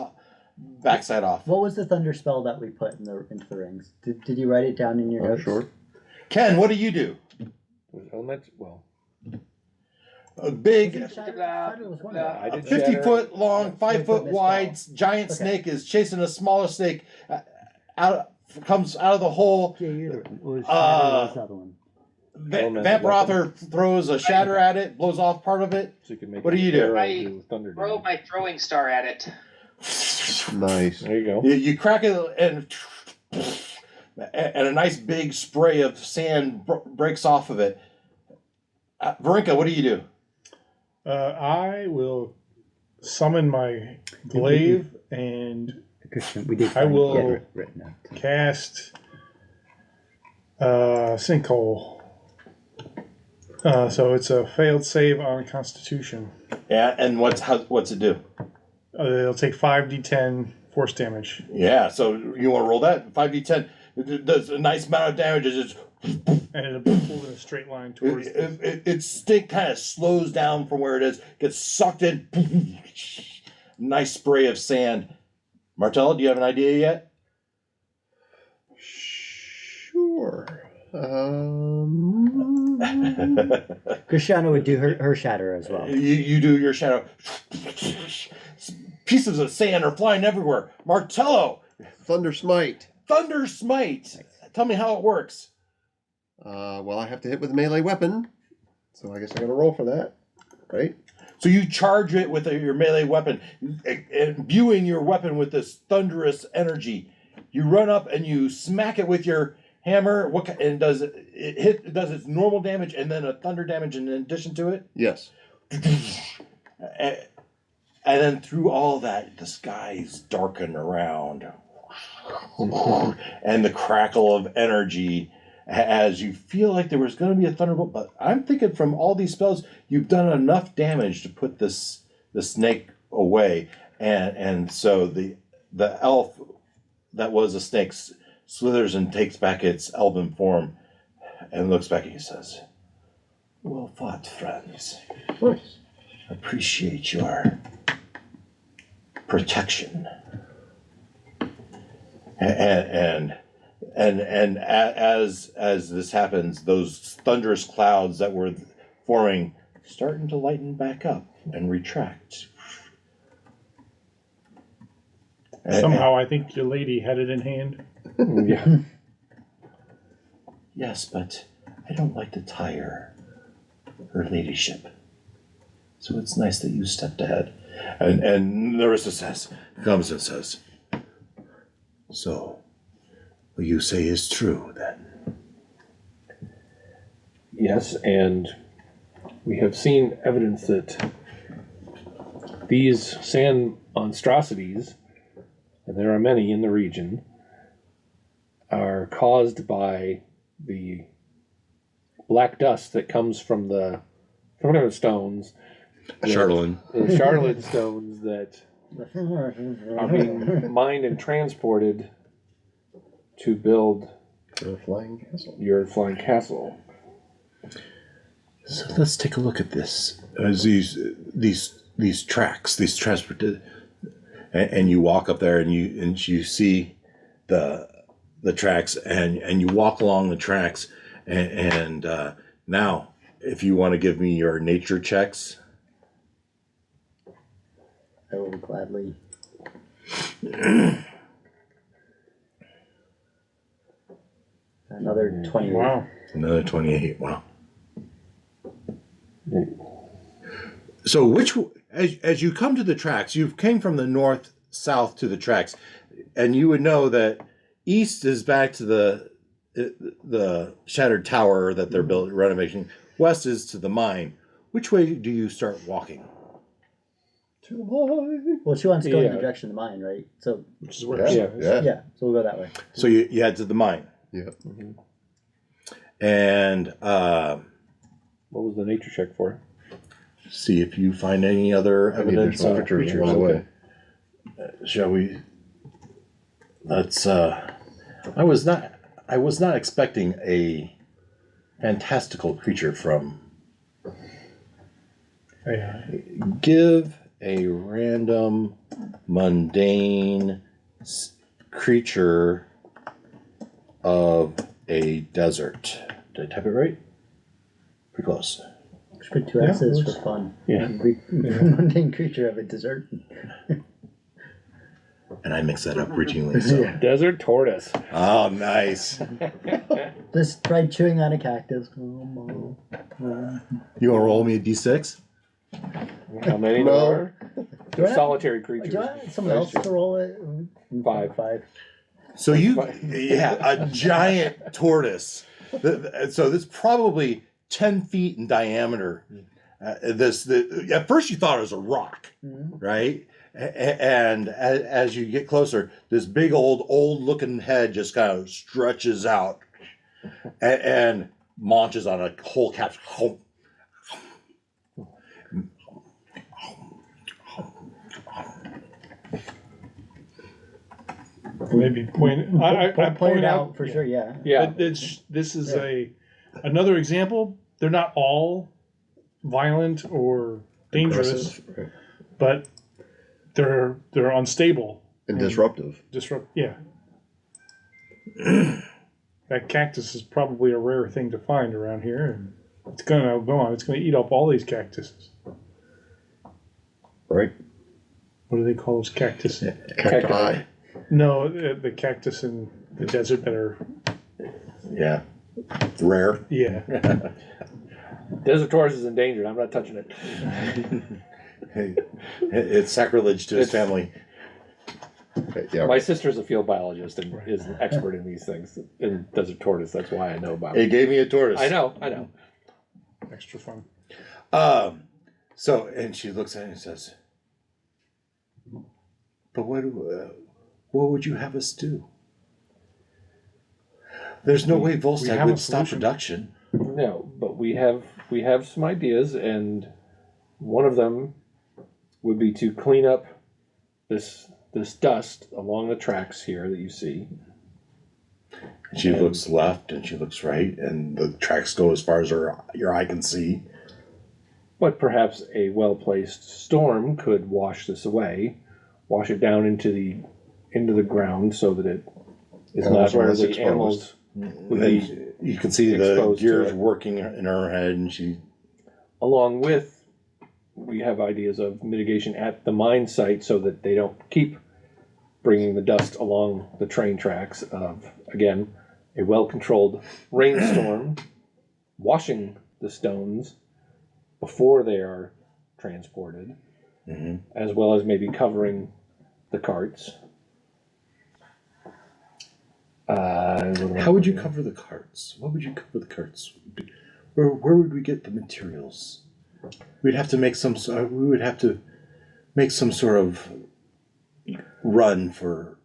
backside off.
What was the thunder spell that we put into the rings? Did you write it down in your notes?
Sure.
Ken, what do you do?
Elements, well,
A big,
Shatter was one of them.
I did
50-foot long,
Yeah,
5 foot
this
wide giant snake is chasing a smaller snake. Comes out of the hole.
Yeah, you're the one.
Uh,
the other one?
Vamp Rother throws a shatter at it, blows off part of it.
So you can make
What do you do?
arrow
I
thunder
Throw
damage.
my throwing star at it.
Nice.
There you go.
You crack it and a nice big spray of sand breaks off of it. Varinka, what do you do?
I will summon my glaive and
Christian, we did.
I will-
get it written out.
cast sinkhole. So it's a failed save on Constitution.
Yeah, and what's it do?
It'll take 5d10 force damage.
Yeah, so you want to roll that 5d10. It does a nice amount of damage. It's just
And it'll be pulled in a straight line towards
its stick kind of slows down from where it is, gets sucked in. Nice spray of sand. Martella, do you have an idea yet?
Sure.
Christiana would do her shatter as well.
You do your shadow. Pieces of sand are flying everywhere. Martello,
Thunder Smite.
Thunder Smite. Tell me how it works.
Well, I have to hit with a melee weapon, so I guess I gotta roll for that, right?
So you charge it with your melee weapon, imbuing your weapon with this thunderous energy. You run up and you smack it with your hammer. And does it does its normal damage and then a thunder damage in addition to it?
Yes.
And then through all that, the skies darken around. And the crackle of energy as you feel like there was going to be a thunderbolt. But I'm thinking from all these spells, you've done enough damage to put the snake away. And so the elf that was a snake slithers and takes back its elven form and looks back at you and says, "Well fought, friends.
Of course.
Appreciate your protection." And as this happens, those thunderous clouds that were forming starting to lighten back up and retract.
Somehow I think your lady had it in hand.
Yeah.
Yes, but I don't like to tire her ladyship. So it's nice that you stepped ahead. And Narissa comes and says, "So, what you say is true, then?"
Yes, and we have seen evidence that these sand monstrosities, and there are many in the region, are caused by the black dust that comes from the stones.
Charlatan.
The Charlotte stones that are being mined and transported to build
The flying castle.
your flying castle.
So let's take a look at this. As these tracks, these transported, and you walk up there and you see the the tracks, and you walk along the tracks, and now, if you want to give me your nature checks.
I will gladly. Another 28.
Wow.
Another 28. Wow. So as you come to the tracks, you came from the north south to the tracks, and you would know that east is back to the shattered tower that they're renovating. West is to the mine. Which way do you start walking?
To the mine.
Well, she wants to go in the direction of the mine, right? So
Which is where
yeah, so we'll go that way.
So you head to the mine.
Yeah.
Mm-hmm.
And
What was the nature check for?
see if you find any other
Any
evidence
additional
of
creatures
creatures.
along the way.
Shall we? Let's. I was not expecting a fantastical creature from.
Yeah.
Give a random mundane creature of a desert. Did I type it right? Pretty close.
Just put 2 X's for fun.
Yeah.
Mundane creature of a dessert.
And I mix that up routinely. So.
Desert tortoise.
Oh, nice.
Just tried chewing on a cactus.
You want to roll me a d6?
How many
No.
there are?
Do
They're
I-
solitary
Do
creatures.
I want someone else to roll it?
5.
5.
So a giant tortoise. So this probably 10 feet in diameter. At first you thought it was a rock, right? And as you get closer, this big old looking head just kind of stretches out and launches on a whole capsule.
Maybe point. I
Point it out for sure, yeah.
Yeah.
This is another example. They're not all violent or dangerous,
Aggressive, right.
but they're unstable.
And disruptive.
Yeah. That cactus is probably a rare thing to find around here, and it's gonna go on. It's gonna eat up all these cactuses.
Right.
What do they call those cactuses?
Cacti.
No, the cactus in the desert that are
Yeah. Rare.
yeah.
Desert tortoise is endangered. I'm not touching it.
Hey, it's sacrilege to his
It's-
family.
Yeah.
My sister's a field biologist and is an expert in these things. In desert tortoise, that's why I know about it.
It gave me a tortoise.
I know.
Extra fun.
So, and she looks at it and says, "But what would you have us do? There's no way
we
Volstagg
have a
would stop
solution.
production."
No, but we have some ideas, and one of them would be to clean up this dust along the tracks here that you see.
She looks left and she looks right, and the tracks go as far as your eye can see.
But perhaps a well-placed storm could wash this away, wash it down into the ground so that it is not where
less
the
exposed.
animals would be,
And you can see the
exposed to
gears
it.
working in her head, and she.
along with, we have ideas of mitigation at the mine site so that they don't keep bringing the dust along the train tracks of, again, a well-controlled rainstorm washing the stones before they are transported, as well as maybe covering the carts.
How would you cover the carts? What would you cover the carts? Where would we get the materials? We'd have to make we would have to make some sort of run for.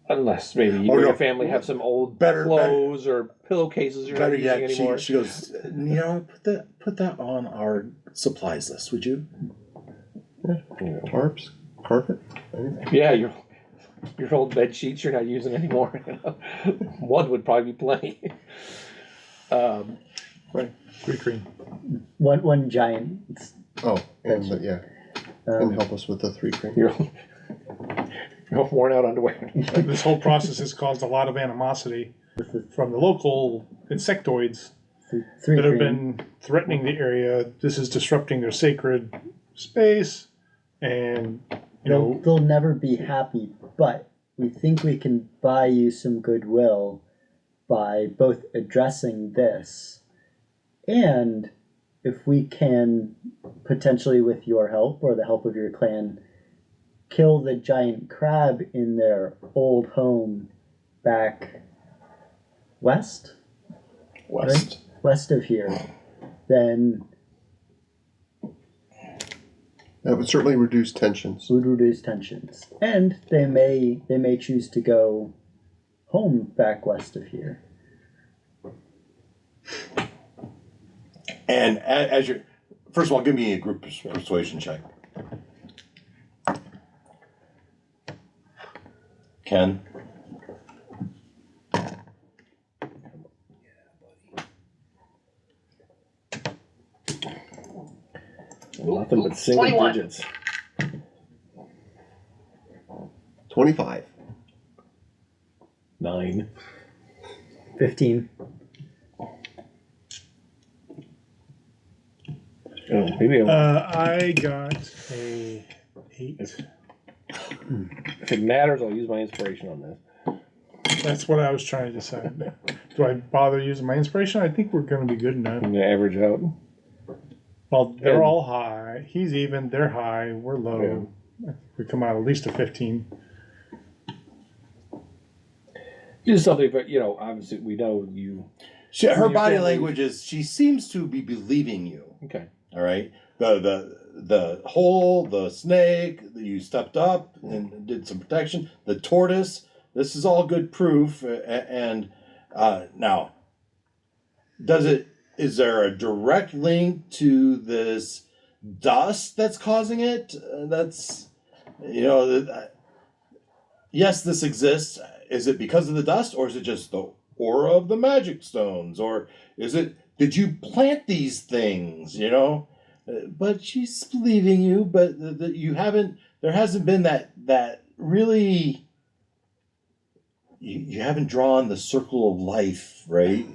Unless maybe you
Oh,
and
no.
your family have some old
Better-
clothes or pillowcases you're not
Better
using
yet,
anymore.
she goes, put that on our supplies list, would you?
Tarps? Carpet? Anything?
Yeah, your old bed sheets you're not using anymore. One would probably be plenty.
Quick green.
One giant.
Oh, and yeah. And
Um,
help us with the 3 cream.
Your Worn out underwear.
This whole process has caused a lot of animosity from the local insectoids that have been threatening the area. This is disrupting their sacred space, and
they'll never be happy, but we think we can buy you some goodwill by both addressing this, and if we can, potentially with your help or the help of your clan, kill the giant crab in their old home back west? Right? West of here, then
that would certainly reduce tensions.
Would reduce tensions. And they may choose to go home back west of here.
And as you're, first of all, give me a group persuasion check. Ken?
Nothing but single
21.
digits.
25.
9.
15.
Oh, maybe
I got a 8.
if it matters, I'll use my inspiration on this.
That's what I was trying to decide. Do I bother using my inspiration? I think we're going to be good enough.
I'm going to average out.
Well, they're all high. He's even. They're high. We're low.
Yeah.
We come out at least a 15.
Just something, but obviously we know you.
Her body language is, she seems to be believing you.
Okay.
All right. The hole, the snake, you stepped up and did some protection. The tortoise. This is all good proof. And now, is there a direct link to this dust that's causing it? Yes, this exists. Is it because of the dust, or is it just the aura of the magic stones, or did you plant these things? But she's believing you, but you haven't. There hasn't been that really. You haven't drawn the circle of life, right?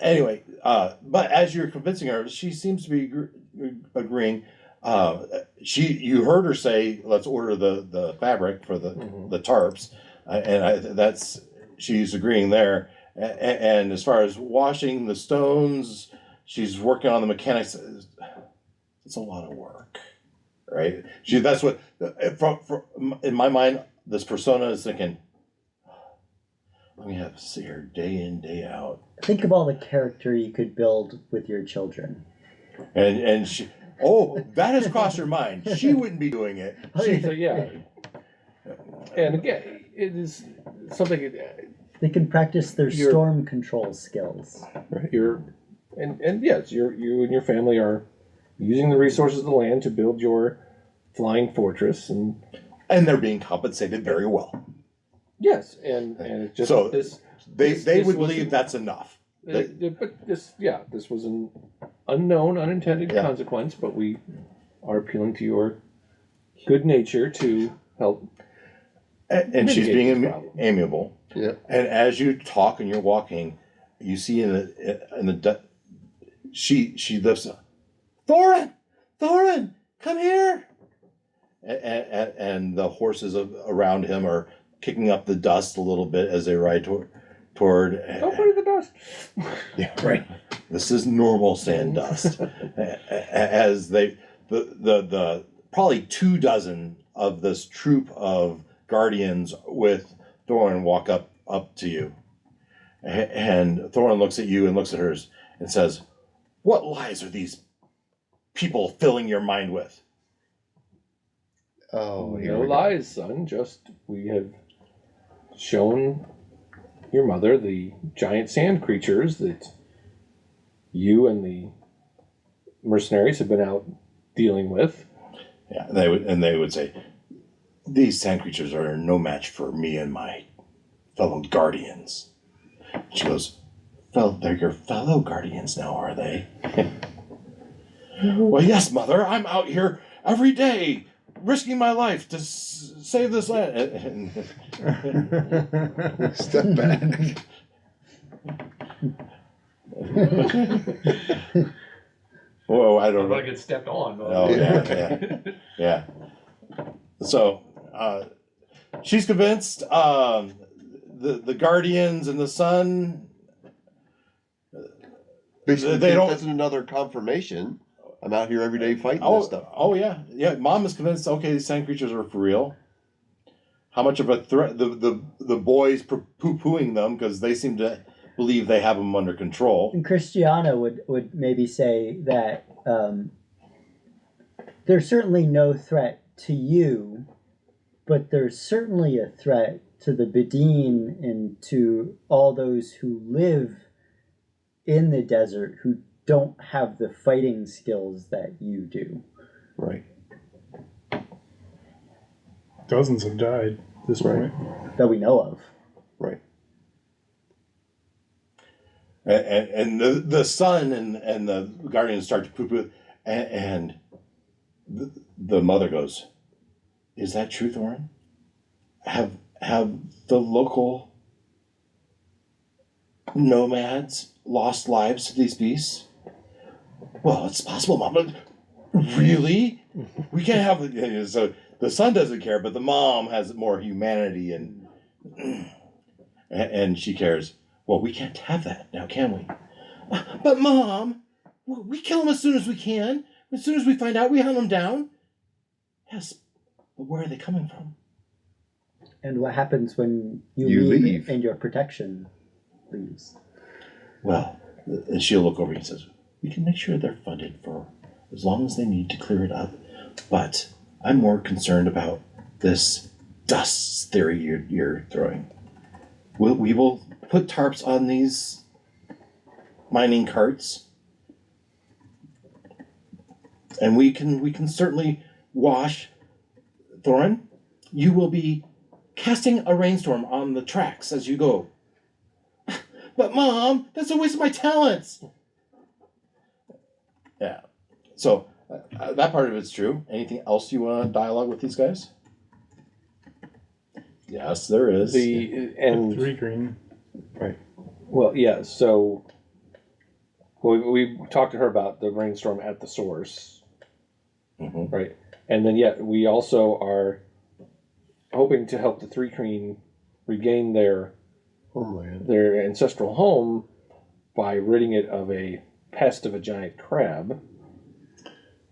Anyway, but as you're convincing her, she seems to be agreeing. You heard her say, "Let's order the fabric for the tarps," she's agreeing there. And as far as washing the stones, she's working on the mechanics. It's a lot of work, right? That's what in my mind, this persona is thinking. I'm gonna have to see her day in, day out.
Think of all the character you could build with your children.
And she, that has crossed her mind. She wouldn't be doing it.
So yeah, and again, it is something.
They can practice their storm control skills.
Right. And yes, you and your family are using the resources of the land to build your flying fortress, and
they're being compensated very well.
Yes, and it just
so
this
they would believe that's enough.
But this was an unknown, unintended consequence. But we are appealing to your good nature to help.
And she's being amiable.
Yeah.
And as you talk and you're walking, you see she lifts up, Thorin, come here. And the horses around him are kicking up the dust a little bit as they ride toward.
Don't put in the dust.
Yeah, right. This is normal sand dust. As the probably 24 of this troop of guardians with Thorin walk up to you, and Thorin looks at you and looks at hers and says, "What lies are these people filling your mind with?"
Oh,
No lies, son. Just we have shown your mother the giant sand creatures that you and the mercenaries have been out dealing with.
Yeah, they would say, "These sand creatures are no match for me and my fellow guardians." She goes, "They're your fellow guardians now, are they?" "Well, yes, Mother. I'm out here every day risking my life to save this land.
Step back.
Whoa, I don't
I'm
know.
gonna get stepped on.
Oh, yeah. So, she's convinced. The Guardians and the Sun.
Basically,
They don't-
that's another confirmation. I'm out here every day fighting
Oh,
this stuff.
oh yeah. Mom is convinced. Okay, these sand creatures are for real. How much of a threat? The boys poo-pooing them because they seem to believe they have them under control.
And Christiana would maybe say that there's certainly no threat to you, but there's certainly a threat to the Bedine and to all those who live in the desert who don't have the fighting skills that you do.
Right.
Dozens have died at this
Right.
point.
That we know of.
Right.
And the Sun and the Guardians start to poo-poo, and the mother goes, "Is that true, Thorin? Have the local nomads lost lives to these beasts?" "Well, it's possible, Mom, but really? We can't have..." So the Son doesn't care, but the mom has more humanity and she cares. "Well, we can't have that now, can we?" "But Mom, we kill them as soon as we can. As soon as we find out, we hunt them down." "Yes, but where are they coming from?"
And what happens when you
You
leave,
leave.
and your protection leaves?
"Well," and she'll look over and says, "we can make sure they're funded for as long as they need to clear it up. But I'm more concerned about this dust theory you're throwing. We will put tarps on these mining carts, and we can certainly wash. Thorin, you will be casting a rainstorm on the tracks as you go." "But Mom, that's a waste of my talents." Yeah. So that part of it's true. Anything else you want to dialogue with these guys? Yes, there is.
And
3 green.
well, yeah. So we talked to her about the rainstorm at the source,
Mhm.
right? And then we also are hoping to help the Three Creen regain their
Homeland.
ancestral home by ridding it of a pest of a giant crab.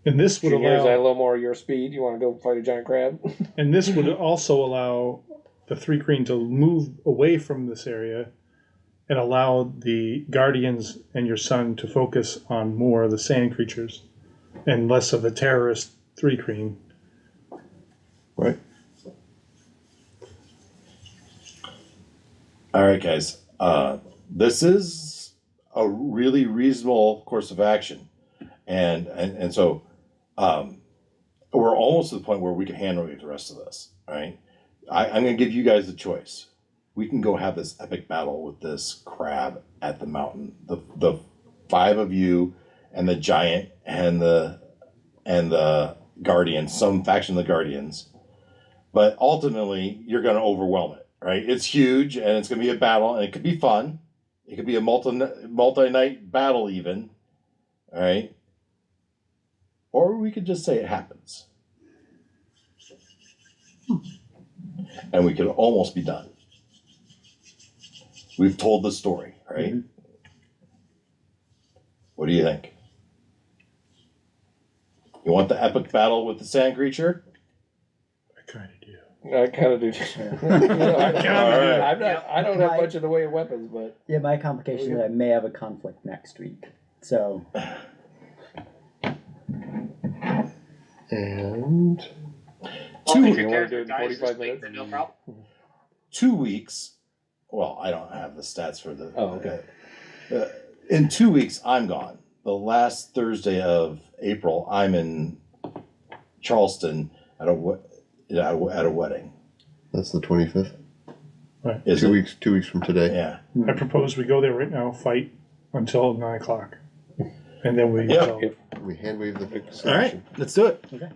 And this would
Junior, is that a
allow,
little more your speed? You want to go fight a giant crab?
and this would also allow the 3 green to move away from this area and allow the Guardians and your son to focus on more of the sand creatures and less of the terrorist 3 green.
Right.
All right, guys. This is a really reasonable course of action, and so we're almost to the point where we can hand wave the rest of this. All right, I'm going to give you guys the choice. We can go have this epic battle with this crab at the mountain. The 5 of you and the giant and the Guardians, some faction of the Guardians, but ultimately you're going to overwhelm it. Right? It's huge, and it's going to be a battle, and it could be fun. It could be a multi-night battle even. All right? Or we could just say it happens. And we could almost be done. We've told the story, right? Mm-hmm. What do you think? You want the epic battle with the sand creature?
I kind of do.
I kind of do. I don't have much in the way of weapons, but
Yeah, my complication is that I may have a conflict next week. So
And
Well, if
you
your
wanna do
character
it in
dies
45
this week,
minutes?
then no problem.
2 weeks. Well, I don't have the stats for the.
Oh, okay.
In 2 weeks, I'm gone. The last Thursday of April, I'm in Charleston at a wedding.
that's the 25th.
Is
2
it?
weeks. 2 weeks from today.
Yeah.
I propose we go there right now, fight until 9 o'clock. And then we
Yeah.
go.
We hand wave the
All right, let's do it.
okay.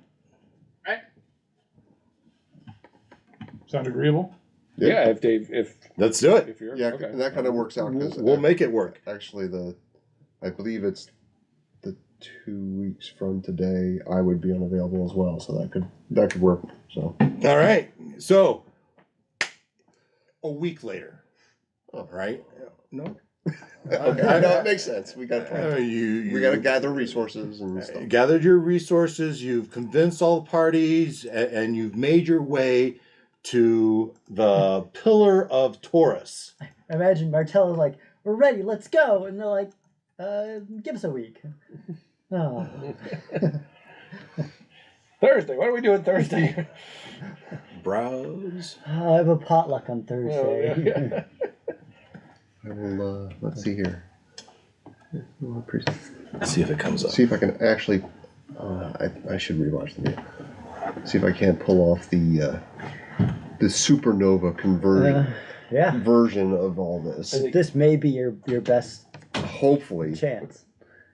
Sound agreeable?
Yeah, if Dave, if
Let's do it.
if you're
Yeah,
okay.
and that kind of works out because
We'll make it work.
actually I believe it's the 2 weeks from today. I would be unavailable as well, so that could work. So
All right. So a week later. All right. No.
okay, no, it makes sense. We got
You
we got to gather resources and stuff.
gathered your resources. You've convinced all the parties, and you've made your way to the Pillar of Taurus.
I imagine Martella's like, we're ready, let's go. And they're like, give us a week. Oh.
Thursday. What are we doing Thursday?
Browse.
I have a potluck on Thursday.
I will. Let's see here.
See if it comes up.
See if I can actually. I should rewatch the video. See if I can't pull off the supernova conversion
Yeah.
version of all this.
This may be your best
Hopefully,
chance.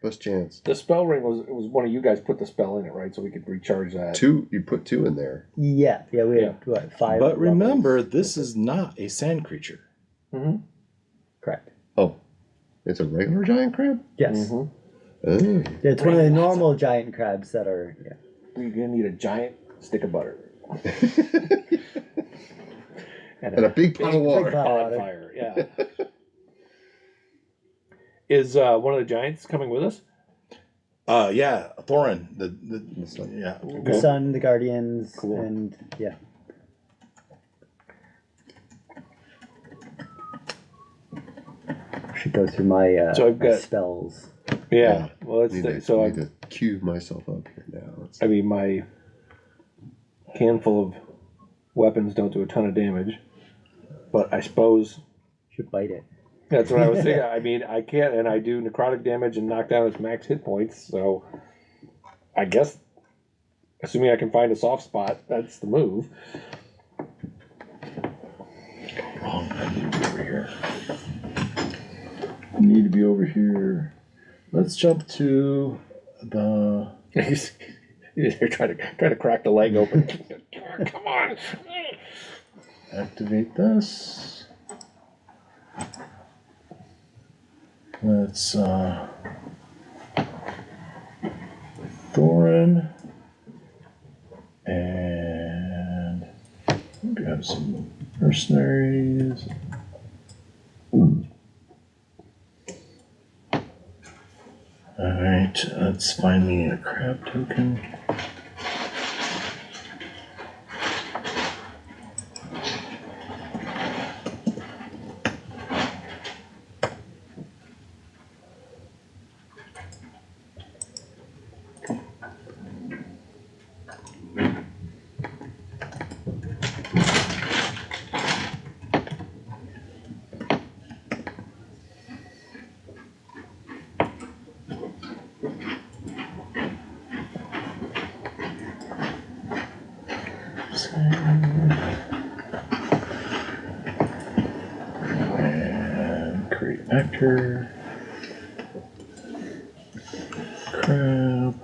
best chance.
The spell ring was one of you guys put the spell in it, right? So we could recharge that.
You put 2 in there.
Yeah, we had, what, 5
But remember,
levels?
this is not a sand creature.
Mm-hmm.
Correct.
Oh, it's a regular giant crab.
Yes.
Mm-hmm.
Oh.
It's one of the normal giant crabs that are,
You're gonna need a giant stick of butter
And a big pot of water.
bonfire. Yeah. Is one of the giants coming with us?
Yeah, Thorin. Yeah.
the sun, the guardians,
Cool.
and should go through my
So I've got-
spells.
Yeah. Well, it's
Need
the,
to,
so
need
I'm,
to cue myself up here now. Let's
I mean, my handful of weapons don't do a ton of damage, but I suppose
Should bite it.
that's what I was thinking. I mean, I can't, and I do necrotic damage and knock down its max hit points. So, I guess, assuming I can find a soft spot, that's the move.
I need to be over here. Need to be over here. Let's jump to the.
You're trying to crack the leg open. Come on.
Activate this. Let's Thorin and grab some mercenaries. Alright, let's find me a crab token. And create actor. Crab.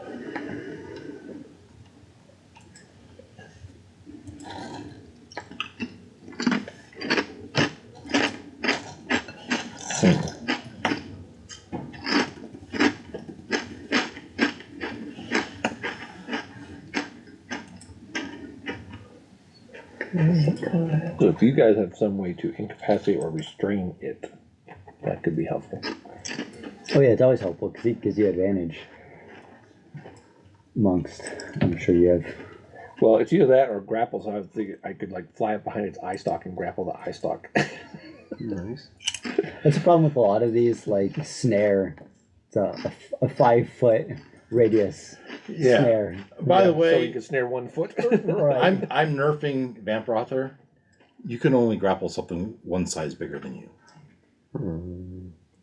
So if you guys have some way to incapacitate or restrain it, that could be helpful.
Oh yeah, it's always helpful because it gives you advantage amongst. I'm sure you have.
Well, it's either that or grapple. So I was thinking I could like fly up behind its eye stalk and grapple the eye stalk.
Nice.
That's the problem with a lot of these, like snare. It's a 5 foot radius snare.
By the
So you
way,
can snare 1 foot.
Right.
I'm nerfing Vamprother. You can only grapple something one size bigger than you.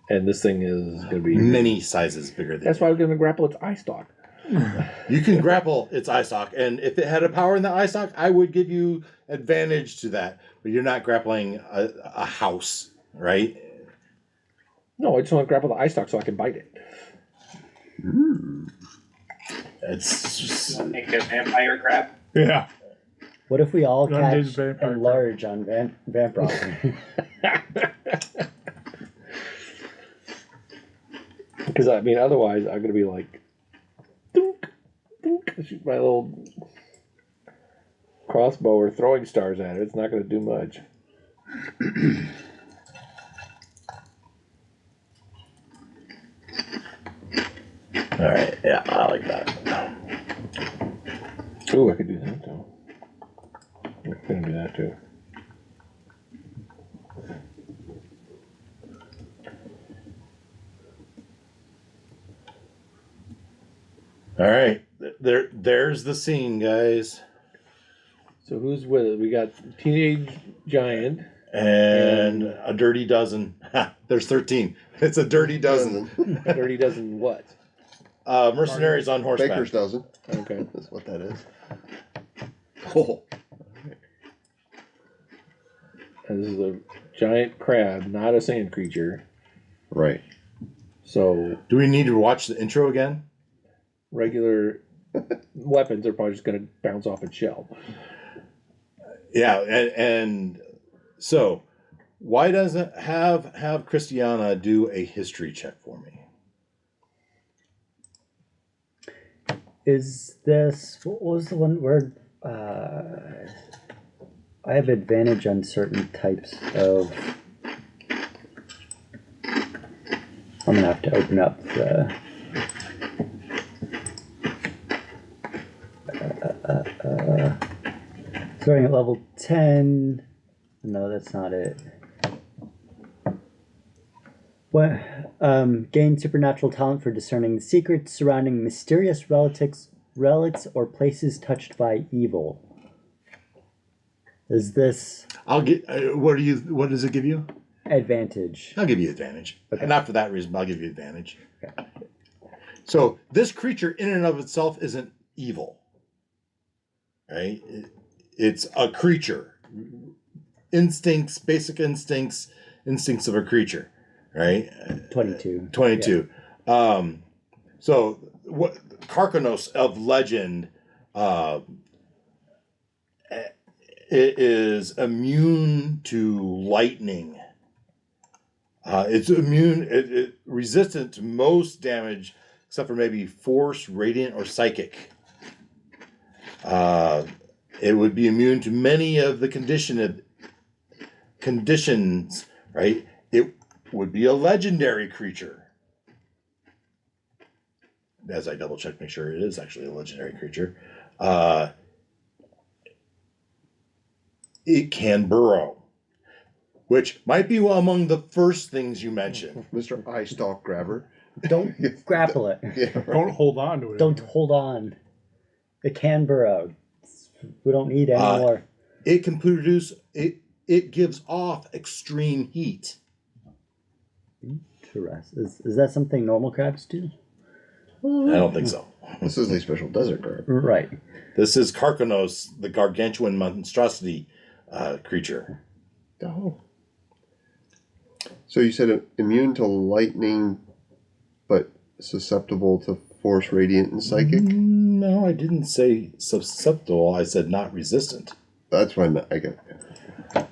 And this thing is going to be
Many sizes bigger than
That's why I was going to grapple its eye stalk.
you can grapple its eye stalk, and if it had a power in the eye stalk, I would give you advantage to that. But you're not grappling a house, right?
No, I just want to grapple the eye stalk so I can bite it.
It's just,
Make a vampire crab.
Yeah.
What if we all
Undead
catch
vampire
and large on vamp robbery?
Because I mean, otherwise I'm gonna be like, dunk, dunk, shoot my little crossbow or throwing stars at it. It's not gonna do much.
All right, yeah, I like that.
Ooh, I could do that too. I'm gonna do that too.
All right, there's the scene, guys.
So who's with it? We got teenage giant.
And a dirty dozen. Ha, there's 13. It's a dirty dozen.
A dirty dozen what?
Mercenaries on horseback.
Baker's dozen.
Okay.
That's what that is.
Oh.
And this is a giant crab, not a sand creature.
Right.
So
Do we need to watch the intro again?
regular weapons are probably just going to bounce off its shell.
Yeah, and so why doesn't have Christiana do a history check for me?
Is this, what was the one where I have advantage on certain types of, I'm gonna have to open up the starting at level 10. No, that's not it. What? Gain supernatural talent for discerning secrets surrounding mysterious relics or places touched by evil. Is this
I'll get. What does it give you?
advantage?
I'll give you advantage.
Okay.
Not for that reason, but I'll give you advantage.
Okay.
So this creature in and of itself isn't evil. Right? It's a creature. Instincts, basic instincts of a creature. Right?
22.
22. So what Karkanos of legend it is immune to lightning. It's immune, resistant to most damage except for maybe force, radiant, or psychic. It would be immune to many of the conditions, right? It would be a legendary creature. As I double check, make sure it is actually a legendary creature. It can burrow, which might be among the first things you mentioned.
Mr. Eye Stalk Grabber.
Don't grapple it.
Yeah,
Don't hold on to it.
Don't hold on. It can burrow. We don't need any more.
It can produce it gives off extreme heat.
Is that something normal crabs do?
I don't think so.
this is a special desert crab.
Right.
This is Karkanos, the gargantuan monstrosity creature.
Oh. So you said immune to lightning, but susceptible to force, radiant, and psychic?
No, I didn't say susceptible. I said not resistant.
That's what I meant. I get it.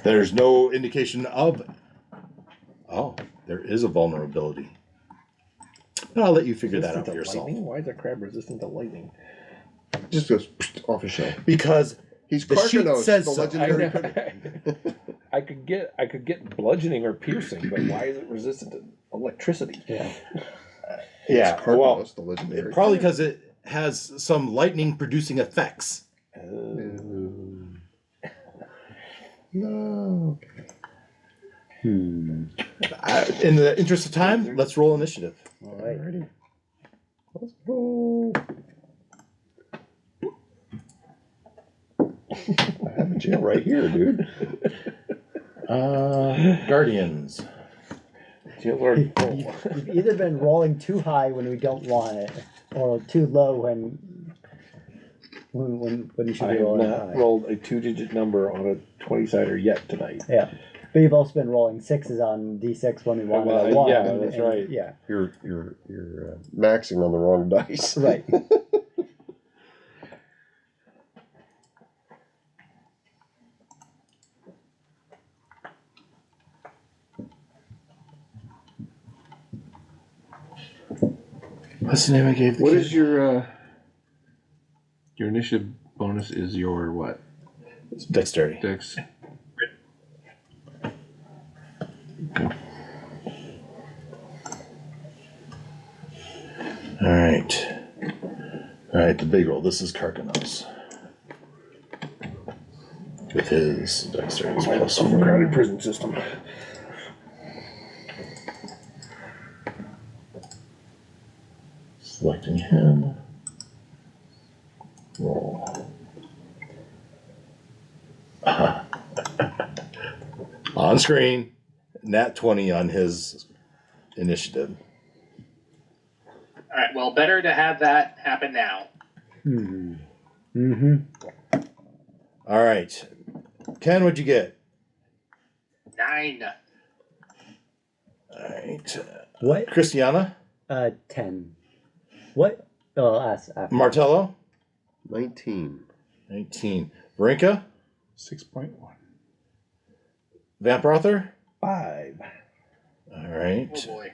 There's no indication of... Oh, there is a vulnerability. I'll let you figure that out for yourself.
Lightning? Why is a crab resistant to lightning?
Just goes off his shell.
Because
He's
the sheet
Karkanos,
says
the
so.
legendary critic.
I could get bludgeoning or piercing, but why is it resistant to electricity?
Yeah.
Yeah,
Karkanos,
well,
the legendary
probably because it has some lightning-producing effects.
No.
In the interest of time, let's roll initiative.
All right.
Alrighty. Let's go. I have a jail right here, dude.
Guardians.
Jailord full.
You've either been rolling too high when we don't want it, or too low when you should
I
be
have
rolling
not
high.
rolled a 2-digit number on a 20-sider yet tonight.
Yeah. But you've also been rolling sixes on D6 when we wanted
Well,
a one.
yeah, that's right.
Yeah.
You're maxing on the wrong dice.
Right.
What's the name I gave the
What
kid?
is your initiative bonus? Is your what?
Dexterity.
Dex.
All right. All right, the big roll. This is Karkanos. With his dexterity plus
Overcrowded prison system.
Selecting him. Roll. On screen. Nat 20 on his initiative.
All right. Well, better to have that happen now.
All right. Ken, what'd you get?
9.
All right.
What?
Christiana?
10. What? Oh, I'll ask after.
Martello?
19.
19. Varinka?
6.1.
Vamprother?
5.
All right.
Oh boy.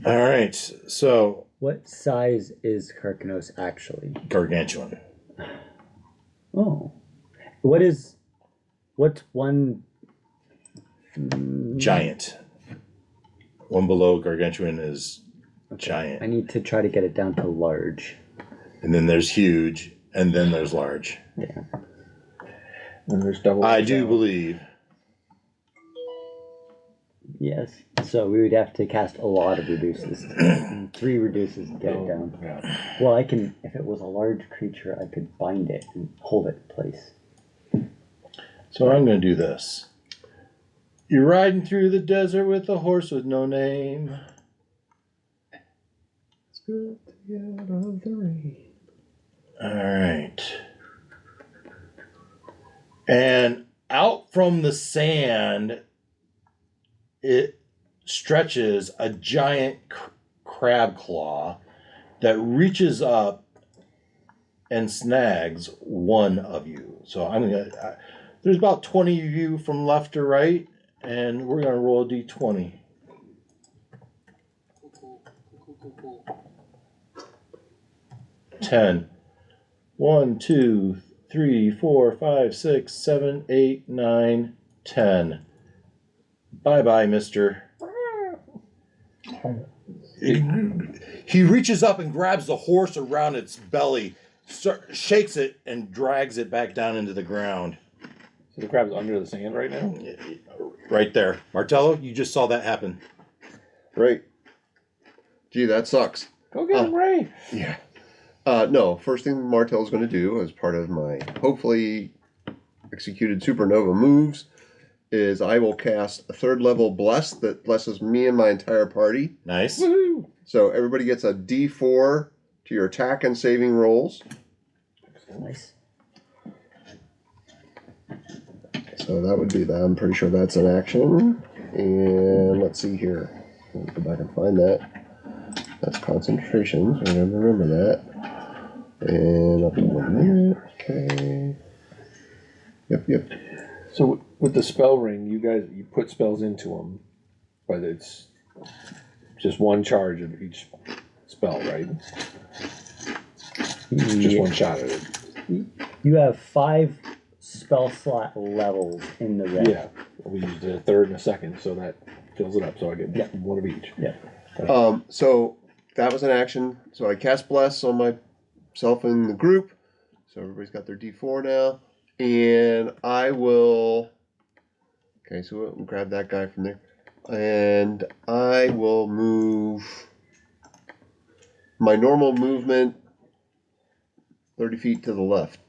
All right. So,
What size is Karkanos actually?
gargantuan.
Oh. What's one?
Giant. One below gargantuan is giant.
I need to try to get it down to large.
And then there's huge. And then there's large.
Yeah.
And there's double.
I do believe.
Yes. So we would have to cast a lot of reduces. 3 reduces to get it down.
Yeah.
Well, I can. If it was a large creature, I could bind it and hold it in place.
So I'm going to do this. You're riding through the desert with a horse with no name.
It's good to get out of the rain.
All right. And out from the sand, it stretches a giant crab claw that reaches up and snags one of you. So I'm going to... There's about 20 of you from left to right, and we're going to roll a d20.
Cool.
10. 1, 2, 3, 4, 5, 6, 7, 8, 9, 10. Bye-bye, mister. He reaches up and grabs the horse around its belly, shakes it, and drags it back down into the ground.
So the crab's under the sand right now?
Right there. Martello, you just saw that happen.
Right. Gee, that sucks.
Go get him, Ray.
Yeah. No, first thing Martel's going to do as part of my hopefully executed supernova moves is I will cast a 3rd level bless that blesses me and my entire party.
Nice.
Woohoo!
So everybody gets a D4 to your attack and saving rolls.
Nice.
So that would be that. I'm pretty sure that's an action. And let's see here. Let me go back and find that. That's concentration, so I gotta remember that. And up in 1 minute. Okay. Yep.
So with the spell ring, you put spells into them, but it's just one charge of each spell, right? Just one shot at it.
You have 5 spell slot levels in the ring.
Yeah. We used a 3rd and a 2nd, so that fills it up. So I get one of each.
Yeah.
So that was an action. So I cast Bless on myself and the group. So everybody's got their D4 now. And I will... Okay, so we'll grab that guy from there. And I will move my normal movement 30 feet to the left.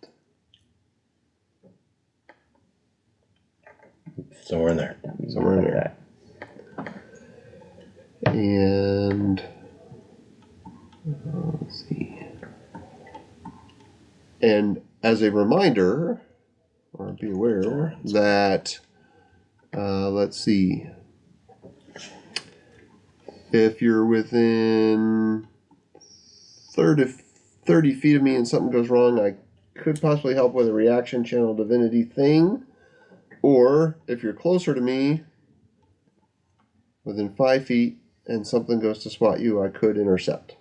Somewhere in there.
Somewhere in there. And let's see. And as a reminder, or be aware that let's see. If you're within 30 feet of me and something goes wrong, I could possibly help with a reaction channel divinity thing. Or if you're closer to me, within 5 feet, and something goes to swat you, I could intercept.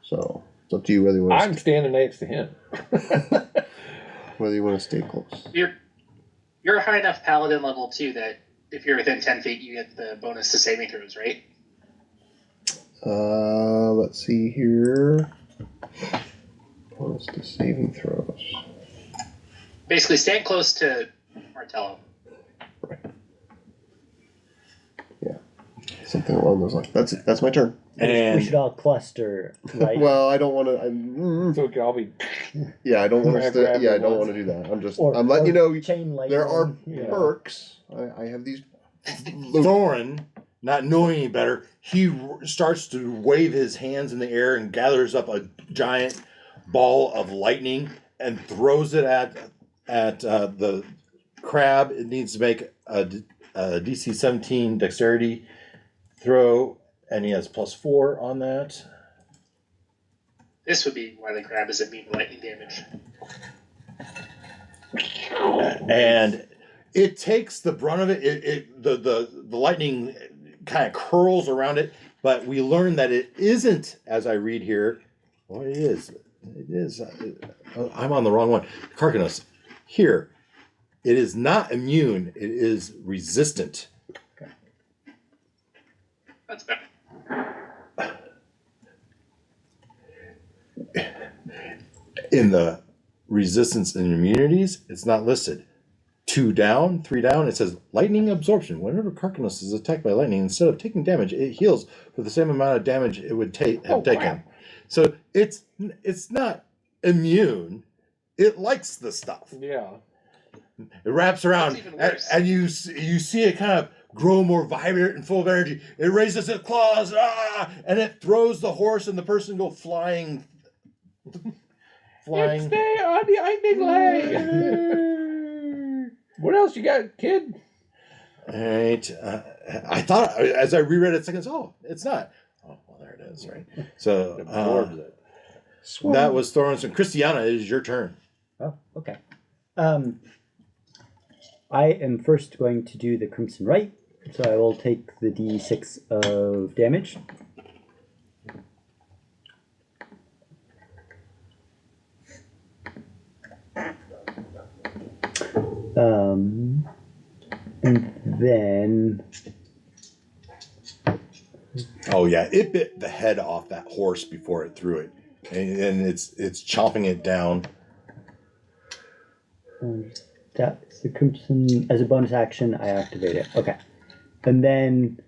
So it's up to you whether you want
I'm standing next to him.
whether you want to stay close.
You're a high enough paladin level too that if you're within 10 feet, you get the bonus to saving throws, right?
Let's see here. Bonus to saving throws.
Basically, stand close to Martello.
Right. Yeah. Something along those lines. That's my turn.
We
And
should all cluster, right?
Well, I don't want to.
So I'll be.
Yeah, I don't want to.
Grab
Yeah, I
it
don't
once.
want to do that.
Or
I'm letting you know.
chain lightning.
There are
yeah.
perks. I have these.
Thorin, not knowing any better, he starts to wave his hands in the air and gathers up a giant ball of lightning and throws it at the crab. It needs to make a DC 17 dexterity throw, and he has +4 on that.
This would be why the crab is immune to lightning damage.
And it takes the brunt of it. The lightning kind of curls around it, but we learn that it isn't, as I read here. Well, it is. It is. I'm on the wrong one. Carcanos. Here, it is not immune. It is resistant.
That's better.
In the resistance and immunities, it's not listed. 2 down, 3 down, it says lightning absorption. Whenever Carcanos is attacked by lightning, instead of taking damage, it heals for the same amount of damage it would have taken. So it's not immune. It likes the stuff.
Yeah.
It wraps around,
That's even worse.
and you see it kind of grow more vibrant and full of energy. It raises its claws, and it throws the horse, and the person go flying.
Stay on the lightning leg. What else you got, kid?
All right. I thought, as I reread it seconds, it's not. Oh, well, there it is, right? So
Absorbs it.
that was Thorin's, and Christiana, it is your turn.
Oh, okay. I am first going to do the Crimson Right, so I will take the D6 of damage. And then
Oh yeah, it bit the head off that horse before it threw it, and it's chomping it down.
that's the Crimson. As a bonus action, I activate it. Okay, and then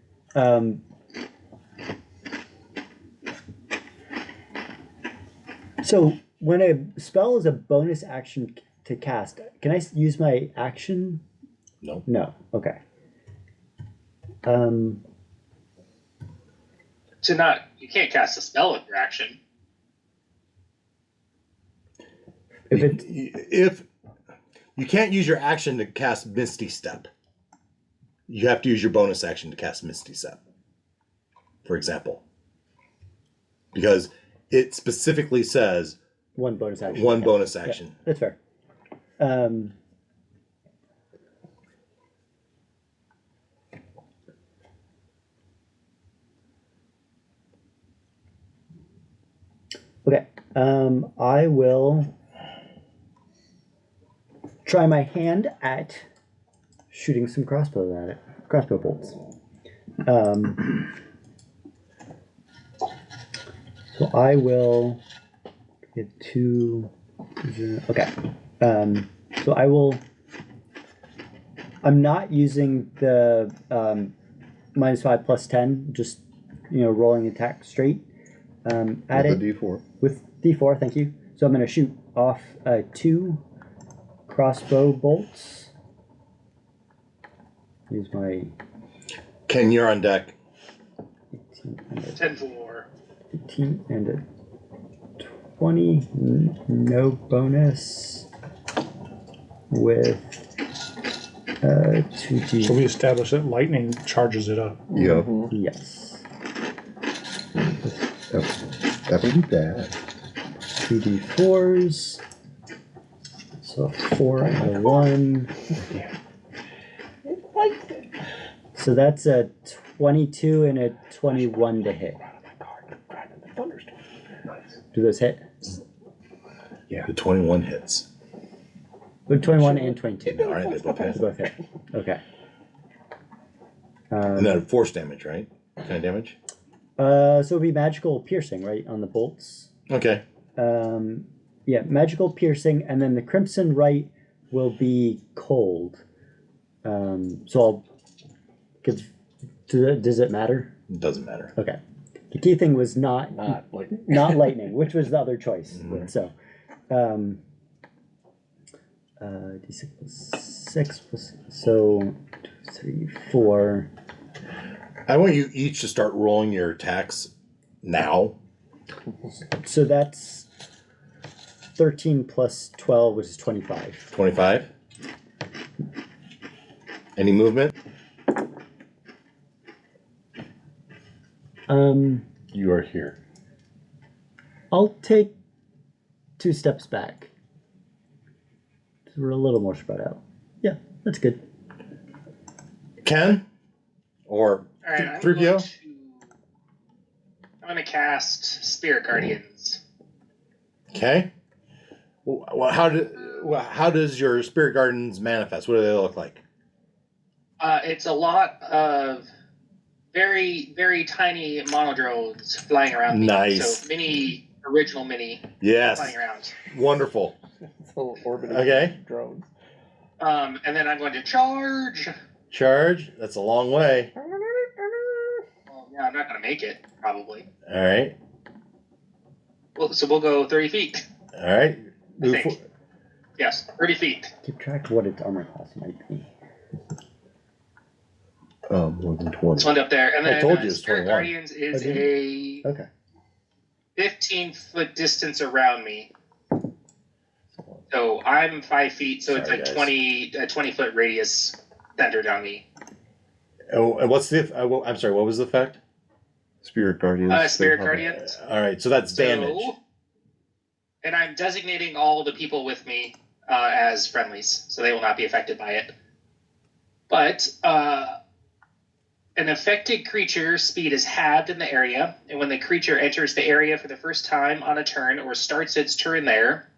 so when a spell is a bonus action to cast, can I use my action?
No.
No. Okay.
You can't cast a spell with your action.
If you can't use your action to cast Misty Step, you have to use your bonus action to cast Misty Step, for example, because it specifically says
one bonus action.
one
Okay.
bonus action.
Yeah, that's fair. Okay. I will try my hand at shooting some crossbow bolts. So I will get 2. Okay. So I will. I'm not using the -5 + 10. Just rolling attack straight. At
With
it
a D4.
with D4. Thank you. So I'm going to shoot off 2 crossbow bolts. Use my
Ken, you're on deck.
18 and a
10-4.
18 and a 20. No bonus with 2D.
So we established that lightning charges it up.
Yeah.
Yes.
That would be bad.
2D4s. So a 4 and a 1. So that's a 22 and a 21 to hit. Do those hit?
Yeah. The 21 hits.
The 21 and 22.
All right, they both hit.
They both hit. Okay.
And then force damage, right? What kind of damage?
So it would be magical piercing, right, on the bolts.
Okay.
Yeah, magical piercing, and then the crimson right will be cold. So I'll give. Does it matter?
It doesn't matter.
Okay. The key thing was not lightning, which was the other choice.
Mm-hmm.
So, d6 plus 6 plus, so 2, 3, 4.
I want you each to start rolling your attacks now.
So that's 13 plus 12, which is 25.
25. Any movement? You are here.
I'll take 2 steps back. So we're a little more spread out. Yeah, that's good.
Ken? Or
All right,
3PO?
I'm going to cast Spirit Guardians.
Okay. Well, how does your spirit gardens manifest? What do they look like?
It's a lot of very, very tiny monodrones flying around me.
Nice.
So original mini
Yes.
flying around.
Wonderful.
Little orbiting
Okay.
drones.
And then I'm going to charge.
Charge. That's a long way.
Well, yeah, I'm not going to make it, probably.
All right.
Well, so we'll go 30 feet.
All right.
I think. Yes, 30 feet.
Keep track of what its armor class might be.
More than 20.
This one up there. And
I
then
told you it's
Spirit
21.
Guardians is a
Okay.
15-foot distance around me. So I'm 5 feet, so it's
Sorry,
like
guys.
20-foot radius centered on me.
Oh, and what's the? I'm sorry. What was the effect?
Spirit Guardians.
Spirit Guardians.
All right. So that's damage.
And I'm designating all the people with me as friendlies, so they will not be affected by it. But an affected creature's speed is halved in the area, and when the creature enters the area for the first time on a turn or starts its turn there,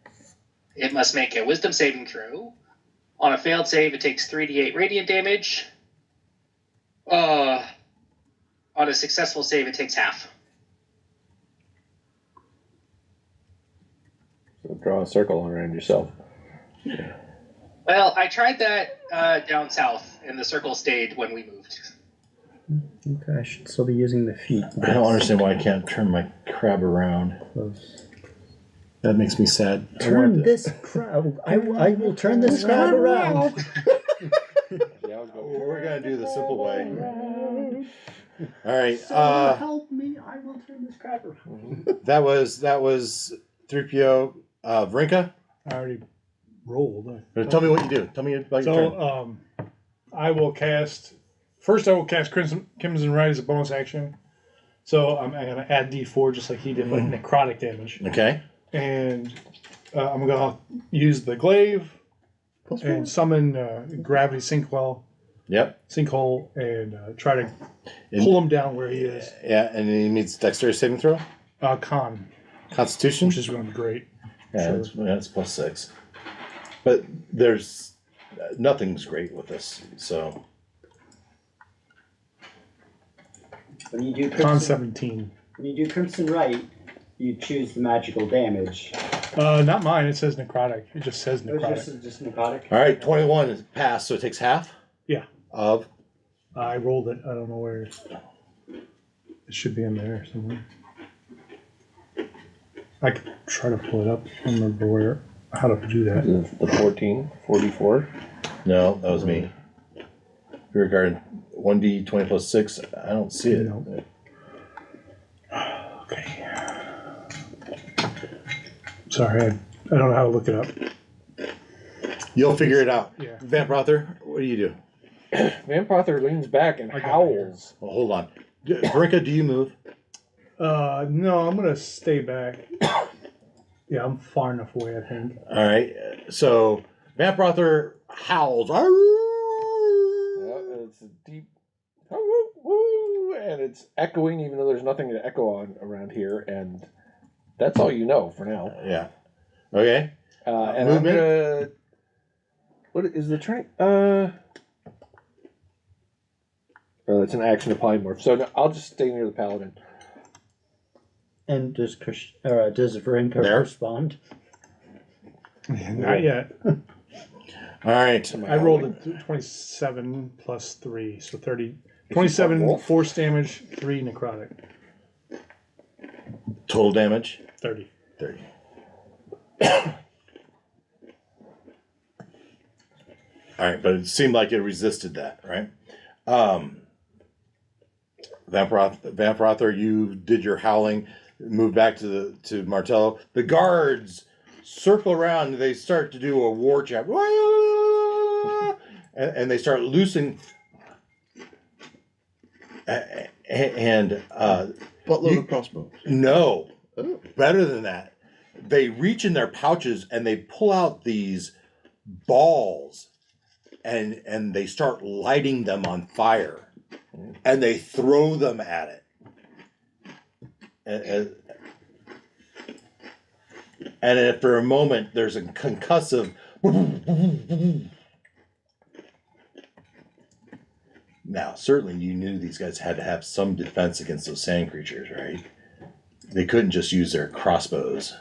it must make a wisdom saving throw. On a failed save, it takes 3d8 radiant damage. On a successful save, it takes half.
So draw a circle around yourself.
Well, I tried that down south, and the circle stayed when we moved.
Okay, I should still be using the feet.
I don't understand why I can't turn my crab around.
Close.
That makes me sad.
Turn this crab. I will turn this crab around.
We're gonna do the simple way. All right.
Help me! I will turn this crab around.
That was 3PO. Vrinka.
I already rolled.
Tell me what you do. Tell me about your turn.
So, I will cast. First, I will cast Crimson Right as a bonus action. So I'm going to add D4 just like he did, like necrotic damage.
Okay.
And I'm going to use the glaive and summon gravity sinkhole.
Yep.
Sinkhole and try to pull him down where he is.
Yeah, and he needs dexterity saving throw.
Con,
Constitution.
which is going to be great.
Yeah, that's +6. But there's nothing's great with this. So
When you do
Con
Crimson,
17.
when you do Crimson Right, you choose the magical damage.
Not mine. It says necrotic. It just says
Or
necrotic.
just necrotic.
all right, 21 is passed, so it takes half.
Yeah.
Of.
I rolled it. I don't know where. It should be in there somewhere. I could try to pull it up. I don't remember how to do that.
The 44.
No, that was me. Regard 1d20 plus 6. I don't see it.
No. Okay. Sorry, I don't know how to look it up.
You'll figure it out.
Yeah.
Vamprother, what do you do?
Vampother leans back and
I got it
howls.
Well, hold on. Brinka, do you move?
No, I'm gonna stay back. Yeah, I'm far enough away, I think.
All right. So Vamprother howls.
Yeah, it's a deep. and it's echoing, even though there's nothing to echo on around here, and that's all you know for now.
Yeah. Okay.
And
Movement?
I'm gonna. What is the turn? It's an action to polymorph. So no, I'll just stay near the paladin.
And does Verinka
There?
respond?
Not yet.
All right.
I rolled a 27 plus 3, so 30. 27 force damage, 3 necrotic.
Total damage?
30.
30. All right, but it seemed like it resisted that, right? Vamprother, you did your howling, moved back to Martello. The guards circle around. They start to do a war chant, and they start loosing.
Buttload of crossbows.
No,
Oh.
better than that. They reach in their pouches and they pull out these balls, and they start lighting them on fire, and they throw them at it. And after a moment, there's a concussive. Now, certainly you knew these guys had to have some defense against those sand creatures, right? They couldn't just use their crossbows.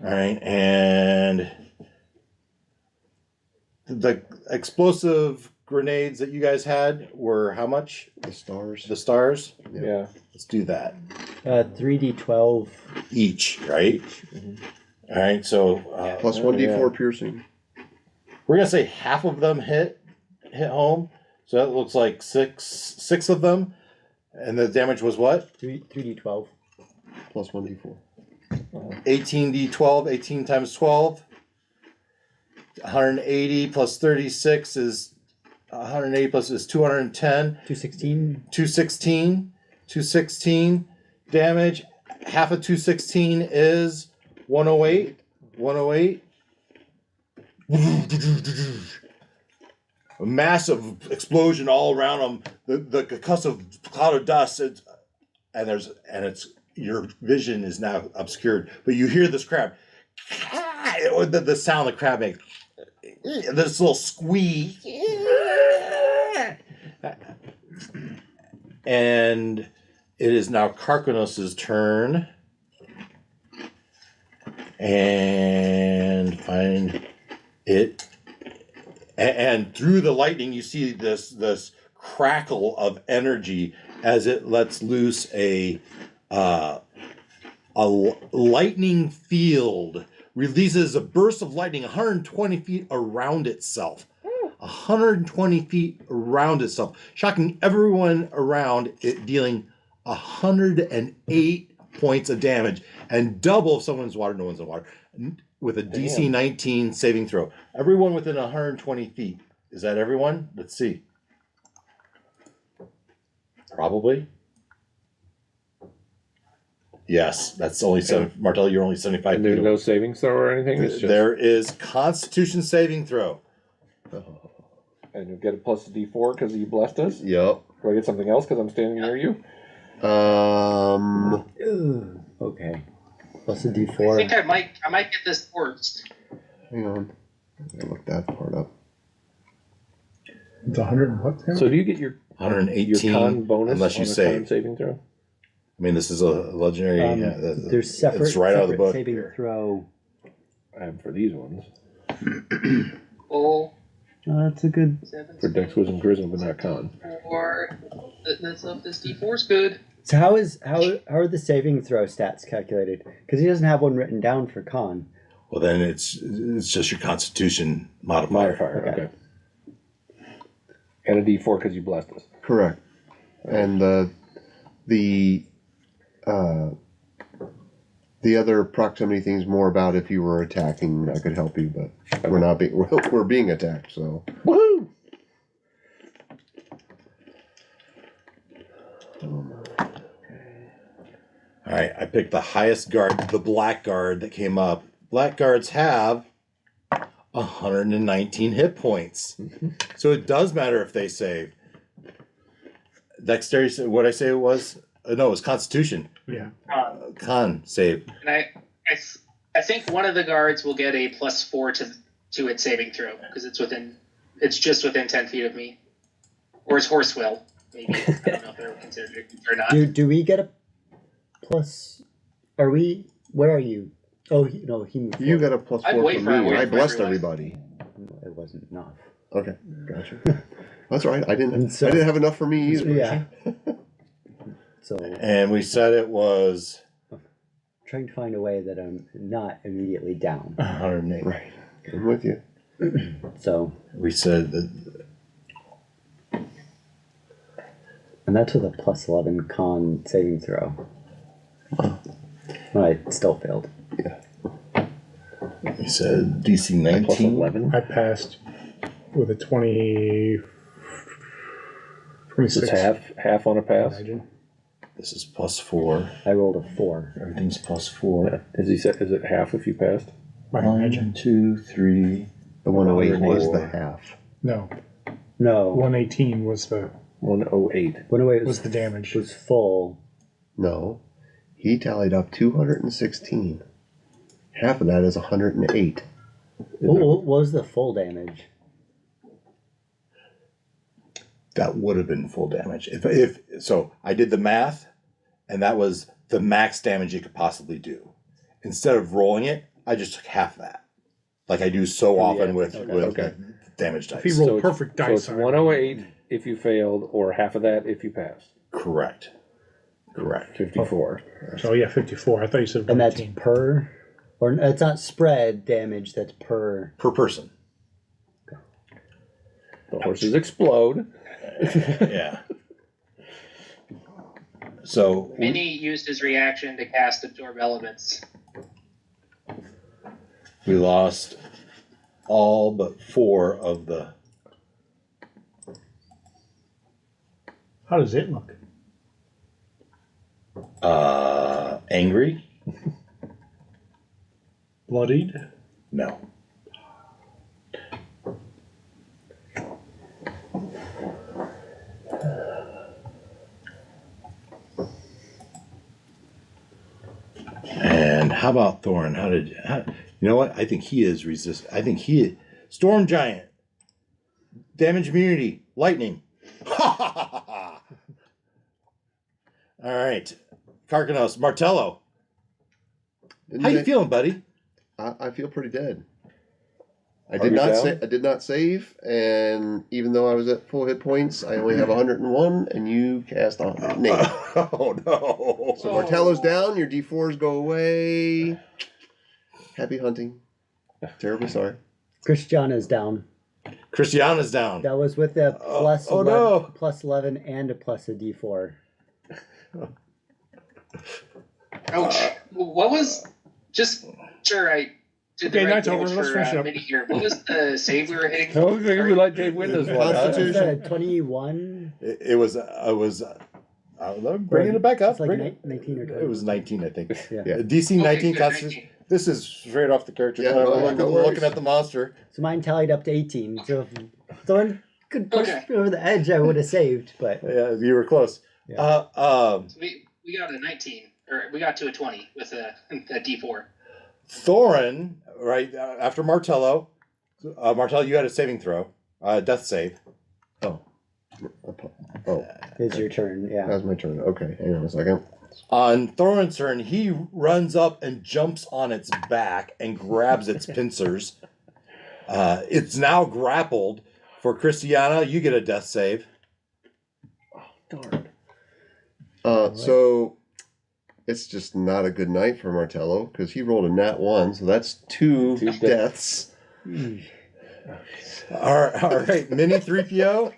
All right, and the explosive grenades that you guys had were how much?
The stars.
The stars?
Yeah.
Let's do that.
3d12
Each, right? All right, so
Plus 1d4 piercing.
we're gonna say half of them hit home. So that looks like six of them, and the damage was what?
3d12.
Plus 1d4.
18d12, 18 times 12. 180 plus 36 is 180 plus is 210.
216.
216 damage. Half of 216 is 108. 108. A massive explosion all around them. The concussive cloud of dust, and it's your vision is now obscured. But you hear this crab, the sound the crab makes, this little squeak, and it is now Karkonos' turn. And find it. And through the lightning, you see this crackle of energy as it lets loose a lightning field, releases a burst of lightning 120 feet around itself. 120 feet around itself, shocking everyone around it, dealing 108 points of damage, and double if someone's water, no one's in water, with a DC 19 saving throw. Everyone within 120 feet. Is that everyone? Let's see. Probably. Yes, that's only 7. Martello, you're only 75
And
feet
there's
away.
no savings throw or anything? It's just,
There is Constitution saving throw.
and you'll get a plus D4 because you blessed us?
Yep.
Do I get something else because I'm standing near you?
Okay. Plus a
I
d4.
think I might get this forced.
Hang on. I gotta look that part up.
It's 100 and what?
So do you get your
118
con bonus
unless you
on a
save.
con saving throw?
I mean, this is a legendary.
There's separate,
it's right out of the
separate
book.
saving throw.
For these ones.
Oh,
That's a good.
7,
For Dex, Wisdom, Charisma, but not con.
4. That's up. This D4's good.
So how are the saving throw stats calculated? Because he doesn't have one written down for con.
Well, then it's just your Constitution modifier.
Okay. And a D4 because you blessed us.
Correct. And the other proximity thing's more about if you were attacking, I could help you, but we're not being we're being attacked, so.
Woohoo!
All right, I picked the highest guard, the black guard that came up. Black guards have 119 hit points. So it does matter if they save. Dexterity, what I say it was? No, it was Constitution.
Yeah.
Con save.
And I think one of the guards will get a +4 to its saving throw because it's just within 10 feet of me, or his horse will. Maybe I don't know if they're considered it or not.
Do we get a plus? Are we? Where are you? Oh no, he moved.
You
forward.
got a +4
I'm way
from
far
me.
away
I
from
blessed
everyone.
everybody.
It wasn't enough.
Okay, gotcha. That's all right. I didn't
So-
have enough for me either.
Yeah. So
And we said it was
trying to find a way that I'm not immediately down.
108.
Right. I'm with you.
So,
We said that.
and that's with a +11 con saving throw. I still failed.
Yeah.
We said DC
Plus
19.
11.
I passed with a 20.
It's
26.
half on a pass.
Imagine.
This is +4.
I rolled a 4.
Everything's +4.
Is it half if you passed?
I imagine.
1, 2, 3.
The 108 was
Four.
the half.
No.
No,
118 was the
108.
when away
was the damage.
was full.
No. He tallied up 216. Half of that is 108.
What was the full damage?
That would have been full damage. If so, I did the math, and that was the max damage you could possibly do. Instead of rolling it, I just took half that, like I do so often with
Okay.
damage dice.
If he rolled
So it's-
perfect
So
dice,
it's
on it.
108 if you failed, or half of that if you passed.
Correct.
54.
So yeah, 54. I thought you said
And that's
118.
per, or it's not spread damage. That's per.
Per person.
The horses explode.
Yeah. So
Minnie used his reaction to cast Absorb Elements.
we lost all but 4 of the.
How does it look?
Angry?
Bloodied?
No. And how about Thorin? You know what? I think he is I think he is. Storm Giant. Damage immunity. Lightning. All right. Karkanos. Martello. How you feeling, buddy?
I feel pretty dead. I
Are
did
you
not
down?
I did not save, and even though I was at full hit points, I only have 101, and you cast 108.
Oh no.
So Martello's down. Your D4s go away. Happy hunting. Terribly sorry.
Christiana's down.
Christiana's down.
That was with a plus
oh
11,
no.
plus 11 and a plus a D4.
Ouch. What was just sure I did the
Okay,
right
night's over.
roll
Let's
for
finish it up.
Minnie here. What was the save we were hitting?
I don't think we let Dave win this one.
Was
Constitution.
that a 21?
It was bringing it back up.
It's like
Bring it.
19 or 20.
It was 19, I think.
Yeah.
Yeah.
DC
Okay,
19
good,
Constitution.
19.
This is straight off the character.
Yeah,
We're
no
looking,
worries.
looking at the monster.
So mine tallied up to 18. So if Thorn could push
Okay.
me over the edge, I would have saved. But
Yeah, you were close.
Yeah.
So we got a 19, or we got to a 20 with a D4.
Thorin, right after Martello. Martello, you had a saving throw, death save.
Oh,
it's your turn.
that
Yeah.
was my turn. Okay, hang on a second.
On Thorin's turn, he runs up and jumps on its back and grabs its pincers. It's now grappled. For Christiana, you get a death save.
Darn.
So it's just not a good night for Martello because he rolled a nat 1, so that's two
Two
deaths.
All right, Mini 3PO.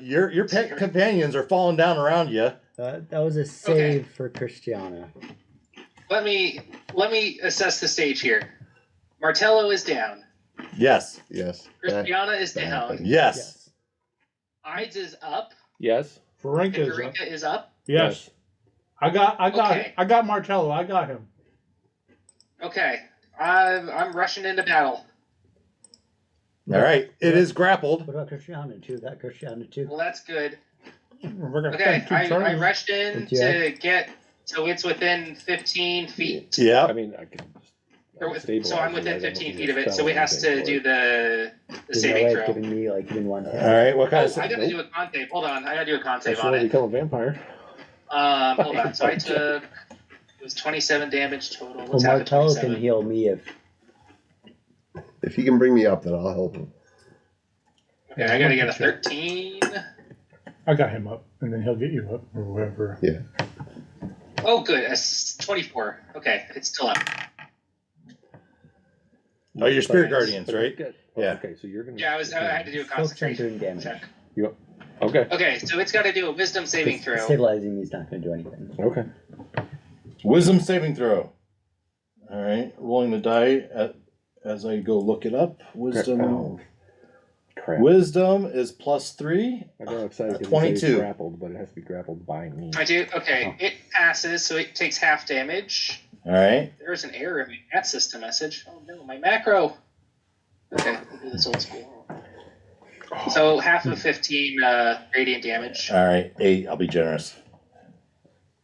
Your pet companions are falling down around you.
That was a save for Christiana.
Let me assess the stage here. Martello is down.
Yes.
Yes.
Christiana is
that
down.
happened.
Yes.
Ides is up.
Yes.
Varenka is up.
Federica is up.
Yes. I got
Okay.
I got Martello. I got him.
Okay. I'm rushing into battle.
All right, it is grappled.
What about Christiana too? That Christiana too.
Well, that's good.
We're gonna
Okay,
spend 2
I
turns.
rushed in to get, so it's within 15 feet.
Yeah.
I mean, I can.
So I'm within 15 feet of it, so it has to do the
There's no
saving
way
throw.
of giving me like even one hit.
All right, what kind
Oh, I
of?
gotta do a con save. Hold on, I gotta do a con save
If you
on
want to
it.
become a vampire.
Hold on. So I took, it was 27 damage total.
Well,
Let's have it
Martello
27.
can heal me
If he can bring me up, then I'll help him.
Okay, I gotta get a 13.
I got him up, and then he'll get you up, or whatever.
Yeah.
Oh, good. A 24. Okay, it's still up.
Oh, your spirit guardians, right?
Good.
Yeah.
Okay, so you're gonna.
Yeah, I had to do a
Focus on
concentration
doing damage.
check.
Okay.
Okay, so it's got to do a wisdom saving throw.
Stabilizing me's not going to do anything.
Okay.
Wisdom saving throw. All right, rolling the die as I go look it up. Wisdom.
Oh, crap.
Wisdom is +3.
I got excited because
22.
grappled, but it has to be grappled by me.
I do. Okay, it passes, so it takes half damage.
All right.
There's an error in my mat system message. Oh no, my macro. Okay, we'll do this old school. So half of 15 radiant damage.
All right. 8. I'll be generous.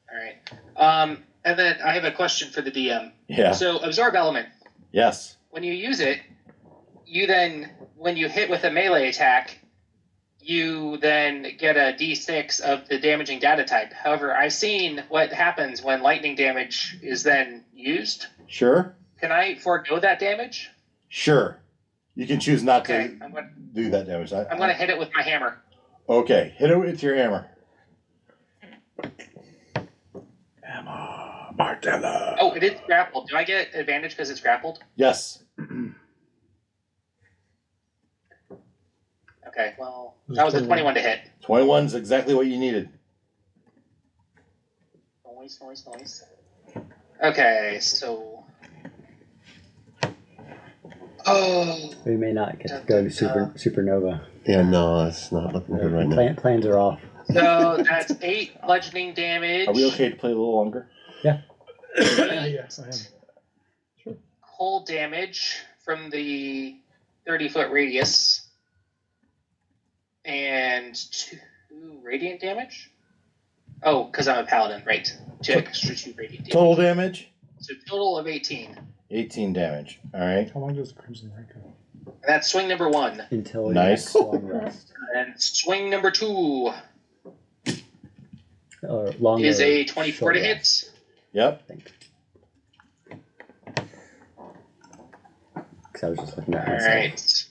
All right. And then I have a question for the DM.
Yeah.
So absorb element.
Yes.
When you use it, you then, when you hit with a melee attack, you then get a d6 of the damaging data type. However, I've seen what happens when lightning damage is then used.
Sure.
Can I forego that damage?
Sure. You can choose not
Okay,
to
I'm gonna
do that damage.
I'm gonna hit it with my hammer.
Okay. Hit it with your hammer. Hammer. Martella.
Oh, it is grappled. Do I get advantage because it's grappled?
Yes.
Okay, well, that was a 21 to hit.
21's exactly what you needed.
Noise. Okay, so... Oh,
We may not get to go to supernova.
Yeah, no, that's not looking good right now.
Plans are off.
so that's 8 bludgeoning damage.
Are we okay to play a little longer?
Yes, I am.
Cold damage from the 30-foot radius. And 2 radiant damage? Oh, because I'm a paladin, right. 2 extra 2 radiant damage.
Total damage?
So total of 18.
18 damage. All right.
How long does the Crimson Ring go?
And that's swing number 1.
Until
Nice.
your next long rest.
And swing number 2
Or longer.
is a 24 to
short
hit.
rest,
Yep.
I think. Because I was just looking at
All
myself.
right.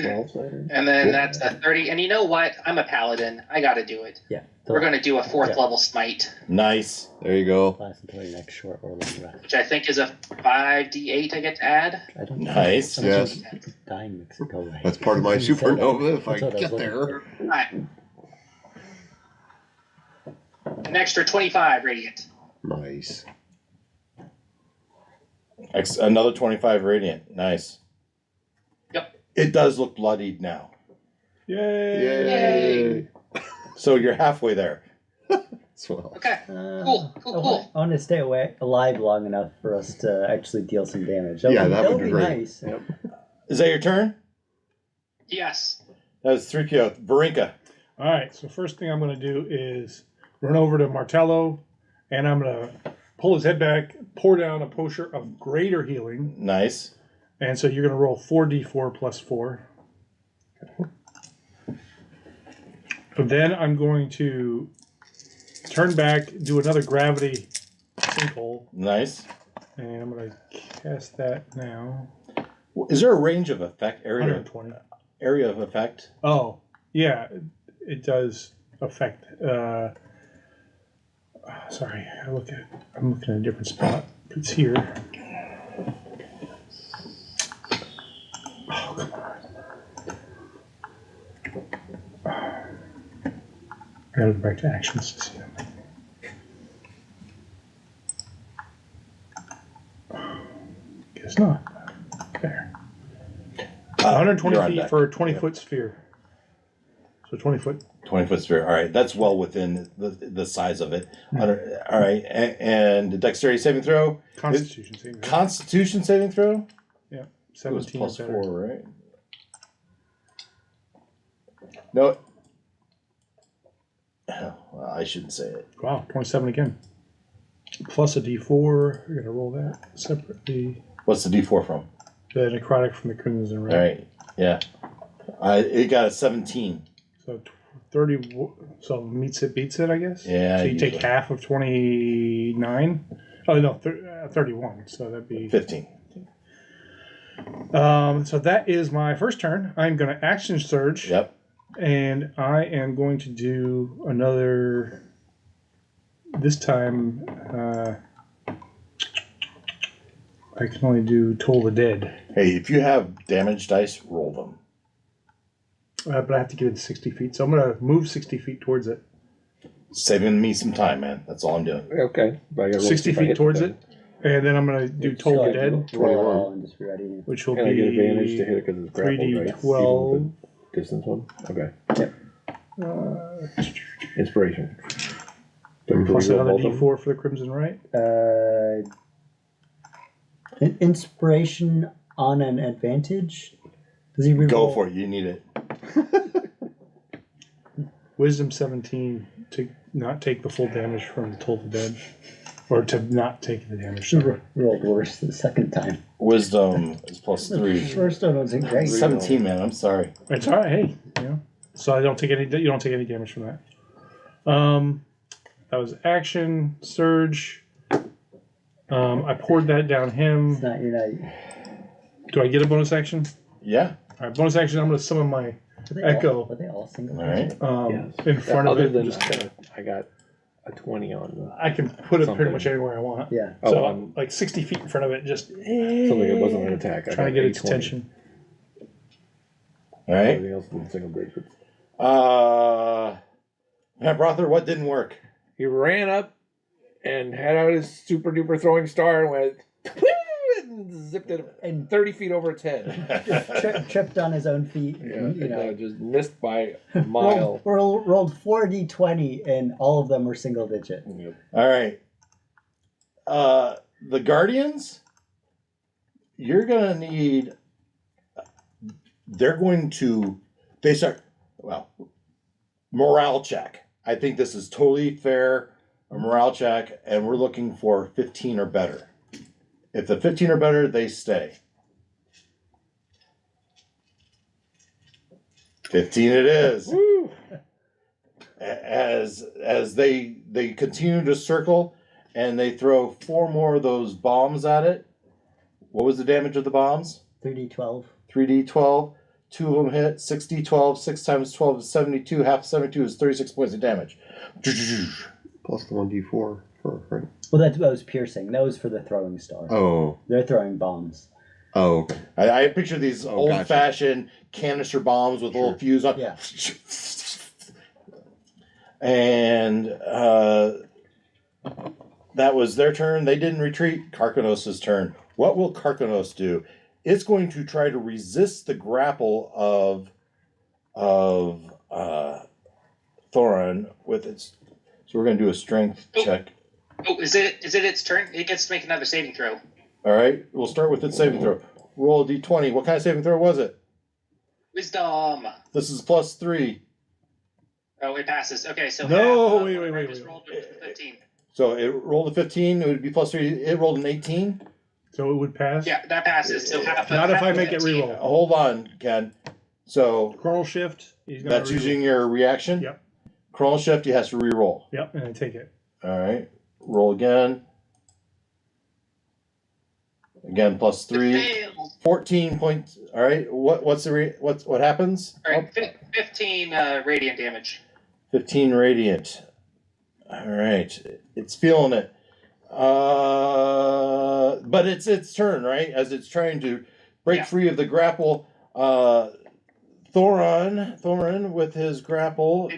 12 later.
And then that's a 30. And you know what? I'm a paladin. I got to do it.
Yeah.
We're going to do a 4th
Yeah.
level smite,
Nice.
There you go.
Last until your next short or long rest.
which I think is a 5d8 I get to add.
I don't
Nice.
know.
Yes.
Dying makes it go away.
That's part of my
You said that.
supernova if I
That's what I was
get
looking
there.
All right. An extra 25 radiant.
Nice.
Another 25 radiant. Nice.
Yep.
It does look bloodied now.
Yay!
Yay.
So you're halfway there.
Swell.
Okay.
Cool.
Cool.
I want to stay alive long enough for us to actually deal some damage.
Yeah, that would be great.
nice.
Yep.
Is that your turn?
Yes.
That was 3 KO. Varinka.
All right, so first thing I'm going to do is run over to Martello, and I'm going to pull his head back, pour down a potion of greater healing,
Nice.
and so you're going to roll 4d4 plus 4. But then I'm going to turn back, do another gravity sinkhole,
Nice.
and I'm going to cast that now.
Is there a range of effect? Area
120.
of effect?
Oh, yeah, it does affect. Sorry, I'm looking at a different spot. It's here. Oh, come on. I gotta go back to actions to see them. Guess not. There. 120
you're on
feet
deck.
for a 20-foot sphere. So 20 foot.
20-foot sphere. All right. That's well within the size of it. All right. And the dexterity saving throw?
Constitution saving throw.
Constitution saving throw?
Yeah.
It was
17
plus
better.
4, right? No. Well, I shouldn't say it.
Wow, 27 again. Plus a D4. We're gonna roll that separately.
What's the D4 from?
The necrotic from the Crimson Red.
All right. Yeah. It got a 17.
So 30. So beats it, I guess.
Yeah.
So you take half of 29. Oh no, 31. So that'd be
15.
So that is my first turn. I'm going to action surge.
Yep.
And I am going to do another. This time, I can only do Toll the Dead.
Hey, if you have damage dice, roll them.
But I have to get it to 60 feet. So I'm going to move 60 feet towards it.
Saving me some time, man. That's all I'm doing.
Okay. But I gotta roll
60
if I
feet
hit
towards
the
it. And then I'm going to do Toll the Dead,
Roll it all and just be ready.
which will
Can I get advantage to
be
hit it because it's grappled, right?
3d12.
Even with the distance one? Okay.
Uh,
Inspiration. Do we
plus
roll
another
both of them?
D4 for the Crimson Right.
Inspiration on an advantage? Does he reroll?
Go for it. You need it.
Wisdom 17 to not take the full damage from the Toll the Dead. Or to not take the damage. Sorry.
Rolled worse the second time.
Wisdom is plus
The
3.
first one wasn't great.
17, man. I'm sorry.
It's all right. Hey, so I don't take any. You don't take any damage from that. That was action surge. I poured that down him.
It's not your night.
Do I get a bonus action?
Yeah.
All right, bonus action. I'm going to summon my Echo.
Were they all single?
All right.
Yes.
in front of
Other
it.
than
Just,
I got a 20 on
I can put it pretty
Something.
much anywhere I want.
Yeah.
So
on
like 60 feet in front of it, just
something that wasn't an attack. I
trying to
got
get its
20.
attention.
All right.
Everything else did single digits.
Matt Rother, what didn't work?
He ran up and had out his super duper throwing star and went and zipped it and 30 feet over its head.
Tripped on his own feet.
Yeah,
And,
and, just missed by a mile.
rolled 4d20 and all of them were single digit.
All right. The Guardians, you're going to need. They start. Well, morale check. I think this is totally fair. A morale check, and we're looking for 15 or better. If the 15 or better, they stay. 15 it is.
Woo!
As they continue to circle, and they throw 4 more of those bombs at it. What was the damage of the bombs?
3d12.
3d12. 2 of them hit. 6d12. 6 times 12 is 72. Half of 72 is 36 points of damage.
Plus the 1d4 for right.
Well, that was piercing. That was for the throwing star.
Oh.
They're throwing bombs.
Oh, okay.
I picture these
Oh,
old-fashioned canister bombs with a little fuse on.
Yeah.
And that was their turn. They didn't retreat. Karkanos' turn. What will Karkanos do? It's going to try to resist the grapple of Thorin with its. So we're going to do a strength check.
Oh, is it its turn? It gets to make another saving throw.
All right, we'll start with its saving throw. Roll a d20. What kind of saving throw was it?
Wisdom.
This is plus 3.
Oh, it passes. Okay, so
No,
half,
wait.
I just rolled a 15.
So it rolled a 15. It would be plus 3. It rolled an 18.
So it would pass.
Yeah, that passes. So half.
Not if
half
I
of
make it
15.
reroll.
Hold on, Ken. So
Chronal shift. He's gonna
that's
reroll.
using your reaction?
Yep.
Chronal shift, he has to re-roll.
Yep, and I take it.
All right. Roll again. Again, plus 3.
Failed.
14 points. All right. What happens?
All right, 15 radiant damage.
15 radiant. All right. It's feeling it. But it's its turn, right? As it's trying to break free of the grapple. Thorin with his grapple.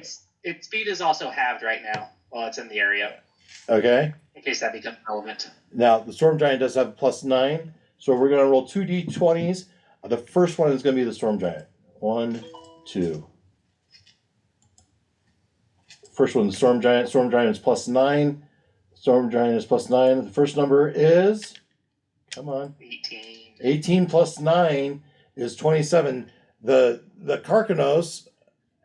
Its speed is also halved right now while it's in the area,
Okay.
in case that becomes relevant.
Now, the Storm Giant does have a plus 9. So we're going to roll 2 d20s. The first one is going to be the Storm Giant. 1, 2. First one, the Storm Giant. Storm Giant is plus 9. Storm Giant is plus 9. The first number is, come on,
18.
18 plus 9 is 27. The Karkanos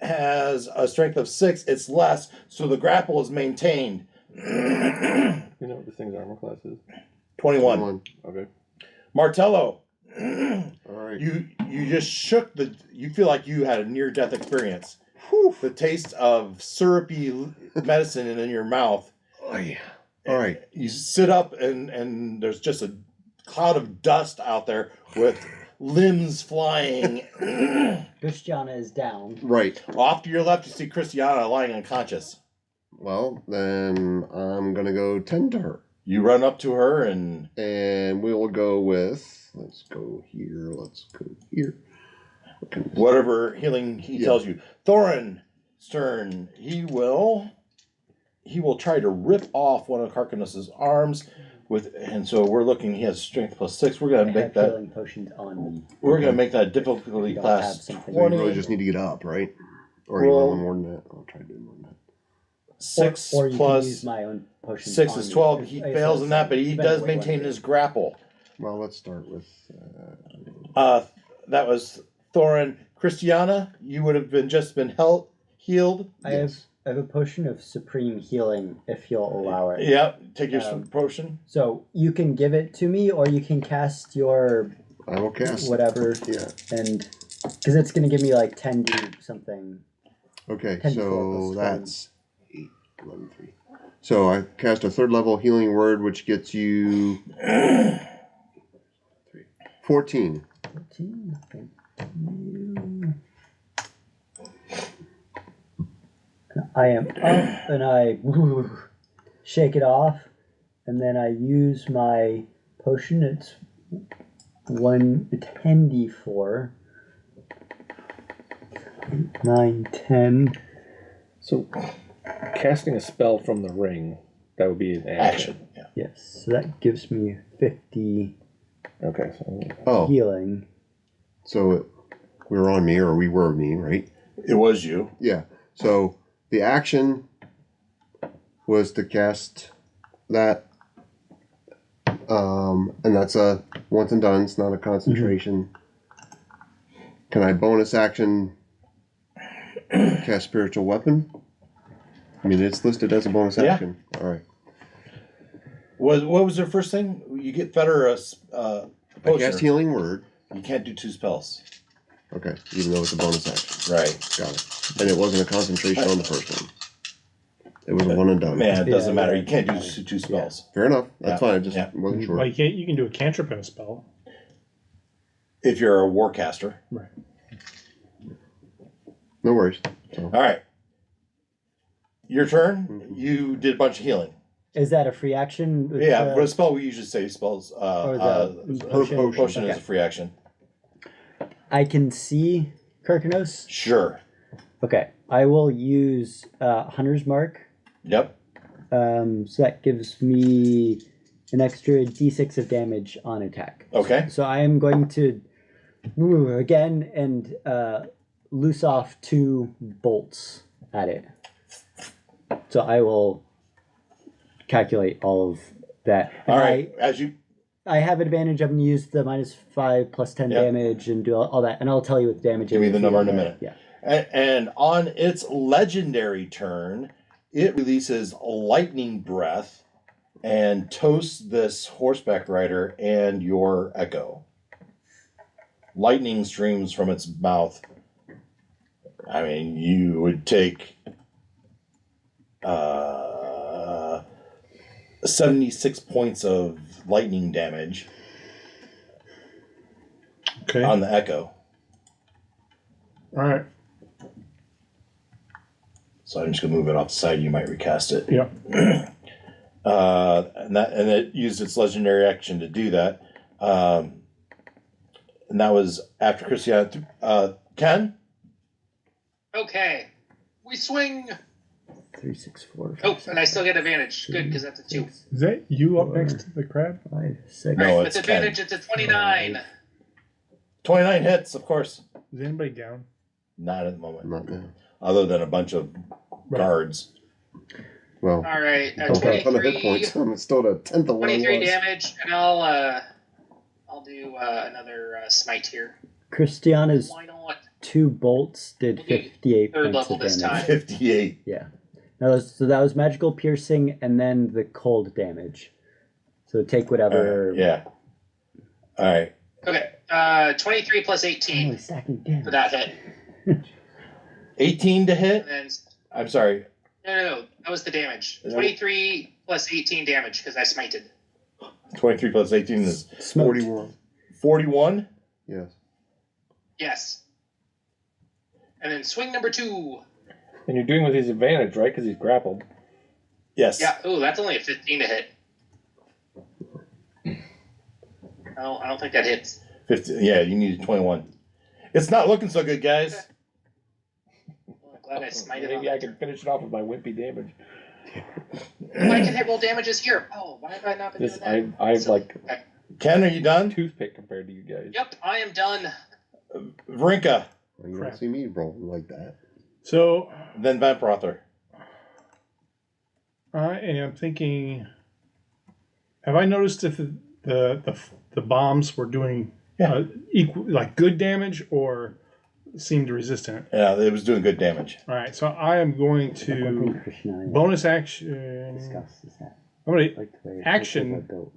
has a strength of 6. It's less, so the grapple is maintained.
You know what this thing's armor class is?
21.
Okay.
Martello,
All right.
you just shook the. You feel like you had a near-death experience. The taste of syrupy medicine in your mouth.
Oh, yeah. All right.
You sit up and there's just a cloud of dust out there with limbs flying.
Christiana is down.
Right.
Off to your left, you see Christiana lying unconscious.
Well, then I'm going to go tend to her.
You run up to her and
we'll go with, let's go here, let's go here.
whatever healing he tells you. Thorin Stern, he will try to rip off one of Carcanus's arms and so we're looking, he has strength plus 6. We're gonna
I
make
have
that
healing potions on me.
we're gonna make that difficulty
Don't
class
have something.
So you
20.
really just need to get up, right? Or
Roll.
even more than that. I'll try to do more than that.
6
or you
plus
can use my own potion.
6
on
is
me.
12. He
I guess
fails in that,
that's-
but he
depends
does
what you
maintain
wanna do.
his grapple.
Well, let's start with.
That was Thorin. Christiana, you would have just been healed.
I have a potion of supreme healing if you'll allow it.
Yep, take your
Um,
potion.
So you can give it to me, or you can cast your
I will cast.
whatever,
Yeah.
and because it's going to give me like 10d something.
Okay,
10
so
plus
that's 8, 11, 3. So I cast a 3rd level healing word, which gets you 14.
14. Thank you. I am up, and I shake it off, and then I use my potion. It's 10d4. 9, 10.
So, casting a spell from the ring, that would be an action.
Action. Yeah.
Yes, so that gives me 50
Okay, so
Oh,
healing.
so we were on me, or we were me, right?
It was you.
Yeah. So the action was to cast that. And that's a once and done. It's not a concentration. Can I bonus action cast spiritual weapon? I mean, it's listed as a bonus
Yeah.
action. All right.
What was your first thing? You get better
I
potion.
cast healing word.
You can't do 2 spells.
Okay, even though it's a bonus action.
Right.
Got it. And it wasn't a concentration on the first one. It was a one and done.
Man, it doesn't
Yeah,
matter.
yeah.
You can't do 2 spells.
Fair enough. That's
Yeah,
fine. I just
yeah.
wasn't sure.
Well, you can do a cantrip and a spell.
If you're a warcaster.
Right.
No worries.
All right. Your turn. You did a bunch of healing.
Is that a free action?
Yeah, but a spell we usually say spells.
Or
Her
the
potion is
Okay.
a free action.
I can see Kirkinos.
Sure.
Okay, I will use Hunter's Mark.
Yep.
So that gives me an extra d6 of damage on attack.
Okay.
So I am going to again and loose off 2 bolts at it. So I will calculate all of that.
All
And
right. As you
I have advantage. I'm going to use the -5 plus 10
Yep.
damage and do all that. And I'll tell you what the damage
Give
is.
me the
if
number
you-
in a minute.
Yeah.
and on its legendary turn, it releases lightning breath and toasts this horseback rider and your echo. Lightning streams from its mouth. I mean, you would take 76 points of lightning damage
Okay.
on the echo.
All right.
So I'm just gonna move it off the side. You might recast it.
Yep.
And it used its legendary action to do that. And that was after Christiana. Ken?
Okay. We swing.
3, 6, 4.
Oh, and I still get advantage. Good, because that's a 2.
Is that you up next to the crab?
5, 6.
No,
Alright,
it's
with advantage, it's a 29.
29 hits, of course.
Is anybody down?
Not at the moment.
Not now.
Other than a bunch of guards.
Well,
All right,
don't have a ton of hit
23,
points. I'm still at a tenth of what I
23
was.
damage, and I'll do another smite here.
Christiana's
Why not?
2 bolts did 58
Third
points
level
of
this
damage.
time.
58.
Yeah. So that was magical piercing and then the cold damage. So take whatever.
Yeah. All right.
Okay. 23 plus 18
Holy stacking damage.
for that hit.
18 to hit?
And then
I'm sorry.
no. That was the damage. 23 plus 18 damage because I smited.
23 plus 18 is
Smoked.
41.
Yes.
Yes. And then swing number 2.
And you're doing with his advantage, right? Because he's grappled.
Yes.
Yeah. Ooh, that's only a 15 to hit. No, I don't think that hits.
50. Yeah, you need 21. It's not looking so good, guys.
Well, I'm glad I smited on
Maybe I
that.
can finish it off with my wimpy damage.
Why can hit roll damages here? Oh, why have I not been
This
doing that?
I've like
Ken, are you done?
toothpick compared to you guys.
Yep, I am done.
Vrinka,
Well, you
Crap.
don't see me rolling like that.
So
then Vamprother.
I am thinking. Have I noticed if the bombs were doing equal, like good damage, or seemed resistant?
Yeah, it was doing good damage.
All right, so I am going
One
to
thing Christiana
bonus action.
discussed is that
I'm gonna
like the way
Action.
are built,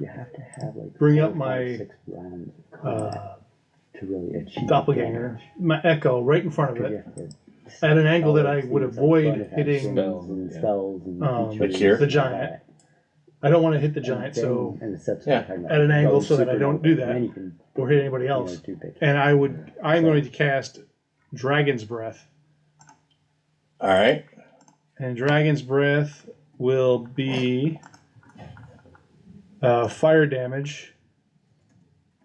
you have to have like
Bring
4,
up
5,
my,
6 rounds of combat to really achieve
doppelganger,
damage.
my echo, right in front of
Because you
it,
have to
at an angle that I
spell
would
things like
avoid
bonus
hitting
actions
Spells,
and
yeah.
spells and
The
features
cure?
and
the giant. I don't want to hit the
And
giant,
then-
so
and the steps
Yeah,
we're talking about,
at an angle
go
so that I don't
supernova,
do
and
that.
then you can,
or hit anybody else.
do big.
And I'm going to cast Dragon's Breath.
All right.
And Dragon's Breath will be fire damage,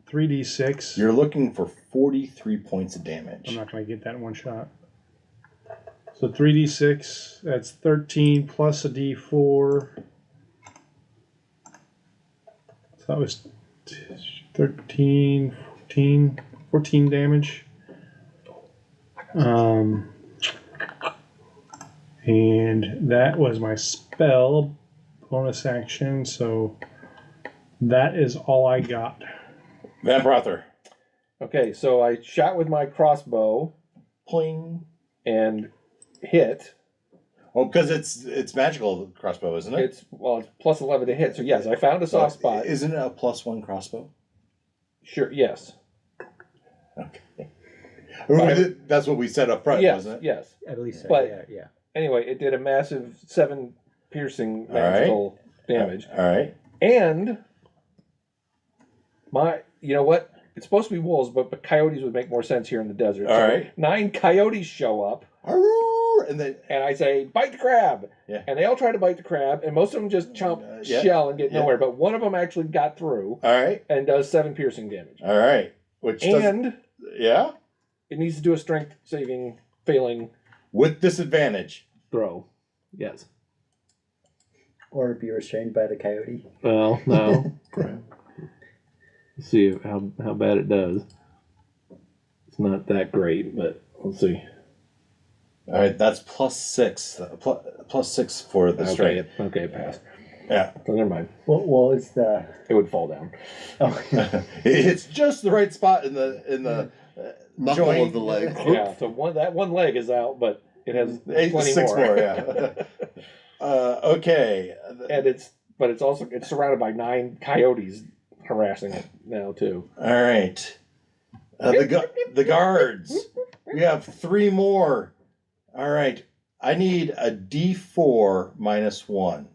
3d6.
You're looking for 43 points of
I'm
damage.
not going to get that in one shot. So 3d6, that's 13 plus a d4. So that was 13, 14 damage. And that was my spell bonus action, so that is all I got.
Vamprother.
Okay, so I shot with my crossbow
Pling.
and hit.
Well, because it's magical crossbow, isn't it?
It's plus 11 to hit. So yes, I found a soft spot.
Isn't it a +1 crossbow?
Sure, yes.
Okay. That's what we said up front,
Yes,
wasn't it?
yes.
I believe so.
But-
yeah.
Anyway, it did a massive 7 piercing
All right.
magical damage.
All right.
And you know what? It's supposed to be wolves, but coyotes would make more sense here in the desert.
All
so
right.
9 coyotes show up,
Arrgh! And then
and I say, bite the crab.
Yeah.
And they all try to bite the crab, and most of them just chomp
yeah.
shell and get
Yeah.
nowhere. But one of them actually got through
all right,
and does 7 piercing damage.
all right. Which does
And
yeah,
it needs to do a strength saving failing
with disadvantage.
throw. Yes.
Or be restrained by the coyote.
Well, no. Let's see how bad it does. It's not that great, but we'll see.
All right, that's +6. +6 for the strength.
Okay, pass.
Yeah,
So never mind.
What was the?
It would fall down.
Oh,
it's just the right spot in the
Knuckle
joint
of the leg.
Yeah. So one leg is out, but it has 20
6
more.
more. Yeah. Okay.
And it's surrounded by 9 coyotes harassing it now too.
All right. The guards. We have 3 more. All right. I need a D4 -1.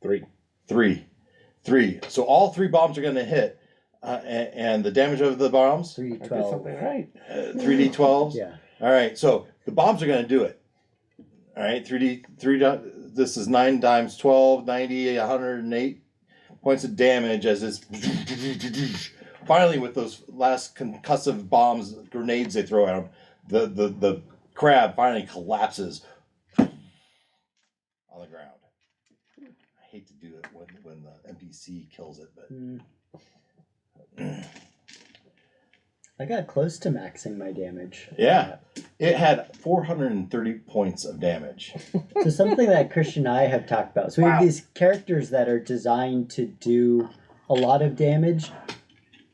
3.
3. So all 3 bombs are going to hit. And the damage of the bombs?
3,
I did
12.
something right.
3d12s?
Yeah.
All right. So the bombs are going to do it. All right. 3 this is 9 times 12, 90, 108 points of damage as it's finally with those last concussive bombs, grenades they throw at him, the crab finally collapses on the ground. I hate to do it when the NPC kills it, but
I got close to maxing my damage.
yeah, it had 430 points of damage.
So something that Christian and I have talked about. So we have these characters that are designed to do a lot of damage,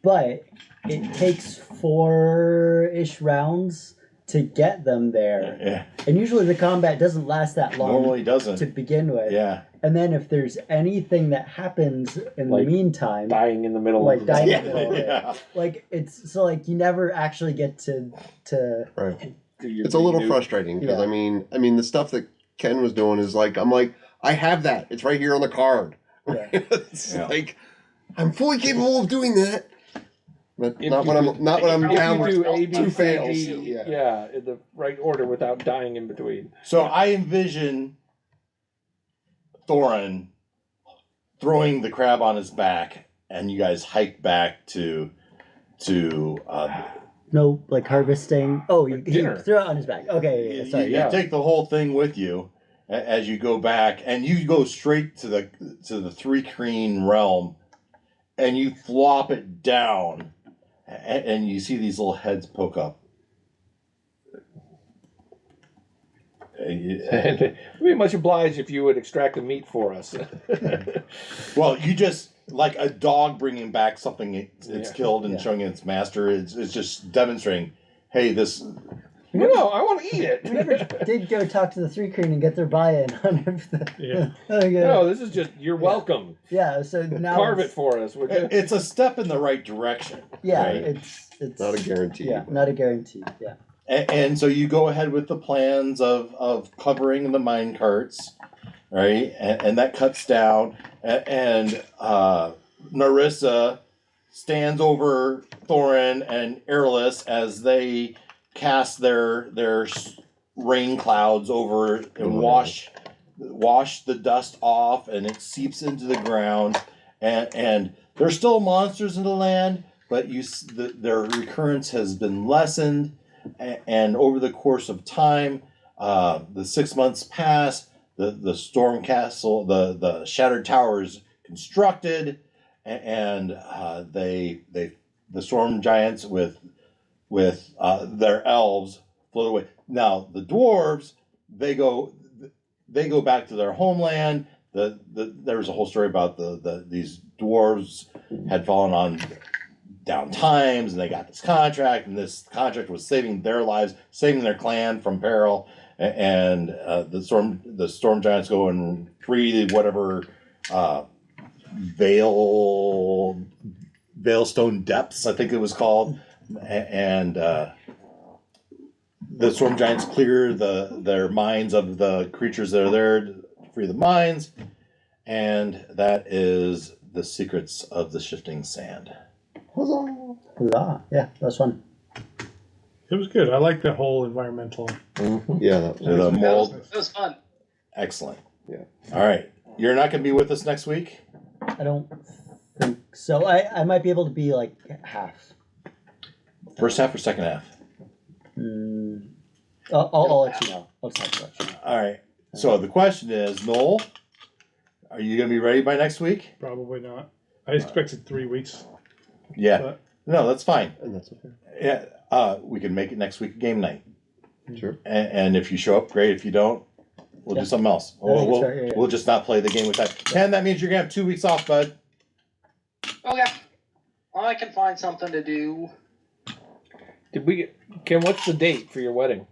but it takes 4-ish rounds to get them there.
Yeah.
And usually the combat doesn't last that long
Normally doesn't.
to begin with.
Yeah.
And then if there's anything that happens in
Like
the meantime,
Dying in the middle
like
of
dying
the
in the middle of it,
Yeah.
like it's so like you never actually get to
Right.
Do your
It's a little
redo.
frustrating because
Yeah.
I mean, the stuff that Ken was doing is like, I'm like, I have that. It's right here on the card.
Yeah.
It's
Yeah.
like, I'm fully capable of doing that, but
If
not
you
when I'm
could-
not when I'm
if
If
down
you
with
do A, B,
two
C,
fails.
D,
Yeah.
yeah, in the right order without dying in between.
So I envision Thorin throwing the crab on his back, and you guys hike back to
no like harvesting. Oh, you
Dinner.
threw it on his back. Okay, yeah, sorry.
you
yeah.
take the whole thing with you as you go back, and you go straight to the Three Creen realm, and you flop it down, and you see these little heads poke up.
And we'd be much obliged if you would extract the meat for us.
Well, you just like a dog bringing back something it's
Yeah.
killed and
Yeah.
showing its master. It's just demonstrating, hey, this.
No, I want to eat it.
We never did go talk to the Three Creen and get their buy-in on everything.
Yeah.
Okay.
No, this is just, you're welcome.
Yeah, so now
Carve it
it's-
for us, would you?
It's a step in the right direction.
Yeah,
right?
it's
Not a guarantee.
Yeah, not a guarantee. Yeah.
And so you go ahead with the plans of covering the mine carts, right? And that cuts down. And Narissa stands over Thorin and Airless as they cast their rain clouds over and wash the dust off, and it seeps into the ground. And there's still monsters in the land, but their recurrence has been lessened. And over the course of time, the 6 months pass. The storm castle, the shattered towers constructed, and the storm giants with their elves float away. Now the dwarves they go back to their homeland. There was a whole story about these dwarves had fallen on down times, and they got this contract, and this contract was saving their lives, saving their clan from peril. And the storm giants go and free whatever Veilstone Depths, I think it was called, and the storm giants clear their minds of the creatures that are there to free the minds, and that is the secrets of the shifting sand.
Huzzah. Yeah, that's fun.
It was good. I like the whole environmental.
Yeah, that was
So the mold,
It was fun.
excellent.
Yeah.
All right, you're not going to be with us next week.
I don't think so. I might be able to be like half.
First half or second half?
I'll let you know. I'll just have to let you know.
All right. So the question is, Noel, are you going to be ready by next week?
Probably not. I expected 3 weeks.
Yeah.
But
No, that's fine.
and that's okay.
Yeah. We can make it next week game night.
Sure.
And if you show up, great. If you don't, we'll do something else.
I think it's
We'll
fair, yeah.
we'll just not play the game with that. And that means you're going to have 2 weeks off, bud.
Okay. I can find something to do.
Ken, what's the date for your wedding?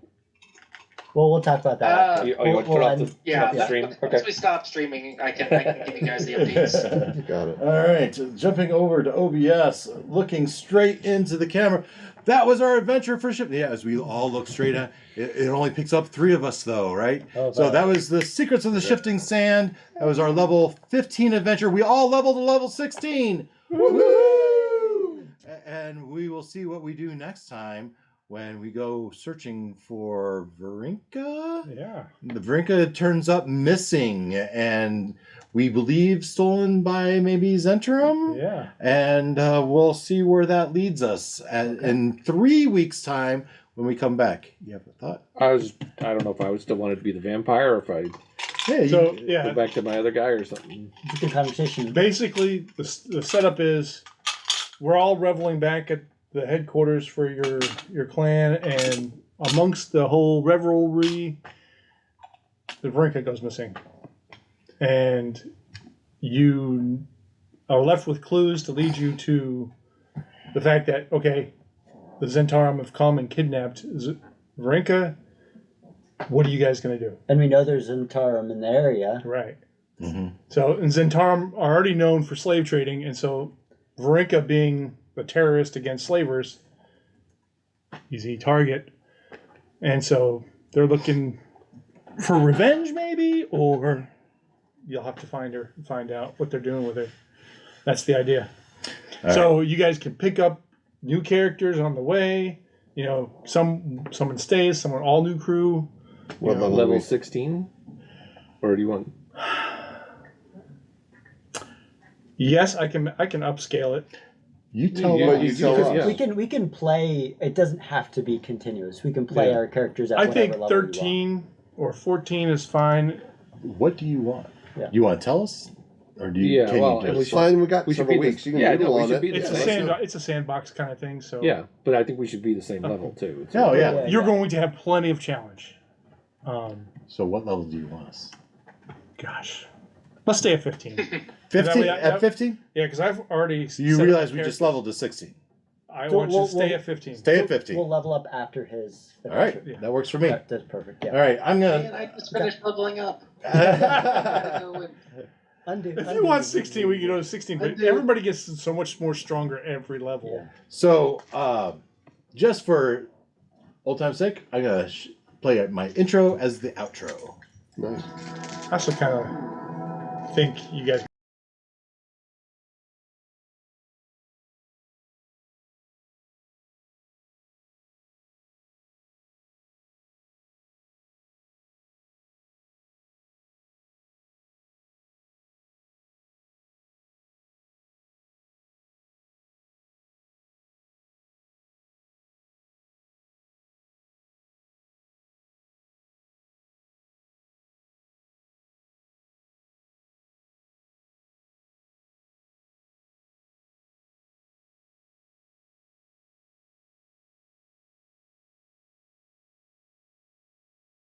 Well, we'll talk about that. after.
You want to
We'll
put off
end-
the,
Yeah,
off the stream?
once
Okay.
we stop streaming, I can give you guys the updates.
Got it.
All right, jumping over to OBS, looking straight into the camera. That was our adventure for ship. Yeah, as we all look straight at it, only picks up 3 of us, though, right?
Oh,
So
wow.
that was the Secrets of the Shifting Sand. That was our level 15 adventure. We all leveled to level 16. Woo-hoo! And we will see what we do next time when we go searching for Varinka.
yeah.
The Varinka turns up missing, and we believe stolen by maybe Zentrum.
Yeah.
And we'll see where that leads us in 3 weeks' time when we come back. You have a thought?
I don't know if I would still want it to be the vampire or if I
Yeah.
So,
go
yeah.
back to my other guy or something.
It's a good conversation.
Basically, the setup is we're all reveling back at the headquarters for your clan, and amongst the whole revelry, the Varinka goes missing. And you are left with clues to lead you to the fact that, okay, the Zentarum have come and kidnapped Varenka. What are you guys going to do?
And we know there's Zentarum in the area.
Right.
Mm-hmm.
So, and Zentarum are already known for slave trading, and so Varenka being a terrorist against slavers, easy target. And so they're looking for revenge, maybe, or you'll have to find out what they're doing with her. That's the idea. So you guys can pick up new characters on the way. You know, someone stays, someone all new crew.
What level?
Level 16? Or do you want?
Yes, I can upscale it.
You tell
Yeah,
us.
you tell us. Yeah.
We can play. It doesn't have to be continuous. We can play our characters at
I
whatever
think
level
13 or 14 is fine.
What do you want?
Yeah.
You want to tell us, or do you?
Yeah,
Can
well,
you
and
just,
we should-
Fine, we got
we should
several
be the-
weeks. You can
yeah,
noodle
no, we
on
should
it.
be the
It's
same.
it's a sandbox kind of thing. So
Yeah, but I think we should be the same level too.
Oh yeah.
Yeah.
you're going to have plenty of challenge.
So what level do you want us?
Gosh, let's stay at 15.
15
That-
at 15.
Yeah, because I've already.
So you
set
realize
up
we just
characters.
leveled to 16.
I
So
want you
we'll-
to stay
we'll-
at 15.
Stay at
We'll
15.
level up after his.
All right,
Yeah.
that works for me.
That's perfect. Yeah.
All right, I'm
Man,
gonna.
I just finished leveling up. Gotta go and-
Undo.
If you want 16, we can go to 16. But
do.
everybody gets so much more stronger every level.
Yeah.
So, just for old time's sake, I'm gonna play my intro as the outro.
Nice.
I also kind of think you guys